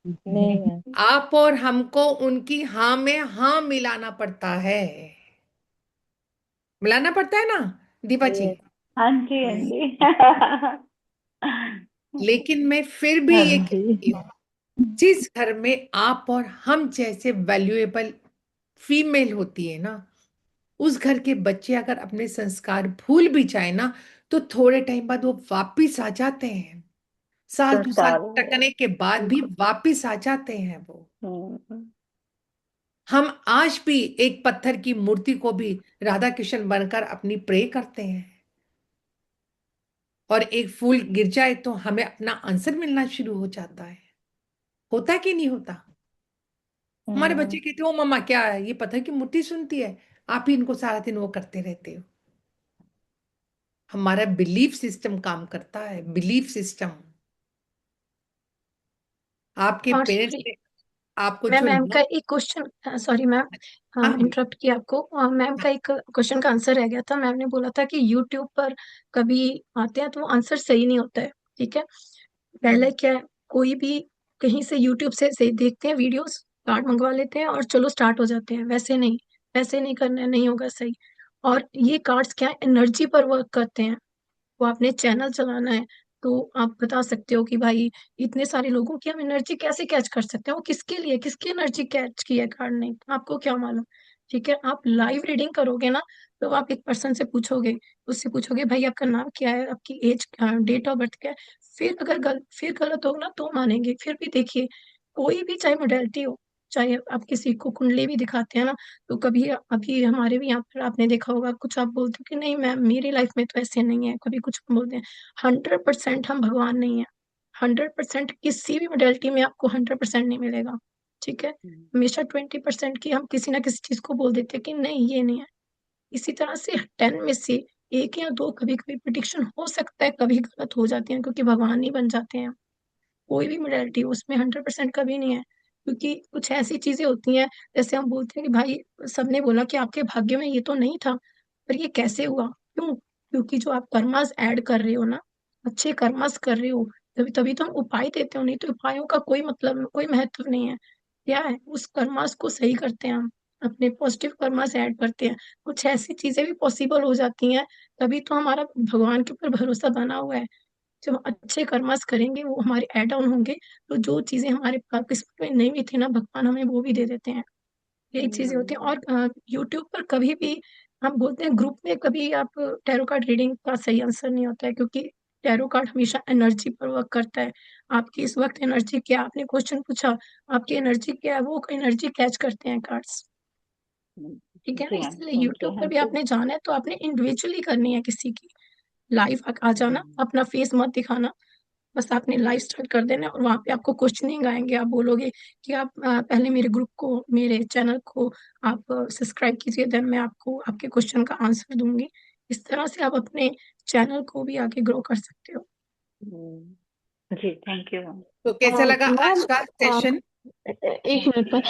नहीं मैम। आप और हमको उनकी हाँ में हाँ मिलाना पड़ता है, मिलाना पड़ता है ना दीपा जी? हाँ जी, हाँ जी। लेकिन मैं फिर भी हाँ ये जी। कहती हूँ, जिस घर में आप और हम जैसे वैल्यूएबल फीमेल होती है ना, उस घर के बच्चे अगर अपने संस्कार भूल भी जाए ना, तो थोड़े टाइम बाद वो वापिस आ जाते हैं, साल दो साल संस्कार हो गया। टकने के बाद भी वापिस आ जाते हैं वो। हम्म। हम आज भी एक पत्थर की मूर्ति को भी राधा कृष्ण बनकर अपनी प्रे करते हैं, और एक फूल गिर जाए तो हमें अपना आंसर मिलना शुरू हो जाता है। होता कि नहीं होता? हमारे बच्चे कहते हो मम्मा क्या है ये पत्थर की मूर्ति सुनती है, आप ही इनको सारा दिन वो करते रहते हो। हमारा बिलीफ सिस्टम काम करता है, बिलीफ सिस्टम। आपके और पेरेंट्स सॉरी, ने आपको मैं जो मैम का एक क्वेश्चन, सॉरी मैम, हाँ जी, इंटरप्ट किया आपको। मैम का एक क्वेश्चन का आंसर रह गया था। मैम ने बोला था कि यूट्यूब पर कभी आते हैं तो वो आंसर सही नहीं होता है। ठीक है, पहले क्या है, कोई भी कहीं से यूट्यूब से देखते हैं वीडियोस, कार्ड मंगवा लेते हैं और चलो स्टार्ट हो जाते हैं। वैसे नहीं, वैसे नहीं करना है, नहीं होगा सही। और ये कार्ड्स क्या है, एनर्जी पर वर्क करते हैं। वो आपने चैनल चलाना है तो आप बता सकते हो कि भाई इतने सारे लोगों की हम एनर्जी कैसे कैच कर सकते हैं, वो किसके लिए, किसकी एनर्जी कैच की है कार्ड ने, आपको क्या मालूम। ठीक है, आप लाइव रीडिंग करोगे ना, तो आप एक पर्सन से पूछोगे, उससे पूछोगे भाई आपका नाम क्या है, आपकी एज, डेट ऑफ बर्थ क्या है। फिर अगर फिर गलत होगा ना तो मानेंगे। फिर भी देखिए, कोई भी चाहे मोडेलिटी हो, चाहे आप किसी को कुंडली भी दिखाते हैं ना, तो कभी अभी हमारे भी यहाँ पर आपने देखा होगा, कुछ आप बोलते हो कि नहीं मैम मेरी लाइफ में तो ऐसे नहीं है, कभी कुछ बोलते हैं। 100% हम भगवान नहीं है। 100% किसी भी मोडेलिटी में आपको 100% नहीं मिलेगा। ठीक है, हमेशा 20% की हम किसी ना किसी चीज को बोल देते हैं कि नहीं ये नहीं है। इसी तरह से 10 में से एक या दो कभी कभी प्रिडिक्शन हो सकता है, कभी गलत हो जाती है, क्योंकि भगवान ही बन जाते हैं। कोई भी मोडेलिटी उसमें 100% कभी नहीं है, क्योंकि कुछ ऐसी चीजें होती हैं, जैसे हम बोलते हैं कि भाई सबने बोला कि आपके भाग्य में ये तो नहीं था, पर ये कैसे हुआ, क्यों? क्योंकि जो आप कर्मास ऐड कर रहे हो ना, अच्छे कर्मास कर रहे हो, तभी तभी तो हम उपाय देते हो, नहीं तो उपायों का कोई मतलब, कोई महत्व नहीं है। क्या है, उस कर्मास को सही करते हैं हम, अपने पॉजिटिव कर्मास ऐड करते हैं, कुछ ऐसी चीजें भी पॉसिबल हो जाती हैं। तभी तो हमारा भगवान के ऊपर भरोसा बना हुआ है। जब अच्छे कर्मास करेंगे वो हमारे ऐड ऑन होंगे, तो जो चीजें हमारे किस्मत में नहीं भी थी ना, भगवान हमें वो भी दे देते हैं। यही चीजें होती हैं। और यूट्यूब पर कभी भी हम बोलते हैं ग्रुप में, कभी आप टैरो कार्ड रीडिंग का सही आंसर नहीं होता है, क्योंकि टैरो कार्ड हमेशा एनर्जी पर वर्क करता है। आपकी इस वक्त एनर्जी क्या, आपने क्वेश्चन पूछा, आपकी एनर्जी क्या है, वो एनर्जी कैच करते हैं कार्ड्स। ठीक है ना, जी हाँ, इसलिए थैंक यू, यूट्यूब हाँ पर भी जी। आपने जाना है तो आपने इंडिविजुअली करनी है किसी की। लाइव आ जाना, अपना फेस मत दिखाना, बस आपने लाइव स्टार्ट कर देना, और वहां पे आपको क्वेश्चनिंग आएंगे। आप बोलोगे कि आप पहले मेरे ग्रुप को, मेरे चैनल को आप सब्सक्राइब कीजिए, देन मैं आपको आपके क्वेश्चन का आंसर दूंगी। इस तरह से आप अपने चैनल को भी आगे ग्रो कर सकते हो। जी, थैंक यू। तो कैसा लगा आज मैम, का सेशन? एक मिनट पर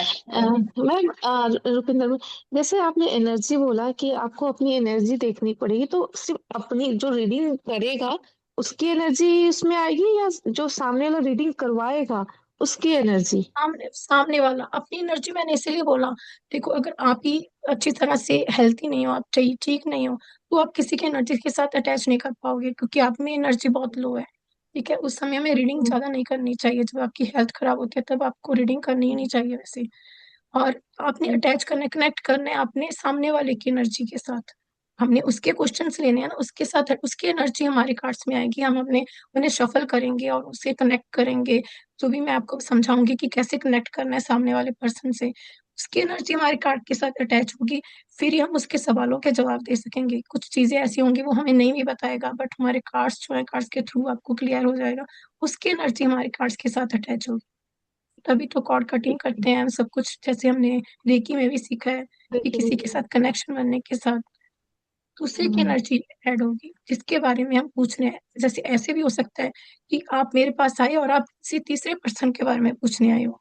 मैम, रुपिंदर मैम, जैसे आपने एनर्जी बोला कि आपको अपनी एनर्जी देखनी पड़ेगी, तो सिर्फ अपनी जो रीडिंग करेगा उसकी एनर्जी उसमें आएगी, या जो सामने वाला रीडिंग करवाएगा उसकी एनर्जी? सामने सामने वाला अपनी एनर्जी, मैंने इसीलिए बोला। देखो, अगर आप ही अच्छी तरह से हेल्थी नहीं हो, आप ठीक ठीक नहीं हो, तो आप किसी की एनर्जी के साथ अटैच नहीं कर पाओगे, क्योंकि आप में एनर्जी बहुत लो है। ठीक है, उस समय में रीडिंग ज्यादा नहीं करनी चाहिए। जब आपकी हेल्थ खराब होती है तब आपको रीडिंग करनी ही नहीं चाहिए वैसे। और आपने अटैच करने, कनेक्ट करने अपने सामने वाले की एनर्जी के साथ। हमने उसके क्वेश्चंस लेने हैं ना, उसके साथ उसकी एनर्जी हमारे कार्ड्स में आएगी, हम अपने उन्हें शफल करेंगे और उससे कनेक्ट करेंगे। जो भी मैं आपको समझाऊंगी कि कैसे कनेक्ट करना है सामने वाले पर्सन से, उसकी एनर्जी हमारे कार्ड के साथ अटैच होगी। फिर ही हम उसके सवालों के जवाब दे सकेंगे। कुछ चीजें ऐसी होंगी वो हमें नहीं भी बताएगा, बट हमारे कार्ड्स जो है, कार्ड्स के थ्रू आपको क्लियर हो जाएगा। उसकी एनर्जी हमारे कार्ड्स के साथ अटैच होगी। तभी तो कॉर्ड कटिंग करते हैं हम, सब कुछ जैसे हमने रेकी में भी सीखा है कि किसी के साथ कनेक्शन बनने के साथ दूसरे की एनर्जी ऐड होगी, जिसके बारे में हम पूछ रहे हैं। जैसे ऐसे भी हो सकता है कि आप मेरे पास आए और आप किसी तीसरे पर्सन के बारे में पूछने आए हो,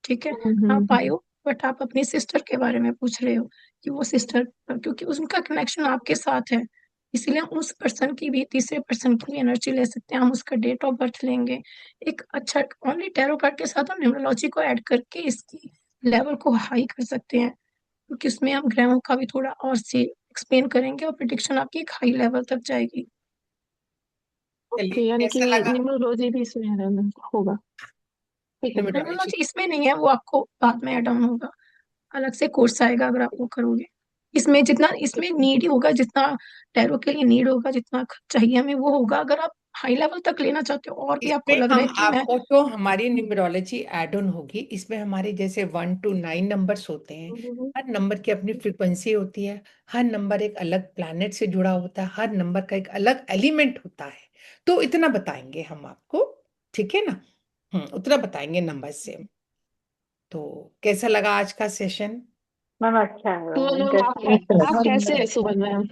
ठीक है, आप आए हो, बट आप अपनी सिस्टर के बारे में पूछ रहे हो कि वो सिस्टर, क्योंकि उनका कनेक्शन आपके साथ है, इसलिए हम उस पर्सन की भी, तीसरे पर्सन की भी एनर्जी ले सकते हैं, हम उसका डेट ऑफ बर्थ लेंगे। एक अच्छा, ओनली टैरो कार्ड के साथ हम न्यूमरोलॉजी को ऐड करके इसकी लेवल को हाई कर सकते हैं, क्योंकि उसमें हम ग्रहों का भी थोड़ा और से एक्सप्लेन करेंगे और प्रिडिक्शन आपकी एक हाई लेवल तक जाएगी। ओके, चलिए यानी कि कैसा लगा न्यूमरोलॉजी भी इसमें होगा। ठीक है मैम। न्यूमरोलॉजी? न्यूमरोलॉजी इसमें नहीं है, वो आपको बाद में ऐड ऑन होगा, अलग से कोर्स आएगा अगर आप वो करोगे। इसमें जितना इसमें नीड ही होगा, जितना टैरो के लिए नीड होगा, जितना चाहिए हमें वो होगा। अगर आप हाई लेवल तक लेना चाहते हो और भी आपको इसमें लग रहा है हम कि मैं, आपको तो हमारी न्यूमरोलॉजी ऐड ऑन होगी, इसमें हमारे जैसे 1 to 9 नंबर्स होते हैं, हर नंबर की अपनी फ्रीक्वेंसी होती है, हर नंबर एक अलग प्लैनेट से जुड़ा होता है, हर नंबर का एक अलग एलिमेंट होता है, तो इतना बताएंगे हम आपको, ठीक है ना? उतना बताएंगे नंबर से। तो कैसा लगा आज का सेशन? मैम अच्छा है, तो मैम इंटरेस्टिंग। आप कैसे है सुमन मैम?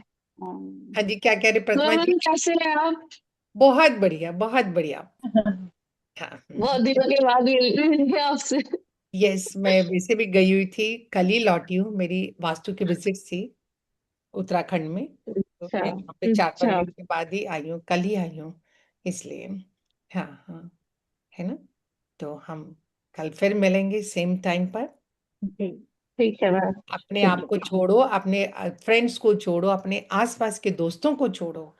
हाँ जी, क्या कह रहे प्रतिमा जी? मैम कैसे हैं आप? बहुत बढ़िया, बहुत बढ़िया। हाँ, बहुत दिनों के बाद मिल रहे आपसे। यस, मैं वैसे भी गई हुई थी, कल ही लौटी हूँ, मेरी वास्तु की विजिट थी उत्तराखंड में, तो अच्छा मैं वहाँ पे 4-5 अच्छा। दिन के बाद ही आई हूँ, कल ही आई हूँ, इसलिए। हाँ हाँ, है ना? तो हम कल फिर मिलेंगे सेम टाइम पर। जी ठीक है मैम। अपने आप को छोड़ो, अपने फ्रेंड्स को छोड़ो, अपने आसपास के दोस्तों को छोड़ो।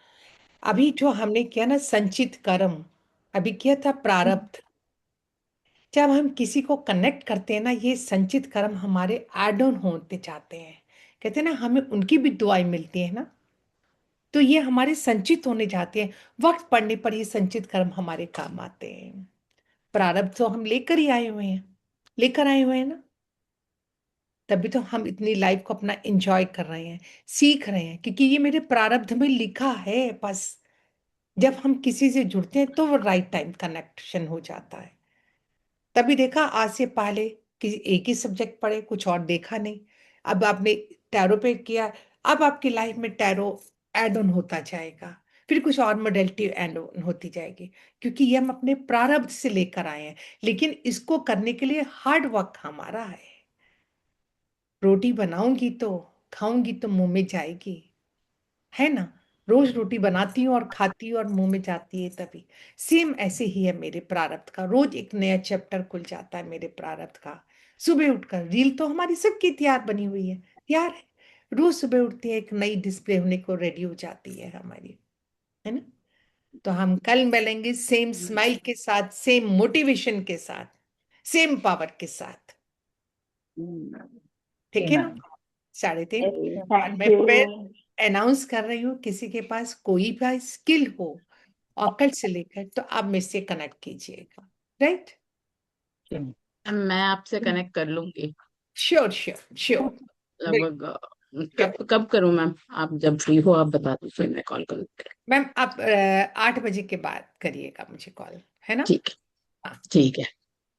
अभी जो हमने किया ना संचित कर्म, अभी किया था प्रारब्ध। जब हम किसी को कनेक्ट करते हैं ना, ये संचित कर्म हमारे ऐड ऑन होते जाते हैं, कहते हैं ना हमें उनकी भी दुआएं मिलती है ना, तो ये हमारे संचित होने जाते हैं, वक्त पड़ने पर ये संचित कर्म हमारे काम आते हैं। प्रारब्ध तो हम लेकर ही आए हुए हैं, लेकर आए हुए हैं ना, तभी तो हम इतनी लाइफ को अपना एंजॉय कर रहे हैं, सीख रहे हैं, क्योंकि ये मेरे प्रारब्ध में लिखा है बस। जब हम किसी से जुड़ते हैं तो वो राइट टाइम कनेक्शन हो जाता है। तभी देखा, आज से पहले किसी एक ही सब्जेक्ट पढ़े, कुछ और देखा नहीं, अब आपने टैरो पे किया, अब आपकी लाइफ में टैरो ऐड ऑन होता जाएगा, फिर कुछ और मॉडलिटी ऐड ऑन होती जाएगी, क्योंकि ये हम अपने प्रारब्ध से लेकर आए हैं। लेकिन इसको करने के लिए हार्ड वर्क हमारा है। रोटी बनाऊंगी तो खाऊंगी तो मुंह में जाएगी, है ना? रोज रोटी बनाती हूँ और खाती हूँ और मुंह में जाती है, तभी सेम ऐसे ही है मेरे प्रारब्ध का, रोज एक नया चैप्टर खुल जाता है मेरे प्रारब्ध का। सुबह उठकर रील तो हमारी सबकी तैयार बनी हुई है, तैयार है, रोज सुबह उठती है एक नई डिस्प्ले होने को रेडी हो जाती है हमारी, है ना? तो हम कल मिलेंगे सेम स्माइल के साथ, सेम मोटिवेशन के साथ, सेम पावर के साथ, ठीक है ना? 3:30। और थैंक मैं यू। फिर अनाउंस कर रही हूँ, किसी के पास कोई भी स्किल हो ऑकल्ट से लेकर, तो आप मेरे से कनेक्ट कीजिएगा, राइट? मैं आपसे कनेक्ट कर लूंगी। Sure sure sure. लगभग कब कब करूं मैम? आप जब फ्री हो आप बता दो, फिर मैं कॉल करूंगी। मैम आप 8 बजे के बाद करिएगा मुझे कॉल, है ना? ठीक हाँ, ठीक है।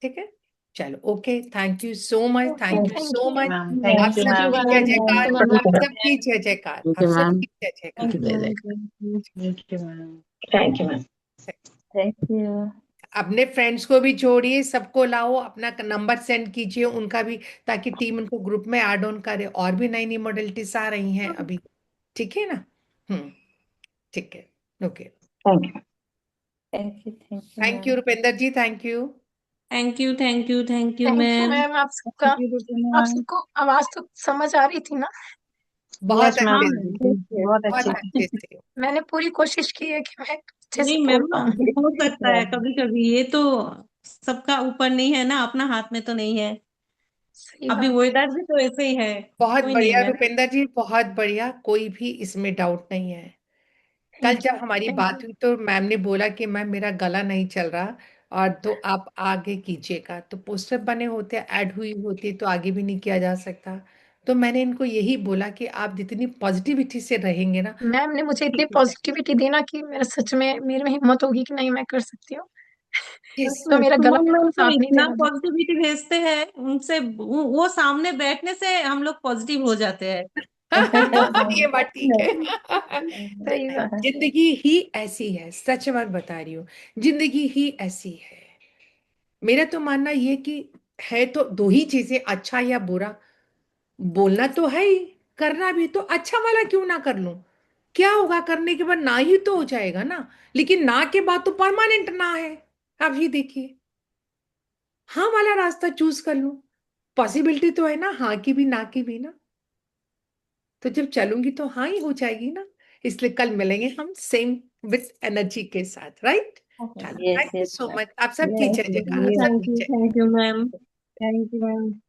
ठीक है, चलो okay, thank you so much, thank you thank so you much. Ma'am आप थैंक यू सबकी मैम। जय जयकार, सुमन आप मैम। सबकी जय जयकार, ठीक आप है मैम। सबकी जय जयकार। ठीक है, जय thank you ma'am. Thank you ma'am. Thank you. अपने फ्रेंड्स को भी जोड़िए, सबको लाओ, अपना नंबर सेंड कीजिए उनका भी, ताकि टीम उनको ग्रुप में ऐड ऑन करे, और भी नई नई मॉडलिटीज आ रही हैं अभी, ठीक है ना? ठीक है, okay, thank you. Thank you Rupendra ji, thank you. Thank you thank you thank you thank you ma'am. Ma'am. आप सबका, थैंक यू रुपीना आप मैम। सबको आवाज तो समझ आ रही थी ना? बहुत यस मैम, अच्छे हाँ से, बहुत बहुत अच्छे अच्छे से। मैंने पूरी कोशिश की है कि मैं अच्छे से नहीं बोल मैम, पाऊँ। हो सकता है कभी कभी, ये तो सबका ऊपर नहीं है ना, अपना हाथ में तो नहीं है। सही अभी बात है। वेदर भी तो ऐसे ही है, बहुत कोई नहीं बढ़िया मैम। रुपेंद्र जी, बहुत बढ़िया, कोई भी इसमें डाउट नहीं है। कल थैंक जब यू हमारी थैंक बात यू। हुई तो मैम ने बोला कि मैम मेरा गला नहीं चल रहा, और तो आप आगे कीजिएगा, तो पोस्टर बने होते, ऐड हुई होती तो आगे भी नहीं किया जा सकता। तो मैंने इनको यही बोला कि आप जितनी पॉजिटिविटी से रहेंगे ना, मैम ने मुझे इतनी पॉजिटिविटी दी ना कि मेरा सच में मेरे में हिम्मत होगी कि नहीं मैं कर सकती हूँ। जिस तो मेरा गला सुमन मैम बिल्कुल तो साथ नहीं दे इतना रहा था। पॉजिटिविटी भेजते हैं, उनसे वो सामने बैठने से हम लोग पॉजिटिव हो जाते हैं। ये बात ठीक है। सही बात। जिंदगी ही ऐसी है, सच बात बता रही हूँ, जिंदगी ही ऐसी है। मेरा तो मानना ये कि है तो दो ही चीजें, अच्छा या बुरा। बोलना तो है ही, करना भी, तो अच्छा वाला क्यों ना कर लूं? क्या होगा करने के बाद? ना ही तो हो जाएगा ना। लेकिन ना के बाद तो परमानेंट ना है। अब ये देखिए, हाँ वाला रास्ता चूज कर लूं, पॉसिबिलिटी तो है ना, हाँ की भी ना की भी ना। तो जब चलूंगी तो हाँ ही हो जाएगी ना। इसलिए कल मिलेंगे हम सेम विथ एनर्जी के साथ, राइट? चलो, Yes, thank you yes, so ma'am. Much. आप सबकी Thank जय you. जयकार, Yes. सबकी जय। Thank you ma'am. Thank you ma'am.